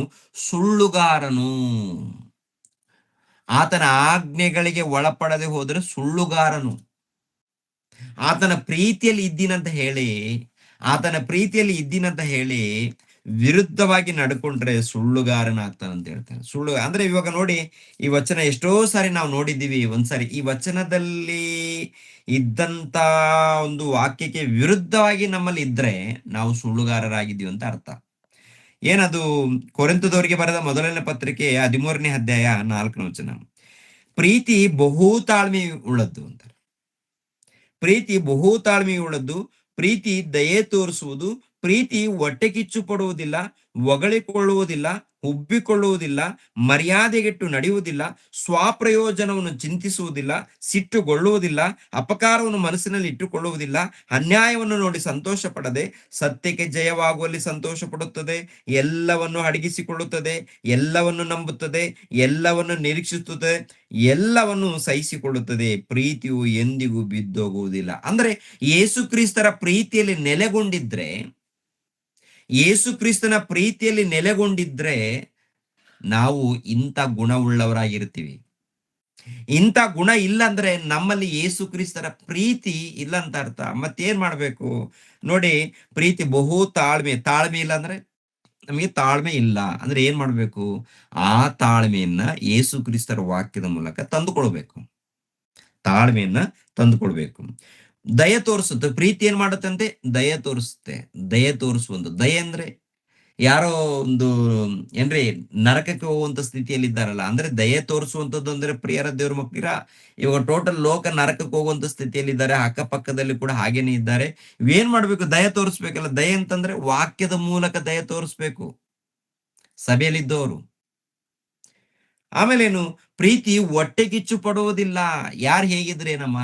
ಸುಳ್ಳುಗಾರನು. ಆತನ ಆಜ್ಞೆಗಳಿಗೆ ಒಳಪಡದೆ ಹೋದರೆ ಸುಳ್ಳುಗಾರನು. ಆತನ ಪ್ರೀತಿಯಲ್ಲಿ ಇದ್ದೀನಂತ ಹೇಳಿ ವಿರುದ್ಧವಾಗಿ ನಡ್ಕೊಂಡ್ರೆ ಸುಳ್ಳುಗಾರನಾಗ್ತಾನಂತ ಹೇಳ್ತಾನೆ. ಸುಳ್ಳು ಅಂದ್ರೆ ಇವಾಗ ನೋಡಿ, ಈ ವಚನ ಎಷ್ಟೋ ಸಾರಿ ನಾವು ನೋಡಿದ್ದೀವಿ. ಒಂದ್ಸಾರಿ ಈ ವಚನದಲ್ಲಿ ಇದ್ದಂತ ಒಂದು ವಾಕ್ಯಕ್ಕೆ ವಿರುದ್ಧವಾಗಿ ನಮ್ಮಲ್ಲಿ ಇದ್ರೆ ನಾವು ಸುಳ್ಳುಗಾರರಾಗಿದ್ದೀವಿ ಅಂತ ಅರ್ಥ. ಏನದು? ಕೊರಿಂಥದವರಿಗೆ ಬರೆದ ಮೊದಲನೇ ಪತ್ರಿಕೆ 13ನೇ ಅಧ್ಯಾಯ 4ನೇ ವಚನ, ಪ್ರೀತಿ ಬಹು ತಾಳ್ಮೆ ಉಳ್ಳದ್ದು ಅಂತಾರೆ. ಪ್ರೀತಿ ಬಹು ತಾಳ್ಮೆಯುಳ್ಳದ್ದು, ಪ್ರೀತಿ ದಯೆ ತೋರಿಸುವುದು, ಪ್ರೀತಿ ಹೊಟ್ಟೆ ಕಿಚ್ಚು ಪಡುವುದಿಲ್ಲ, ಹೊಗಳಿಕೊಳ್ಳುವುದಿಲ್ಲ, ಉಬ್ಬಿಕೊಳ್ಳುವುದಿಲ್ಲ, ಮರ್ಯಾದೆಗೆಟ್ಟು ನಡೆಯುವುದಿಲ್ಲ, ಸ್ವಪ್ರಯೋಜನವನ್ನು ಚಿಂತಿಸುವುದಿಲ್ಲ, ಸಿಟ್ಟುಗೊಳ್ಳುವುದಿಲ್ಲ, ಅಪಕಾರವನ್ನು ಮನಸ್ಸಿನಲ್ಲಿ ಇಟ್ಟುಕೊಳ್ಳುವುದಿಲ್ಲ, ಅನ್ಯಾಯವನ್ನು ನೋಡಿ ಸಂತೋಷ ಪಡದೆ ಸತ್ಯಕ್ಕೆ ಜಯವಾಗುವಲ್ಲಿ ಸಂತೋಷ ಪಡುತ್ತದೆ, ಎಲ್ಲವನ್ನು ಅಡಗಿಸಿಕೊಳ್ಳುತ್ತದೆ, ಎಲ್ಲವನ್ನು ನಂಬುತ್ತದೆ, ಎಲ್ಲವನ್ನು ನಿರೀಕ್ಷಿಸುತ್ತದೆ, ಎಲ್ಲವನ್ನು ಸಹಿಸಿಕೊಳ್ಳುತ್ತದೆ. ಪ್ರೀತಿಯು ಎಂದಿಗೂ ಬಿದ್ದೋಗುವುದಿಲ್ಲ. ಅಂದ್ರೆ ಯೇಸು ಕ್ರಿಸ್ತರ ಪ್ರೀತಿಯಲ್ಲಿ ನೆಲೆಗೊಂಡಿದ್ರೆ, ಯೇಸು ಕ್ರಿಸ್ತನ ಪ್ರೀತಿಯಲ್ಲಿ ನೆಲೆಗೊಂಡಿದ್ರೆ ನಾವು ಇಂಥ ಗುಣವುಳ್ಳವರಾಗಿರ್ತೀವಿ. ಇಂಥ ಗುಣ ಇಲ್ಲ ಅಂದ್ರೆ ನಮ್ಮಲ್ಲಿ ಯೇಸು ಕ್ರಿಸ್ತರ ಪ್ರೀತಿ ಇಲ್ಲ ಅಂತ ಅರ್ಥ. ಮತ್ತೇನ್ ಮಾಡ್ಬೇಕು ನೋಡಿ, ಪ್ರೀತಿ ಬಹು ತಾಳ್ಮೆ ಇಲ್ಲ ಅಂದ್ರೆ ನಮಗೆ ತಾಳ್ಮೆ ಇಲ್ಲ ಅಂದ್ರೆ ಏನ್ ಮಾಡ್ಬೇಕು, ಆ ತಾಳ್ಮೆಯನ್ನ ಯೇಸು ಕ್ರಿಸ್ತರ ವಾಕ್ಯದ ಮೂಲಕ ತಂದುಕೊಳ್ಬೇಕು. ತಾಳ್ಮೆಯನ್ನ ತಂದುಕೊಳ್ಬೇಕು. ದಯ ತೋರಿಸುತ್ತೆ. ಪ್ರೀತಿ ಏನ್ ಮಾಡುತ್ತಂತೆ, ದಯ ತೋರಿಸುತ್ತೆ. ದಯ ತೋರಿಸುವಂತ ದಯ ಅಂದ್ರೆ ಯಾರೋ ಒಂದು ಏನ್ರಿ ನರಕಕ್ಕೆ ಹೋಗುವಂತ ಸ್ಥಿತಿಯಲ್ಲಿ ಇದ್ದಾರಲ್ಲ, ಅಂದ್ರೆ ದಯ ತೋರಿಸುವಂತದ್ದು ಅಂದ್ರೆ ಪ್ರಿಯರ ದೇವ್ರ ಮಕ್ಕಳಿರ ಇವಾಗ ಟೋಟಲ್ ಲೋಕ ನರಕಕ್ಕೆ ಹೋಗುವಂತ ಸ್ಥಿತಿಯಲ್ಲಿ ಇದ್ದಾರೆ, ಅಕ್ಕಪಕ್ಕದಲ್ಲಿ ಕೂಡ ಹಾಗೇನೆ ಇದ್ದಾರೆ. ಇವೇನ್ ಮಾಡ್ಬೇಕು, ದಯ ತೋರಿಸ್ಬೇಕಲ್ಲ. ದಯ ಅಂತಂದ್ರೆ ವಾಕ್ಯದ ಮೂಲಕ ದಯ ತೋರಿಸ್ಬೇಕು ಸಭೆಯಲ್ಲಿದ್ದವರು. ಆಮೇಲೇನು, ಪ್ರೀತಿ ಹೊಟ್ಟೆಗಿಚ್ಚು ಪಡುವುದಿಲ್ಲ. ಯಾರು ಹೇಗಿದ್ರೇನಮ್ಮ,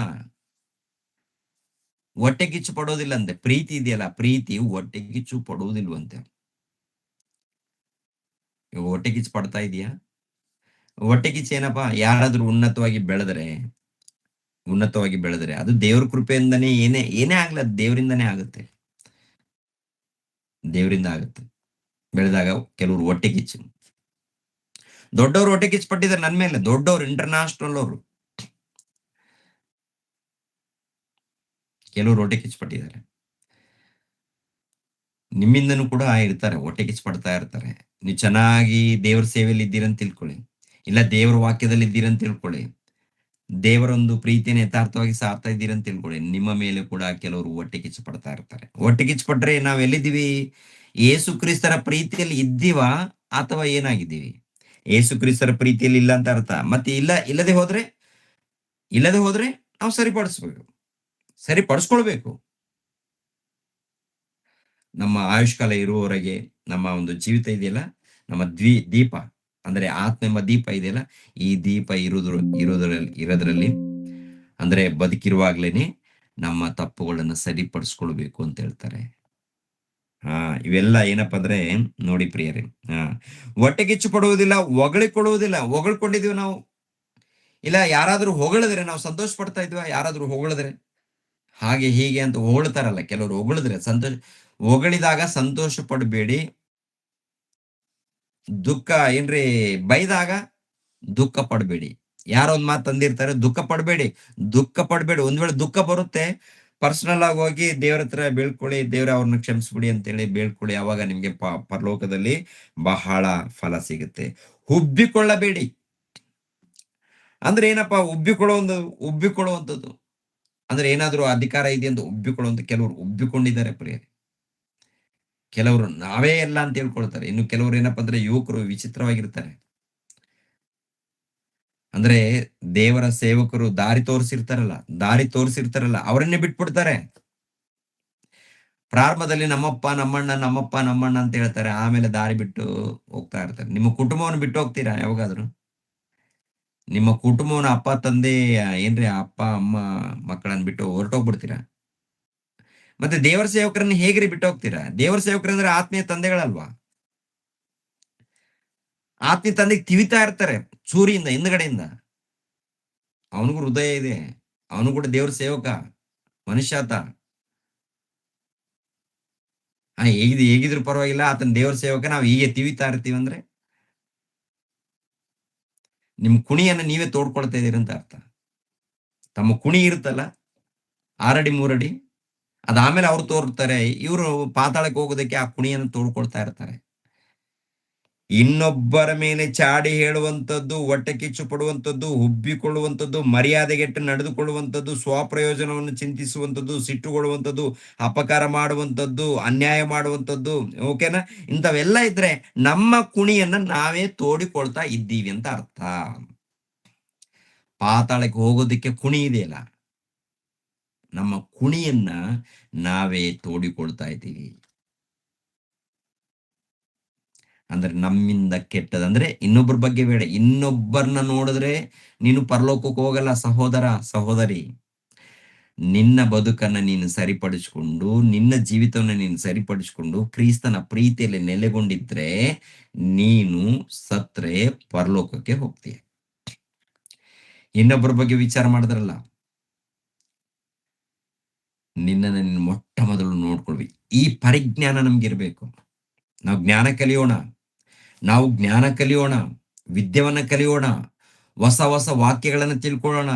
ಹೊಟ್ಟೆಗಿಚ್ಚು ಪಡೋದಿಲ್ಲ ಅಂತೆ. ಪ್ರೀತಿ ಇದೆಯಲ್ಲ, ಪ್ರೀತಿ ಹೊಟ್ಟೆಗಿಚ್ಚು ಪಡುವುದಿಲ್ವಂತೆ. ಹೊಟ್ಟೆಗಿಚ್ಚು ಪಡ್ತಾ ಇದೆಯಾ? ಹೊಟ್ಟೆಗಿಚ್ಚು ಏನಪ್ಪಾ, ಯಾರಾದ್ರೂ ಉನ್ನತವಾಗಿ ಬೆಳೆದ್ರೆ ಅದು ದೇವ್ರ ಕೃಪೆಯಿಂದನೇ, ಏನೇ ಆಗ್ಲಿ ಅದು ದೇವರಿಂದನೇ ಆಗುತ್ತೆ. ದೇವರಿಂದ ಆಗುತ್ತೆ. ಬೆಳೆದಾಗ ಕೆಲವರು ಹೊಟ್ಟೆಗಿಚ್ಚು, ದೊಡ್ಡವರು ಹೊಟ್ಟೆಗಿಚ್ಚು ಪಟ್ಟಿದ್ದಾರೆ ನನ್ನ ಮೇಲೆ. ದೊಡ್ಡವರು ಇಂಟರ್ನ್ಯಾಷನಲ್ ಅವರು ಕೆಲವರು ಹೊಟ್ಟೆ ಕಿಚ್ಚುಪಟ್ಟಿದ್ದಾರೆ. ನಿಮ್ಮಿಂದನೂ ಕೂಡ ಇರ್ತಾರೆ, ಹೊಟ್ಟೆ ಕಿಚ್ಚು ಪಡ್ತಾ ಇರ್ತಾರೆ. ನೀವು ಚೆನ್ನಾಗಿ ದೇವರ ಸೇವೆಯಲ್ಲಿ ಇದ್ದೀರಂತ ತಿಳ್ಕೊಳ್ಳಿ, ಇಲ್ಲ ದೇವರ ವಾಕ್ಯದಲ್ಲಿ ಇದ್ದೀರಂತ ತಿಳ್ಕೊಳ್ಳಿ, ದೇವರೊಂದು ಪ್ರೀತಿಯನ್ನು ಯಥಾರ್ಥವಾಗಿ ಸಾರ್ತಾ ಇದ್ದೀರಂತ ತಿಳ್ಕೊಳ್ಳಿ, ನಿಮ್ಮ ಮೇಲೆ ಕೂಡ ಕೆಲವರು ಹೊಟ್ಟೆ ಕಿಚ್ಚು ಪಡ್ತಾ ಇರ್ತಾರೆ. ಹೊಟ್ಟೆ ಕಿಚ್ಚು ಪಟ್ರೆ ನಾವ್ ಎಲ್ಲಿದ್ದೀವಿ? ಯೇಸು ಕ್ರಿಸ್ತರ ಪ್ರೀತಿಯಲ್ಲಿ ಇದ್ದೀವಾ ಅಥವಾ ಏನಾಗಿದ್ದೀವಿ? ಯೇಸು ಕ್ರಿಸ್ತರ ಪ್ರೀತಿಯಲ್ಲಿ ಇಲ್ಲ ಅಂತ ಅರ್ಥ. ಮತ್ತೆ ಇಲ್ಲದೆ ಹೋದ್ರೆ ನಾವು ಸರಿಪಡಿಸ್ಕೊಳ್ಬೇಕು. ನಮ್ಮ ಆಯುಷ್ಕಾಲ ಇರುವವರೆಗೆ ನಮ್ಮ ಒಂದು ಜೀವಿತ ಇದೆಯಲ್ಲ, ನಮ್ಮ ದೀಪ ಅಂದ್ರೆ ಆತ್ಮ ಎಂಬ ದೀಪ ಇದೆಯಲ್ಲ, ಈ ದೀಪ ಇರೋದ್ರಲ್ಲಿ ಅಂದ್ರೆ ಬದುಕಿರುವಾಗ್ಲೇನೆ ನಮ್ಮ ತಪ್ಪುಗಳನ್ನು ಸರಿಪಡಿಸ್ಕೊಳ್ಬೇಕು ಅಂತ ಹೇಳ್ತಾರೆ. ಇವೆಲ್ಲ ಏನಪ್ಪಾ ಅಂದ್ರೆ ನೋಡಿ ಪ್ರಿಯರೇ, ಹೊಟ್ಟೆಗಿಚ್ಚು ಪಡುವುದಿಲ್ಲ, ಹೊಗಳ್ಕೊಂಡಿದೀವಿ ನಾವು. ಇಲ್ಲ ಯಾರಾದ್ರೂ ಹೊಗಳಿದ್ರೆ ನಾವು ಸಂತೋಷ ಪಡ್ತಾ ಇದ್ವಾ? ಯಾರಾದ್ರೂ ಹೊಗಳಿದ್ರೆ ಹಾಗೆ ಹೀಗೆ ಅಂತ ಹೊಗಳ್ತಾರಲ್ಲ ಕೆಲವರು, ಹೊಗಳಿದಾಗ ಸಂತೋಷ ಪಡಬೇಡಿ. ಬೈದಾಗ ದುಃಖ ಪಡಬೇಡಿ. ಯಾರೋ ಒಂದ್ ಮಾತು ತಂದಿರ್ತಾರೆ, ದುಃಖ ಪಡಬೇಡಿ. ಒಂದ್ ವೇಳೆ ದುಃಖ ಬರುತ್ತೆ, ಪರ್ಸನಲ್ ಆಗಿ ಹೋಗಿ ದೇವ್ರ ಹತ್ರ ಬೇಳ್ಕೊಳ್ಳಿ, ದೇವ್ರ ಅವ್ರನ್ನ ಕ್ಷಮಿಸ್ಬಿಡಿ ಅಂತೇಳಿ ಬೇಳ್ಕೊಳ್ಳಿ. ಅವಾಗ ನಿಮ್ಗೆ ಪರಲೋಕದಲ್ಲಿ ಬಹಳ ಫಲ ಸಿಗುತ್ತೆ. ಉಬ್ಬಿಕೊಳ್ಳಬೇಡಿ ಅಂದ್ರೆ ಏನಪ್ಪಾ? ಉಬ್ಬಿಕೊಳ್ಳುವಂಥದ್ದು ಅಂದ್ರೆ ಏನಾದ್ರೂ ಅಧಿಕಾರ ಇದೆ ಅಂತ ಉಬ್ಬಿಕೊಳ್ಳುವಂತ. ಕೆಲವರು ಉಬ್ಬಿಕೊಂಡಿದ್ದಾರೆ ಪ್ರಿಯರೇ. ಕೆಲವರು ನಾವೇ ಎಲ್ಲ ಅಂತ ಹೇಳ್ಕೊಳ್ತಾರೆ. ಇನ್ನು ಕೆಲವರು ಏನಪ್ಪಾ ಅಂದ್ರೆ ಯುವಕರು ವಿಚಿತ್ರವಾಗಿರ್ತಾರೆ. ಅಂದ್ರೆ ದೇವರ ಸೇವಕರು ದಾರಿ ತೋರಿಸಿರ್ತಾರಲ್ಲ ಅವರನ್ನೇ ಬಿಟ್ಬಿಡ್ತಾರೆ. ಪ್ರಾರಂಭದಲ್ಲಿ ನಮ್ಮಪ್ಪ ನಮ್ಮಣ್ಣ ಅಂತ ಹೇಳ್ತಾರೆ, ಆಮೇಲೆ ದಾರಿ ಬಿಟ್ಟು ಹೋಗ್ತಾ ಇರ್ತಾರೆ. ನಿಮ್ಮ ಕುಟುಂಬವನ್ನು ಬಿಟ್ಟು ಹೋಗ್ತೀರಾ ಯಾವಾಗಾದ್ರು? ನಿಮ್ಮ ಕುಟುಂಬವನ್ನು ಅಪ್ಪ ತಂದೆ ಏನ್ರಿ ಅಪ್ಪ ಅಮ್ಮ ಮಕ್ಕಳನ್ನ ಬಿಟ್ಟು ಹೊರಟೋಗ್ಬಿಡ್ತೀರಾ? ಮತ್ತೆ ದೇವರ ಸೇವಕರನ್ನ ಹೇಗ್ರಿ ಬಿಟ್ಟು ಹೋಗ್ತೀರಾ? ದೇವರ ಸೇವಕರಂದ್ರೆ ಆತ್ಮೀಯ ತಂದೆಗಳಲ್ವಾ? ಆತ್ಮೀಯ ತಂದೆಗೆ ತಿವಿತಾ ಇರ್ತಾರೆ ಸೂರಿಯಿಂದ ಹಿಂದ್ಗಡೆಯಿಂದ. ಅವನಿಗೂ ಹೃದಯ ಇದೆ, ಅವನು ಕೂಡ ದೇವ್ರ ಸೇವಕ, ಮನುಷ್ಯಾತ. ಹೇಗಿದ್ರು ಪರವಾಗಿಲ್ಲ, ಆತನ ದೇವ್ರ ಸೇವಕ. ನಾವು ಹೀಗೆ ತಿವಿತಾ ಇರ್ತೀವಂದ್ರೆ ನಿಮ್ ಕುಣಿಯನ್ನ ನೀವೇ ತೋಡ್ಕೊಳ್ತಾ ಇದೀರಿ ಅಂತ ಅರ್ಥ. ತಮ್ಮ ಕುಣಿ ಇರುತ್ತಲ್ಲ 6 ಅಡಿ 3 ಅಡಿ, ಅದಾದ್ಮೇಲೆ ಅವ್ರು ತೋರ್ತಾರೆ. ಇವರು ಪಾತಾಳಕ್ಕೆ ಹೋಗೋದಕ್ಕೆ ಆ ಕುಣಿಯನ್ನು ತೋಡ್ಕೊಳ್ತಾ ಇರ್ತಾರೆ. ಇನ್ನೊಬ್ಬರ ಮೇಲೆ ಚಾಡಿ ಹೇಳುವಂಥದ್ದು, ಹೊಟ್ಟೆ ಕಿಚ್ಚು ಪಡುವಂಥದ್ದು, ಉಬ್ಬಿಕೊಳ್ಳುವಂಥದ್ದು, ಮರ್ಯಾದೆಗೆಟ್ಟು ನಡೆದುಕೊಳ್ಳುವಂಥದ್ದು, ಸ್ವಪ್ರಯೋಜನವನ್ನು ಚಿಂತಿಸುವಂಥದ್ದು, ಸಿಟ್ಟುಗೊಳ್ಳುವಂಥದ್ದು, ಅಪಕಾರ ಮಾಡುವಂಥದ್ದು, ಅನ್ಯಾಯ ಮಾಡುವಂಥದ್ದು, ಓಕೆನಾ? ಇಂಥವೆಲ್ಲ ಇದ್ರೆ ನಮ್ಮ ಕುಣಿಯನ್ನ ನಾವೇ ತೋಡಿಕೊಳ್ತಾ ಇದ್ದೀವಿ ಅಂತ ಅರ್ಥ. ಪಾತಾಳಕ್ಕೆ ಹೋಗೋದಕ್ಕೆ ಕುಣಿ ಇದೆಯಲ್ಲ, ನಮ್ಮ ಕುಣಿಯನ್ನ ನಾವೇ ತೋಡಿಕೊಳ್ತಾ ಇದ್ದೀವಿ. ಅಂದ್ರೆ ನಮ್ಮಿಂದ ಕೆಟ್ಟದ, ಅಂದ್ರೆ ಇನ್ನೊಬ್ಬರ ಬಗ್ಗೆ ಬೇಡ. ಇನ್ನೊಬ್ಬರನ್ನ ನೋಡಿದ್ರೆ ನೀನು ಪರಲೋಕಕ್ಕೆ ಹೋಗಲ್ಲ ಸಹೋದರ ಸಹೋದರಿ. ನಿನ್ನ ಬದುಕನ್ನ ನೀನು ಸರಿಪಡಿಸಿಕೊಂಡು, ನಿನ್ನ ಜೀವಿತವನ್ನ ನೀನು ಸರಿಪಡಿಸಿಕೊಂಡು ಕ್ರಿಸ್ತನ ಪ್ರೀತಿಯಲ್ಲಿ ನೆಲೆಗೊಂಡಿದ್ರೆ ನೀನು ಸತ್ರೆ ಪರಲೋಕಕ್ಕೆ ಹೋಗ್ತೀಯ. ಇನ್ನೊಬ್ಬರ ಬಗ್ಗೆ ವಿಚಾರ ಮಾಡಿದ್ರಲ್ಲ, ನಿನ್ನನ್ನು ನೀನು ಮೊಟ್ಟ ಮೊದಲು ನೋಡ್ಕೊಳ್ಬೇಕು. ಈ ಪರಿಜ್ಞಾನ ನಮ್ಗಿರ್ಬೇಕು. ನಾವು ಜ್ಞಾನ ಕಲಿಯೋಣ, ವಿದ್ಯವನ್ನ ಕಲಿಯೋಣ, ಹೊಸ ಹೊಸ ವಾಕ್ಯಗಳನ್ನು ತಿಳ್ಕೊಳ್ಳೋಣ.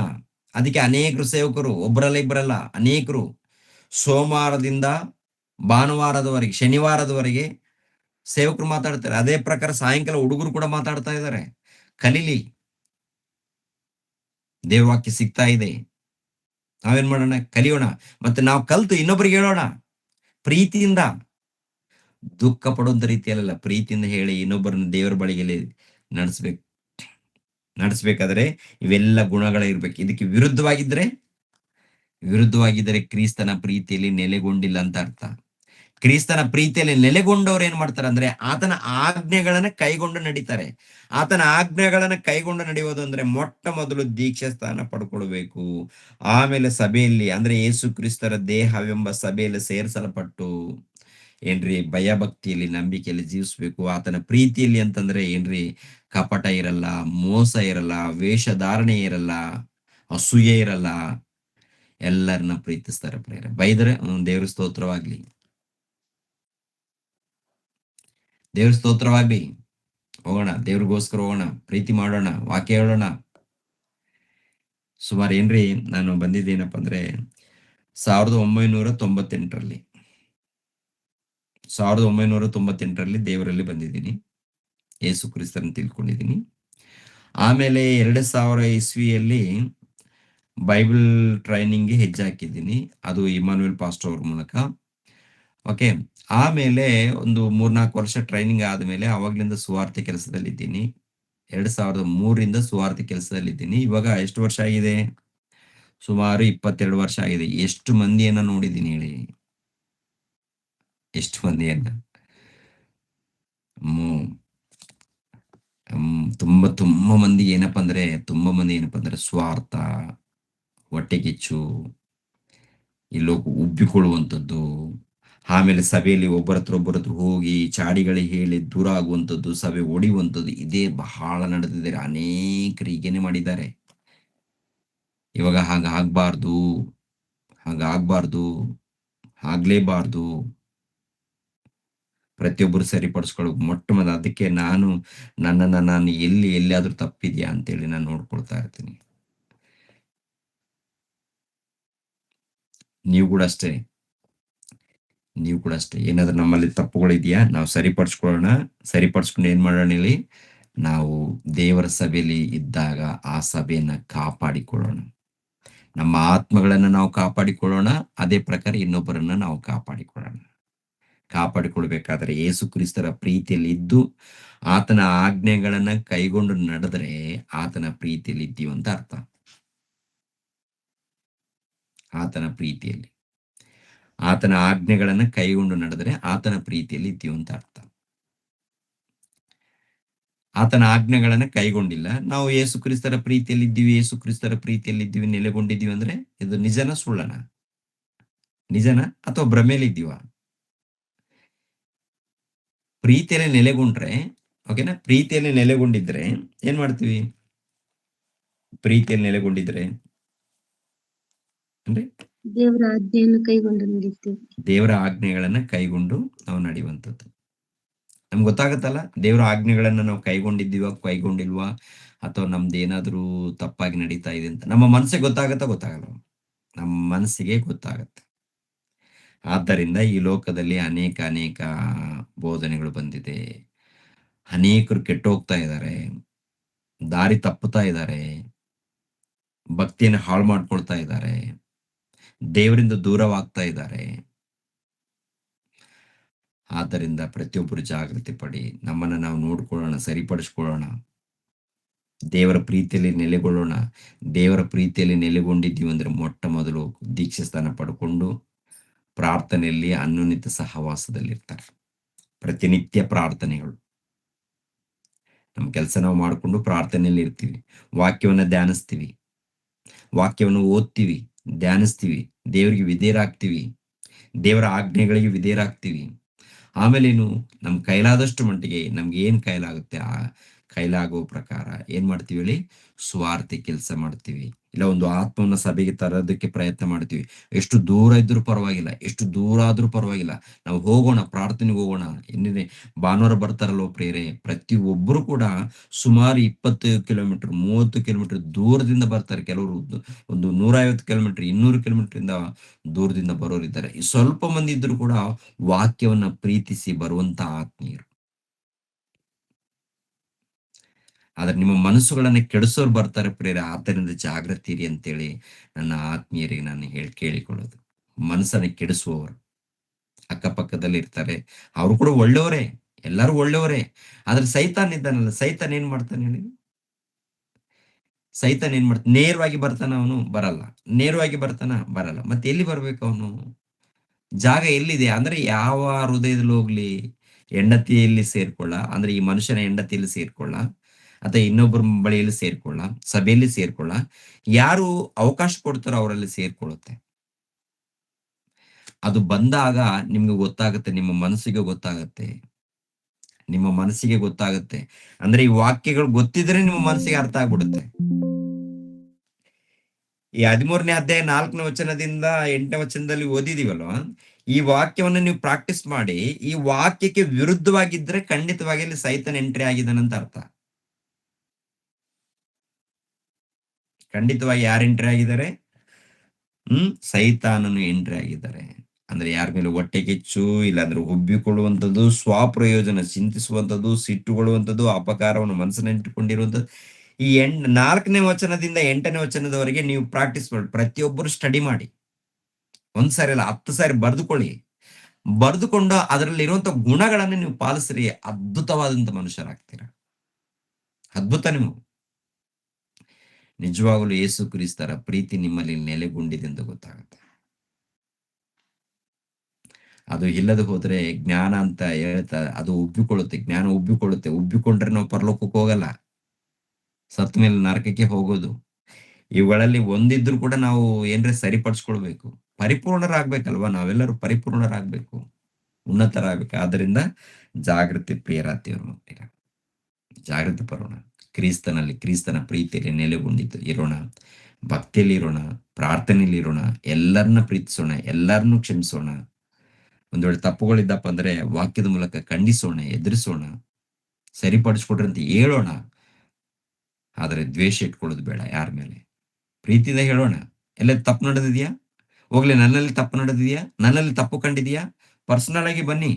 ಅದಕ್ಕೆ ಅನೇಕರು ಸೇವಕರು, ಒಬ್ಬರಲ್ಲ ಇಬ್ಬರಲ್ಲ, ಅನೇಕರು ಸೋಮವಾರದಿಂದ ಭಾನುವಾರದವರೆಗೆ, ಶನಿವಾರದವರೆಗೆ ಸೇವಕರು ಮಾತಾಡ್ತಾರೆ. ಅದೇ ಪ್ರಕಾರ ಸಾಯಂಕಾಲ ಹುಡುಗರು ಕೂಡ ಮಾತಾಡ್ತಾ ಇದ್ದಾರೆ. ಕಲೀಲಿ, ದೇವವಾಕ್ಯ ಸಿಗ್ತಾ ಇದೆ. ನಾವೇನ್ ಮಾಡೋಣ? ಕಲಿಯೋಣ. ಮತ್ತೆ ನಾವು ಕಲ್ತು ಇನ್ನೊಬ್ಬರಿಗೆ ಹೇಳೋಣ ಪ್ರೀತಿಯಿಂದ. ದುಃಖ ಪಡುವಂತ ರೀತಿಯಲ್ಲ, ಪ್ರೀತಿಯಿಂದ ಹೇಳಿ ಇನ್ನೊಬ್ಬರನ್ನ ದೇವರ ಬಳಿಗೆ ನಡೆಸ್ಬೇಕಾದ್ರೆ ಇವೆಲ್ಲ ಗುಣಗಳ ಇರ್ಬೇಕು. ಇದಕ್ಕೆ ವಿರುದ್ಧವಾಗಿದ್ದರೆ ಕ್ರಿಸ್ತನ ಪ್ರೀತಿಯಲ್ಲಿ ನೆಲೆಗೊಂಡಿಲ್ಲ ಅಂತ ಅರ್ಥ. ಕ್ರಿಸ್ತನ ಪ್ರೀತಿಯಲ್ಲಿ ನೆಲೆಗೊಂಡವ್ರು ಏನ್ ಮಾಡ್ತಾರೆ ಅಂದ್ರೆ ಆತನ ಆಜ್ಞೆಗಳನ್ನ ಕೈಗೊಂಡು ನಡೀತಾರೆ. ಆತನ ಆಜ್ಞೆಗಳನ್ನ ಕೈಗೊಂಡು ನಡೆಯೋದು ಅಂದ್ರೆ ಮೊಟ್ಟ ಮೊದಲು ದೀಕ್ಷಾ ಸ್ಥಾನ ಪಡ್ಕೊಳ್ಬೇಕು. ಆಮೇಲೆ ಸಭೆಯಲ್ಲಿ, ಅಂದ್ರೆ ಯೇಸು ಕ್ರಿಸ್ತರ ದೇಹವೆಂಬ ಸಭೆಯಲ್ಲಿ ಸೇರಿಸಲ್ಪಟ್ಟು ಏನ್ರಿ ಭಯಭಕ್ತಿಯಲ್ಲಿ, ನಂಬಿಕೆಯಲ್ಲಿ ಜೀವಿಸ್ಬೇಕು. ಆತನ ಪ್ರೀತಿಯಲ್ಲಿ ಅಂತಂದ್ರೆ ಏನ್ರಿ ಕಪಟ ಇರಲ್ಲ, ಮೋಸ ಇರಲ್ಲ, ವೇಷಧಾರಣೆ ಇರಲ್ಲ, ಅಸೂಯೆ ಇರಲ್ಲ. ಎಲ್ಲರನ್ನ ಪ್ರೀತಿಸ್ತಾರೆ. ಪ್ರೇರ ಬೈದ್ರೆ ದೇವ್ರ ಸ್ತೋತ್ರವಾಗ್ಲಿ, ದೇವ್ರ ಸ್ತೋತ್ರವಾಗ್ಲಿ. ಹೋಗೋಣ, ದೇವ್ರಿಗೋಸ್ಕರ ಹೋಗೋಣ, ಪ್ರೀತಿ ಮಾಡೋಣ, ವಾಕ್ಯ ಹೇಳೋಣ. ಸುಮಾರು ಏನ್ರಿ ನಾನು ಬಂದಿದ್ದೇನಪ್ಪ ಅಂದ್ರೆ 1998ರಲ್ಲಿ 1998ರಲ್ಲಿ ದೇವರಲ್ಲಿ ಬಂದಿದ್ದೀನಿ. ಯೇಸು ಕ್ರಿಸ್ತರನ್ನು ತಿಳ್ಕೊಂಡಿದ್ದೀನಿ. ಆಮೇಲೆ 2000 ಇಸ್ವಿಯಲ್ಲಿ ಬೈಬಲ್ ಟ್ರೈನಿಂಗ್ಗೆ ಹೆಜ್ಜೆ ಹಾಕಿದ್ದೀನಿ. ಅದು ಇಮಾನುವೆಲ್ ಪಾಸ್ಟರ್ ಅವ್ರ ಮೂಲಕ. ಓಕೆ. ಆಮೇಲೆ ಒಂದು 3-4 ವರ್ಷ ಟ್ರೈನಿಂಗ್ ಆದ್ಮೇಲೆ ಅವಾಗ್ಲಿಂದ ಸುವಾರ್ತೆ ಕೆಲಸದಲ್ಲಿದ್ದೀನಿ. 2003ರಿಂದ ಸುವಾರ್ತೆ ಕೆಲಸದಲ್ಲಿದ್ದೀನಿ. ಇವಾಗ ಎಷ್ಟು ವರ್ಷ ಆಗಿದೆ? ಸುಮಾರು 22 ವರ್ಷ ಆಗಿದೆ. ಎಷ್ಟು ಮಂದಿಯನ್ನ ನೋಡಿದ್ದೀನಿ ಹೇಳಿ? ಎಷ್ಟು ಮಂದಿಯನ್ನ? ತುಂಬಾ ಮಂದಿ ಏನಪ್ಪಾ ಅಂದ್ರೆ ಸ್ವಾರ್ಥ, ಹೊಟ್ಟೆಕಿಚ್ಚು, ಇಲ್ಲೋಗ ಉಬ್ಬಿಕೊಳ್ಳುವಂಥದ್ದು, ಆಮೇಲೆ ಸಭೆಯಲ್ಲಿ ಒಬ್ಬರ ಹತ್ರ ಹೋಗಿ ಚಾಡಿಗಳಿಗೆ ಹೇಳಿ ದೂರ ಆಗುವಂಥದ್ದು, ಸಭೆ ಒಡೆಯುವಂಥದ್ದು, ಇದೇ ಬಹಳ ನಡೆದಿದ್ದಾರೆ. ಅನೇಕರು ಹೀಗೇನೆ ಮಾಡಿದ್ದಾರೆ. ಇವಾಗ ಹಾಗಾಗ್ಬಾರ್ದು, ಆಗ್ಲೇಬಾರ್ದು. ಪ್ರತಿಯೊಬ್ಬರು ಸರಿಪಡಿಸ್ಕೊಳ್ಳೋದು ಮೊಟ್ಟ ಮೊದಲು. ಅದಕ್ಕೆ ನಾನು ಎಲ್ಲಿಯಾದ್ರೂ ತಪ್ಪಿದ್ಯಾ ಅಂತೇಳಿ ನಾನು ನೋಡ್ಕೊಳ್ತಾ ಇರ್ತೀನಿ. ನೀವು ಕೂಡ ಅಷ್ಟೇ. ಏನಾದ್ರೂ ನಮ್ಮಲ್ಲಿ ತಪ್ಪುಗಳಿದೆಯಾ? ನಾವು ಸರಿಪಡಿಸ್ಕೊಂಡು ಏನ್ ಮಾಡೋಣ ಹೇಳಿ? ನಾವು ದೇವರ ಸಭೆಯಲ್ಲಿ ಇದ್ದಾಗ ಆ ಸಭೆಯನ್ನ ಕಾಪಾಡಿಕೊಳ್ಳೋಣ. ನಮ್ಮ ಆತ್ಮಗಳನ್ನ ನಾವು ಕಾಪಾಡಿಕೊಳ್ಳೋಣ. ಅದೇ ಪ್ರಕಾರ ಇನ್ನೊಬ್ಬರನ್ನ ನಾವು ಕಾಪಾಡಿಕೊಳ್ಬೇಕಾದ್ರೆ ಯೇಸು ಕ್ರಿಸ್ತರ ಪ್ರೀತಿಯಲ್ಲಿ ಇದ್ದು ಆತನ ಆಜ್ಞೆಗಳನ್ನ ಕೈಗೊಂಡು ನಡೆದ್ರೆ ಆತನ ಪ್ರೀತಿಯಲ್ಲಿ ಇದ್ದೀವಂತ ಅರ್ಥ. ಆತನ ಆಜ್ಞೆಗಳನ್ನ ಕೈಗೊಂಡು ನಡೆದ್ರೆ ಆತನ ಪ್ರೀತಿಯಲ್ಲಿ ಇದ್ದೀವಂತ ಅರ್ಥ. ಆತನ ಆಜ್ಞೆಗಳನ್ನ ಕೈಗೊಂಡಿಲ್ಲ, ನಾವು ಯೇಸು ಕ್ರಿಸ್ತರ ಪ್ರೀತಿಯಲ್ಲಿ ಇದ್ದೀವಿ, ನೆಲೆಗೊಂಡಿದ್ದೀವಿ ಅಂದ್ರೆ ಇದು ನಿಜನ ಸುಳ್ಳನ? ನಿಜನ ಅಥವಾ ಭ್ರಮೆಯಲ್ಲಿ ಇದ್ದೀವ? ಪ್ರೀತಿಯಲ್ಲಿ ನೆಲೆಗೊಂಡ್ರೆ, ಓಕೆನಾ? ಪ್ರೀತಿಯಲ್ಲಿ ನೆಲೆಗೊಂಡಿದ್ರೆ ಏನ್ ಮಾಡ್ತೀವಿ? ಪ್ರೀತಿಯಲ್ಲಿ ನೆಲೆಗೊಂಡಿದ್ರೆ ಅಂದ್ರೆ ದೇವರ ಆಜ್ಞೆಯನ್ನು ಕೈಗೊಂಡು ನಡೀತೇವೆ. ದೇವರ ಆಜ್ಞೆಗಳನ್ನ ಕೈಗೊಂಡು ನಾವು ನಡೆಯುವಂಥದ್ದು. ನಮ್ಗೆ ಗೊತ್ತಾಗತ್ತಲ್ಲ ದೇವರ ಆಜ್ಞೆಗಳನ್ನ ನಾವು ಕೈಗೊಂಡಿಲ್ವಾ, ಅಥವಾ ನಮ್ದು ಏನಾದ್ರೂ ತಪ್ಪಾಗಿ ನಡೀತಾ ಇದೆ ಅಂತ ನಮ್ಮ ಮನಸ್ಸಿಗೆ ಗೊತ್ತಾಗಲ್ಲ? ನಮ್ಮ ಮನಸ್ಸಿಗೆ ಗೊತ್ತಾಗತ್ತೆ. ಆದ್ದರಿಂದ ಈ ಲೋಕದಲ್ಲಿ ಅನೇಕ ಬೋಧನೆಗಳು ಬಂದಿದೆ. ಅನೇಕರು ಕೆಟ್ಟೋಗ್ತಾ ಇದ್ದಾರೆ, ದಾರಿ ತಪ್ಪುತ್ತಾ ಇದ್ದಾರೆ, ಭಕ್ತಿಯನ್ನು ಹಾಳು ಮಾಡ್ಕೊಳ್ತಾ ಇದ್ದಾರೆ, ದೇವರಿಂದ ದೂರವಾಗ್ತಾ ಇದ್ದಾರೆ. ಆದ್ದರಿಂದ ಪ್ರತಿಯೊಬ್ಬರು ಜಾಗೃತಿ ಪಡಿ, ನಮ್ಮನ್ನ ನಾವು ನೋಡ್ಕೊಳ್ಳೋಣ, ಸರಿಪಡಿಸ್ಕೊಳ್ಳೋಣ, ದೇವರ ಪ್ರೀತಿಯಲ್ಲಿ ನೆಲೆಗೊಳ್ಳೋಣ. ದೇವರ ಪ್ರೀತಿಯಲ್ಲಿ ನೆಲೆಗೊಂಡಿದ್ದೀವಿ ಅಂದ್ರೆ ಮೊಟ್ಟ ಮೊದಲು ದೀಕ್ಷಾ ಸ್ಥಾನ ಪಡ್ಕೊಂಡು ಪ್ರಾರ್ಥನೆಯಲ್ಲಿ ಅನ್ಯೋನ್ಯತೆ ಸಹವಾಸದಲ್ಲಿರ್ತಾರೆ. ಪ್ರತಿನಿತ್ಯ ಪ್ರಾರ್ಥನೆಗಳು, ನಮ್ಮ ಕೆಲಸ ನಾವು ಮಾಡಿಕೊಂಡು ಪ್ರಾರ್ಥನೆಯಲ್ಲಿ ಇರ್ತೀವಿ, ವಾಕ್ಯವನ್ನ ಧ್ಯಾನಿಸ್ತೀವಿ, ವಾಕ್ಯವನ್ನು ಓದ್ತೀವಿ, ಧ್ಯಾನಿಸ್ತೀವಿ, ದೇವರಿಗೆ ವಿಧೇಯರಾಗ್ತೀವಿ, ದೇವರ ಆಜ್ಞೆಗಳಿಗೆ ವಿಧೇಯರಾಗ್ತೀವಿ. ಆಮೇಲೇನು ನಮ್ಮ ಕೈಲಾದಷ್ಟು ಮಟ್ಟಿಗೆ ನಮ್ಗೆ ಏನ್ ಕೈಲಾಗುತ್ತೆ ಆ ಕೈಲಾಗೋ ಪ್ರಕಾರ ಏನ್ ಮಾಡ್ತೀವಿ ಹೇಳಿ, ಸ್ವಾರ್ಥಿ ಕೆಲಸ ಮಾಡ್ತೀವಿ. ಇಲ್ಲ ಒಂದು ಆತ್ಮವನ್ನ ಸಭೆಗೆ ತರೋದಕ್ಕೆ ಪ್ರಯತ್ನ ಮಾಡ್ತೀವಿ. ಎಷ್ಟು ದೂರ ಇದ್ರೂ ಪರವಾಗಿಲ್ಲ, ಎಷ್ಟು ದೂರ ಆದ್ರೂ ಪರವಾಗಿಲ್ಲ, ನಾವು ಹೋಗೋಣ, ಪ್ರಾರ್ಥನೆಗೆ ಹೋಗೋಣ. ಇನ್ನೇನೆ ಭಾನುವಾರ ಬರ್ತಾರಲ್ವ ಪ್ರೇರೆ, ಪ್ರತಿ ಒಬ್ಬರು ಕೂಡ ಸುಮಾರು 20 ಕಿಲೋಮೀಟರ್ 30 ಕಿಲೋಮೀಟರ್ ದೂರದಿಂದ ಬರ್ತಾರೆ. ಕೆಲವರು ಒಂದು 150 ಕಿಲೋಮೀಟರ್ 200 ಕಿಲೋಮೀಟರ್ ಇಂದ ದೂರದಿಂದ ಬರೋರಿದ್ದಾರೆ. ಈ ಸ್ವಲ್ಪ ಮಂದಿ ಇದ್ರು ಕೂಡ ವಾಕ್ಯವನ್ನ ಪ್ರೀತಿಸಿ ಬರುವಂತ ಆತ್ಮೀಯರು. ಆದ್ರೆ ನಿಮ್ಮ ಮನಸ್ಸುಗಳನ್ನ ಕೆಡಿಸೋರು ಬರ್ತಾರೆ ಪ್ರೇರೆ, ಆದ್ದರಿಂದ ಜಾಗೃತಿ ಇರಿ ಅಂತೇಳಿ ನನ್ನ ಆತ್ಮೀಯರಿಗೆ ನಾನು ಕೇಳಿಕೊಳ್ಳೋದು. ಮನಸ್ಸನ್ನ ಕೆಡಿಸುವವರು ಅಕ್ಕಪಕ್ಕದಲ್ಲಿ ಇರ್ತಾರೆ, ಅವರು ಕೂಡ ಒಳ್ಳೆಯವರೇ, ಎಲ್ಲರೂ ಒಳ್ಳೆಯವರೇ. ಆದ್ರೆ ಸೈತಾನ್ ಇದ್ದಾನಲ್ಲ, ಸೈತಾನ್ ಏನ್ ಮಾಡ್ತಾನೆ ಹೇಳಿ, ಸೈತಾನ್ ಏನ್ ಮಾಡ್ತಾನೆ? ನೇರವಾಗಿ ಬರ್ತಾನ ಅವನು? ಬರಲ್ಲ. ನೇರವಾಗಿ ಬರ್ತಾನ? ಬರಲ್ಲ. ಮತ್ತೆ ಎಲ್ಲಿ ಬರ್ಬೇಕು ಅವನು? ಜಾಗ ಎಲ್ಲಿದೆ ಅಂದ್ರೆ ಯಾವ ಹೃದಯದಲ್ಲಿ ಹೋಗ್ಲಿ? ಹೆಂಡತಿಯಲ್ಲಿ ಸೇರ್ಕೊಳ್ಳ, ಅಂದ್ರೆ ಈ ಮನುಷ್ಯನ ಹೆಂಡತಿಯಲ್ಲಿ ಸೇರ್ಕೊಳ್ಳ, ಅಥವಾ ಇನ್ನೊಬ್ಬರ ಬಳಿಯಲ್ಲಿ ಸೇರ್ಕೊಳ್ಳ, ಸಭೆಯಲ್ಲಿ ಸೇರ್ಕೊಳ್ಳ, ಯಾರು ಅವಕಾಶ ಕೊಡ್ತಾರೋ ಅವರಲ್ಲಿ ಸೇರ್ಕೊಳ್ಳುತ್ತೆ. ಅದು ಬಂದಾಗ ನಿಮ್ಗೆ ಗೊತ್ತಾಗುತ್ತೆ, ನಿಮ್ಮ ಮನಸ್ಸಿಗೆ ಗೊತ್ತಾಗತ್ತೆ, ನಿಮ್ಮ ಮನಸ್ಸಿಗೆ ಗೊತ್ತಾಗುತ್ತೆ. ಅಂದ್ರೆ ಈ ವಾಕ್ಯಗಳು ಗೊತ್ತಿದ್ರೆ ನಿಮ್ಮ ಮನಸ್ಸಿಗೆ ಅರ್ಥ ಆಗ್ಬಿಡುತ್ತೆ. ಈ 13ನೇ ಅಧ್ಯಾಯ 4ನೇ ವಚನದಿಂದ 8ನೇ ವಚನದಲ್ಲಿ ಓದಿದೀವಲ್ವಾ, ಈ ವಾಕ್ಯವನ್ನು ನೀವು ಪ್ರಾಕ್ಟೀಸ್ ಮಾಡಿ, ಈ ವಾಕ್ಯಕ್ಕೆ ವಿರುದ್ಧವಾಗಿದ್ರೆ ಖಂಡಿತವಾಗಿ ಅಲ್ಲಿ ಸೈತನ್ ಎಂಟ್ರಿ ಆಗಿದ್ದಾನಂತ ಅರ್ಥ. ಖಂಡಿತವಾಗಿ ಯಾರು ಎಂಟ್ರಿ ಆಗಿದ್ದಾರೆ? ಸೈತಾನನು ಎಂಟ್ರಿ ಆಗಿದ್ದಾರೆ. ಅಂದ್ರೆ ಯಾರ ಮೇಲೆ ಹೊಟ್ಟೆ ಕಿಚ್ಚು, ಇಲ್ಲಾಂದ್ರೆ ಉಬ್ಬಿಕೊಳ್ಳುವಂಥದ್ದು, ಸ್ವಪ್ರಯೋಜನ ಚಿಂತಿಸುವಂಥದ್ದು, ಸಿಟ್ಟುಗೊಳ್ಳುವಂಥದ್ದು, ಅಪಕಾರವನ್ನು ಮನಸ್ಸಿನಲ್ಲಿಟ್ಟುಕೊಂಡಿರುವಂಥದ್ದು. ಈ 4ನೇ ವಚನದಿಂದ 8ನೇ ವಚನದವರೆಗೆ ನೀವು ಪ್ರಾಕ್ಟೀಸ್ ಮಾಡಿ, ಪ್ರತಿಯೊಬ್ಬರು ಸ್ಟಡಿ ಮಾಡಿ. ಒಂದ್ಸಾರಿ ಅಲ್ಲ 10 ಸಾರಿ ಬರೆದುಕೊಳ್ಳಿ. ಬರೆದುಕೊಂಡು ಅದರಲ್ಲಿರುವಂತ ಗುಣಗಳನ್ನು ನೀವು ಪಾಲಿಸ್ರಿ, ಅದ್ಭುತವಾದಂತ ಮನುಷ್ಯರಾಗ್ತೀರಾ. ಅದ್ಭುತ. ನೀವು ನಿಜವಾಗಲೂ ಯೇಸು ಕ್ರಿಸ್ತರ ಪ್ರೀತಿ ನಿಮ್ಮಲ್ಲಿ ನೆಲೆಗೊಂಡಿದೆ ಎಂದು ಗೊತ್ತಾಗುತ್ತೆ. ಅದು ಇಲ್ಲದ ಹೋದ್ರೆ ಜ್ಞಾನ ಅಂತ ಹೇಳ್ತಾ ಅದು ಉಬ್ಬಿಕೊಳ್ಳುತ್ತೆ, ಜ್ಞಾನ ಉಬ್ಬಿಕೊಳ್ಳುತ್ತೆ. ಉಬ್ಬಿಕೊಂಡ್ರೆ ನಾವು ಪರಲೋಕಕ್ಕೆ ಹೋಗಲ್ಲ, ಸತ್ತ ಮೇಲೆ ನರಕಕ್ಕೆ ಹೋಗೋದು. ಇವುಗಳಲ್ಲಿ ಒಂದಿದ್ರು ಕೂಡ ನಾವು ಏನ್ರೆ ಸರಿಪಡಿಸ್ಕೊಳ್ಬೇಕು, ಪರಿಪೂರ್ಣರಾಗ್ಬೇಕಲ್ವಾ? ನಾವೆಲ್ಲರೂ ಪರಿಪೂರ್ಣರಾಗ್ಬೇಕು, ಉನ್ನತರಾಗ್ಬೇಕು. ಆದ್ರಿಂದ ಜಾಗೃತಿ ಪ್ರಿಯರಾತಿಯವ್ರ ಮಕ್ಕಳ, ಜಾಗೃತಿ ಬರೋಣ. ಕ್ರಿಸ್ತನಲ್ಲಿ, ಕ್ರಿಸ್ತನ ಪ್ರೀತಿಯಲ್ಲಿ ನೆಲೆಗೊಂಡಿದ್ದು ಇರೋಣ, ಭಕ್ತಿಯಲ್ಲಿ ಇರೋಣ, ಪ್ರಾರ್ಥನೆಯಲ್ಲಿ ಇರೋಣ, ಎಲ್ಲರನ್ನ ಪ್ರೀತಿಸೋಣ, ಎಲ್ಲರನ್ನೂ ಕ್ಷಮಿಸೋಣ. ಒಂದ್ ವೇಳೆ ತಪ್ಪುಗಳಿದ್ದಪ್ಪ ಅಂದ್ರೆ ವಾಕ್ಯದ ಮೂಲಕ ಖಂಡಿಸೋಣ, ಎದುರಿಸೋಣ, ಸರಿಪಡಿಸ್ಕೊಡ್ರಿ ಅಂತ ಹೇಳೋಣ. ಆದ್ರೆ ದ್ವೇಷ ಇಟ್ಕೊಳ್ಳೋದು ಬೇಡ ಯಾರ ಮೇಲೆ. ಪ್ರೀತಿಯಿಂದ ಹೇಳೋಣ, ಎಲ್ಲ ತಪ್ಪು ನಡೆದಿದ್ಯಾ, ಹೋಗ್ಲಿ ನನ್ನಲ್ಲಿ ತಪ್ಪು ನಡೆದಿದ್ಯಾ, ನನ್ನಲ್ಲಿ ತಪ್ಪು ಕಂಡಿದ್ಯಾ, ಪರ್ಸನಲ್ ಆಗಿ ಬನ್ನಿ,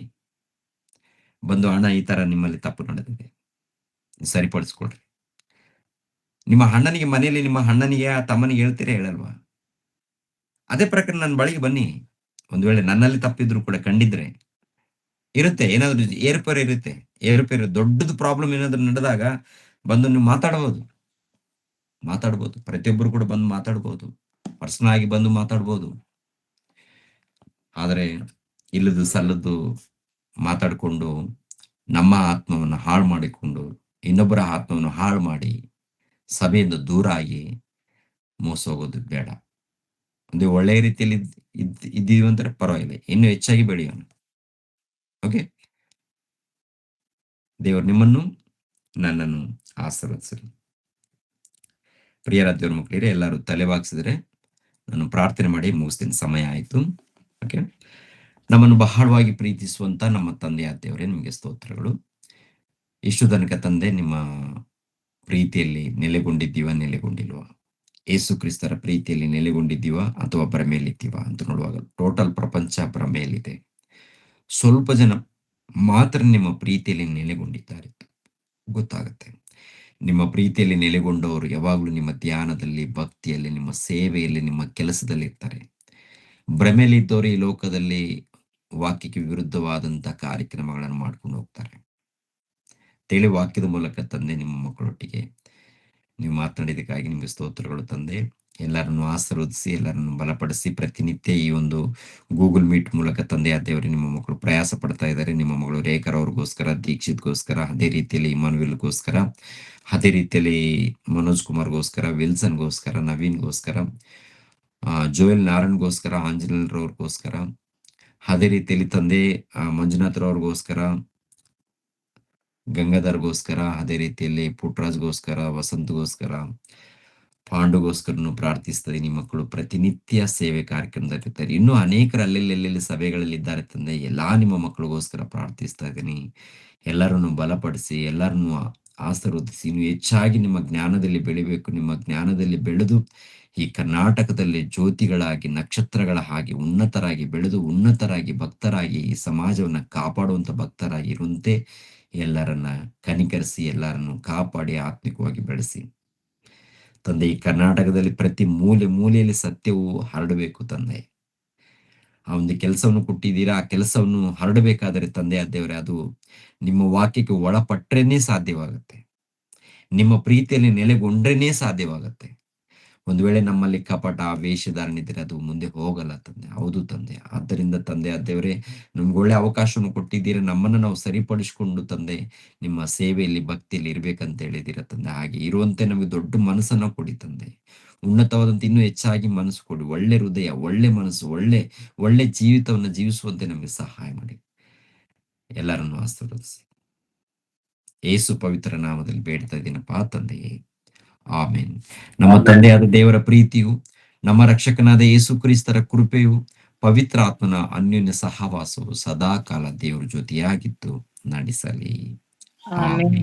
ಬಂದು ಅಣ್ಣ ಈ ತರ ನಿಮ್ಮಲ್ಲಿ ತಪ್ಪು ನಡೆದಿದೆ, ಸರಿಪಡಿಸ್ಕೊಡ್ರಿ. ನಿಮ್ಮ ಅಣ್ಣನಿಗೆ ಮನೆಯಲ್ಲಿ ನಿಮ್ಮ ಅಣ್ಣನಿಗೆ ತಮ್ಮನಿಗೆ ಹೇಳ್ತೀರಾ, ಹೇಳಲ್ವಾ? ಅದೇ ಪ್ರಕಾರ ನನ್ನ ಬಳಿಗೆ ಬನ್ನಿ. ಒಂದ್ ವೇಳೆ ನನ್ನಲ್ಲಿ ತಪ್ಪಿದ್ರು ಕೂಡ ಕಂಡಿದ್ರೆ, ಇರುತ್ತೆ ಏನಾದ್ರು ಏರುಪೇರು ಇರುತ್ತೆ, ಏರುಪೇರು ದೊಡ್ಡದು ಪ್ರಾಬ್ಲಮ್ ಏನಾದ್ರು ನಡೆದಾಗ ಬಂದು ನೀವು ಮಾತಾಡ್ಬೋದು. ಪ್ರತಿಯೊಬ್ಬರು ಕೂಡ ಬಂದು ಮಾತಾಡ್ಬೋದು, ಪರ್ಸನಲ್ ಆಗಿ ಬಂದು ಮಾತಾಡ್ಬೋದು. ಆದ್ರೆ ಇಲ್ಲದು ಸಲ್ಲದು ಮಾತಾಡ್ಕೊಂಡು ನಮ್ಮ ಆತ್ಮವನ್ನು ಹಾಳು ಮಾಡಿಕೊಂಡು ಇನ್ನೊಬ್ಬರ ಆತ್ಮವನ್ನು ಹಾಳು ಮಾಡಿ ಸಭೆಯಿಂದ ದೂರ ಆಗಿ ಮೋಸ ಹೋಗೋದು ಬೇಡ. ಒಂದು ಒಳ್ಳೆಯ ರೀತಿಯಲ್ಲಿ ಇದ್ದೀವಿ ಅಂದ್ರೆ ಪರವಾಗಿಲ್ಲ, ಇನ್ನು ಹೆಚ್ಚಾಗಿ ಬೆಳೆಯೋಣ. ಓಕೆ, ದೇವರು ನಿಮ್ಮನ್ನು ನನ್ನನ್ನು ಆಶೀರ್ವದಿಸಲಿ. ಪ್ರಿಯರ ದೇವ್ರ ಮಕ್ಕಳಿಗೆ ಎಲ್ಲರೂ ತಲೆಬಾಗಿಸಿದ್ರೆ ನಾನು ಪ್ರಾರ್ಥನೆ ಮಾಡಿ ಮುಗಿಸ್ತೀನಿ, ಸಮಯ ಆಯ್ತು. ಓಕೆ, ನಮ್ಮನ್ನು ಬಹಳವಾಗಿ ಪ್ರೀತಿಸುವಂತ ನಮ್ಮ ತಂದೆಯ ದೇವರೇ, ನಿಮಗೆ ಸ್ತೋತ್ರಗಳು. ಇಷ್ಟು ತನಕ ತಂದೆ ನಿಮ್ಮ ಪ್ರೀತಿಯಲ್ಲಿ ನೆಲೆಗೊಂಡಿಲ್ವಾ? ಯೇಸು ಕ್ರಿಸ್ತರ ಪ್ರೀತಿಯಲ್ಲಿ ನೆಲೆಗೊಂಡಿದ್ದೀವಾ ಅಥವಾ ಭ್ರಮೆಯಲ್ಲಿದ್ದೀವಾ ಅಂತ ನೋಡುವಾಗ ಟೋಟಲ್ ಪ್ರಪಂಚ ಭ್ರಮೆಯಲ್ಲಿದೆ. ಸ್ವಲ್ಪ ಜನ ಮಾತ್ರ ನಿಮ್ಮ ಪ್ರೀತಿಯಲ್ಲಿ ನೆಲೆಗೊಂಡಿದ್ದಾರೆ ಗೊತ್ತಾಗುತ್ತೆ. ನಿಮ್ಮ ಪ್ರೀತಿಯಲ್ಲಿ ನೆಲೆಗೊಂಡವರು ಯಾವಾಗಲೂ ನಿಮ್ಮ ಧ್ಯಾನದಲ್ಲಿ, ಭಕ್ತಿಯಲ್ಲಿ, ನಿಮ್ಮ ಸೇವೆಯಲ್ಲಿ, ನಿಮ್ಮ ಕೆಲಸದಲ್ಲಿ ಇರ್ತಾರೆ. ಭ್ರಮೆಯಲ್ಲಿ ಇದ್ದವರು ಈ ಲೋಕದಲ್ಲಿ ವಾಕ್ಯಕ್ಕೆ ವಿರುದ್ಧವಾದಂತ ಕಾರ್ಯಕ್ರಮಗಳನ್ನು ಮಾಡ್ಕೊಂಡು ಹೋಗ್ತಾರೆ. ತಿಳಿ ವಾಕ್ಯದ ಮೂಲಕ ತಂದೆ ನಿಮ್ಮ ಮಕ್ಕಳೊಟ್ಟಿಗೆ ನೀವು ಮಾತನಾಡಿದಕ್ಕಾಗಿ ನಿಮಗೆ ಸ್ತೋತ್ರಗಳು ತಂದೆ. ಎಲ್ಲರನ್ನು ಆಶೀರ್ವದಿಸಿ, ಎಲ್ಲರನ್ನು ಬಲಪಡಿಸಿ. ಪ್ರತಿನಿತ್ಯ ಈ ಒಂದು ಗೂಗಲ್ ಮೀಟ್ ಮೂಲಕ ತಂದೆಯಾದ ದೇವರೇ, ನಿಮ್ಮ ಮಕ್ಕಳು ಪ್ರಯಾಸ ಪಡ್ತಾ ಇದ್ದಾರೆ. ನಿಮ್ಮ ಮಗಳು ರೇಖರ್ ಅವ್ರಿಗೋಸ್ಕರ, ದೀಕ್ಷಿತ್ಗೋಸ್ಕರ, ಅದೇ ರೀತಿಯಲ್ಲಿ ಇಮಾನುವೆಲ್ಗೋಸ್ಕರ, ಅದೇ ರೀತಿಯಲ್ಲಿ ಮನೋಜ್ ಕುಮಾರ್ಗೋಸ್ಕರ, ವಿಲ್ಸನ್ಗೋಸ್ಕರ, ನವೀನ್ಗೋಸ್ಕರ, ಜೋಯಲ್ ನಾರಾಯಣ್ಗೋಸ್ಕರ, ಆಂಜನೇಯರವ್ರಿಗೋಸ್ಕರ, ಅದೇ ರೀತಿಯಲ್ಲಿ ತಂದೆ ಮಂಜುನಾಥ್ ರವ್ರಿಗೋಸ್ಕರ, ಗಂಗಾಧರ್ಗೋಸ್ಕರ, ಅದೇ ರೀತಿಯಲ್ಲಿ ಪುಟ್ರಾಜ್ಗೋಸ್ಕರ, ವಸಂತ್ಗೋಸ್ಕರ, ಪಾಂಡುಗೋಸ್ಕರನು ಪ್ರಾರ್ಥಿಸ್ತಾ ಇದ್ದೀನಿ. ಮಕ್ಕಳು ಪ್ರತಿನಿತ್ಯ ಸೇವೆ ಕಾರ್ಯಕ್ರಮದಲ್ಲಿರ್ತಾರೆ. ಇನ್ನೂ ಅನೇಕರು ಅಲ್ಲೆಲ್ಲೆಲ್ಲಿ ಸಭೆಗಳಲ್ಲಿ ಇದ್ದಾರೆ ತಂದೆ. ಎಲ್ಲಾ ನಿಮ್ಮ ಮಕ್ಕಳಿಗೋಸ್ಕರ ಪ್ರಾರ್ಥಿಸ್ತಾ ಇದ್ದೀನಿ. ಎಲ್ಲರನ್ನು ಬಲಪಡಿಸಿ, ಎಲ್ಲರನ್ನು ಆಶೀರ್ವದಿಸಿ. ಇನ್ನು ಹೆಚ್ಚಾಗಿ ನಿಮ್ಮ ಜ್ಞಾನದಲ್ಲಿ ಬೆಳಿಬೇಕು. ನಿಮ್ಮ ಜ್ಞಾನದಲ್ಲಿ ಬೆಳೆದು ಈ ಕರ್ನಾಟಕದಲ್ಲಿ ಜ್ಯೋತಿಗಳಾಗಿ, ನಕ್ಷತ್ರಗಳ ಹಾಗೆ ಉನ್ನತರಾಗಿ ಬೆಳೆದು, ಉನ್ನತರಾಗಿ ಭಕ್ತರಾಗಿ ಈ ಸಮಾಜವನ್ನ ಕಾಪಾಡುವಂತ ಭಕ್ತರಾಗಿ ಇರುವಂತೆ ಎಲ್ಲರನ್ನ ಕನಿಕರಿಸಿ, ಎಲ್ಲರನ್ನು ಕಾಪಾಡಿ ಆತ್ಮಿಕವಾಗಿ ಬೆಳೆಸಿ ತಂದೆ. ಈ ಕರ್ನಾಟಕದಲ್ಲಿ ಪ್ರತಿ ಮೂಲೆ ಮೂಲೆಯಲ್ಲಿ ಸತ್ಯವು ಹರಡಬೇಕು ತಂದೆ. ಆ ಒಂದು ಕೆಲಸವನ್ನು ಕೊಟ್ಟಿದ್ದೀರಾ. ಆ ಕೆಲಸವನ್ನು ಹರಡಬೇಕಾದರೆ ತಂದೆ ದೇವರೇ, ಅದು ನಿಮ್ಮ ವಾಕ್ಯಕ್ಕೆ ಒಳಪಟ್ರೇನೆ ಸಾಧ್ಯವಾಗುತ್ತೆ. ನಿಮ್ಮ ಪ್ರೀತಿಯಲ್ಲಿ ನೆಲೆಗೊಂಡ್ರೇನೆ ಸಾಧ್ಯವಾಗುತ್ತೆ. ಒಂದು ವೇಳೆ ನಮ್ಮಲ್ಲಿ ಕಪಟ, ವೇಷಧಾರಣಿದ್ರೆ ಅದು ಮುಂದೆ ಹೋಗಲ್ಲ ತಂದೆ. ಹೌದು ತಂದೆ. ಆದ್ದರಿಂದ ತಂದೆ ದೇವರೇ, ನಮ್ಗೆ ಒಳ್ಳೆ ಅವಕಾಶವನ್ನು ಕೊಟ್ಟಿದ್ದೀರಾ. ನಮ್ಮನ್ನು ನಾವು ಸರಿಪಡಿಸಿಕೊಂಡು ತಂದೆ ನಿಮ್ಮ ಸೇವೆಯಲ್ಲಿ, ಭಕ್ತಿಯಲ್ಲಿ ಇರ್ಬೇಕಂತ ಹೇಳಿದ್ದೀರಾ ತಂದೆ. ಹಾಗೆ ಇರುವಂತೆ ನಮಗೆ ದೊಡ್ಡ ಮನಸ್ಸನ್ನ ಕೊಡಿ ತಂದೆ. ಉನ್ನತವಾದಂತ ಇನ್ನೂ ಹೆಚ್ಚಾಗಿ ಮನಸ್ಸು ಕೊಡಿ. ಒಳ್ಳೆ ಹೃದಯ, ಒಳ್ಳೆ ಮನಸ್ಸು, ಒಳ್ಳೆ ಜೀವಿತವನ್ನು ಜೀವಿಸುವಂತೆ ನಮಗೆ ಸಹಾಯ ಮಾಡಿ. ಎಲ್ಲರನ್ನು ಆಶೀರ್ವದಿಸಿ. ಯೇಸು ಪವಿತ್ರ ನಾಮದಲ್ಲಿ ಬೇಡ್ತಾ ಇದ್ದೀನಪ್ಪ ತಂದೆಯೇ, ಆಮೆನ್. ನಮ್ಮ ತಂದೆಯಾದ ದೇವರ ಪ್ರೀತಿಯು, ನಮ್ಮ ರಕ್ಷಕನಾದ ಯೇಸು ಕ್ರಿಸ್ತರ ಕೃಪೆಯು, ಪವಿತ್ರ ಆತ್ಮನ ಅನ್ಯೋನ್ಯ ಸಹವಾಸವು ಸದಾ ಕಾಲ ದೇವರ ಜೊತೆಯಾಗಿದ್ದು ನಡೆಸಲಿ. ಆಮೆನ್.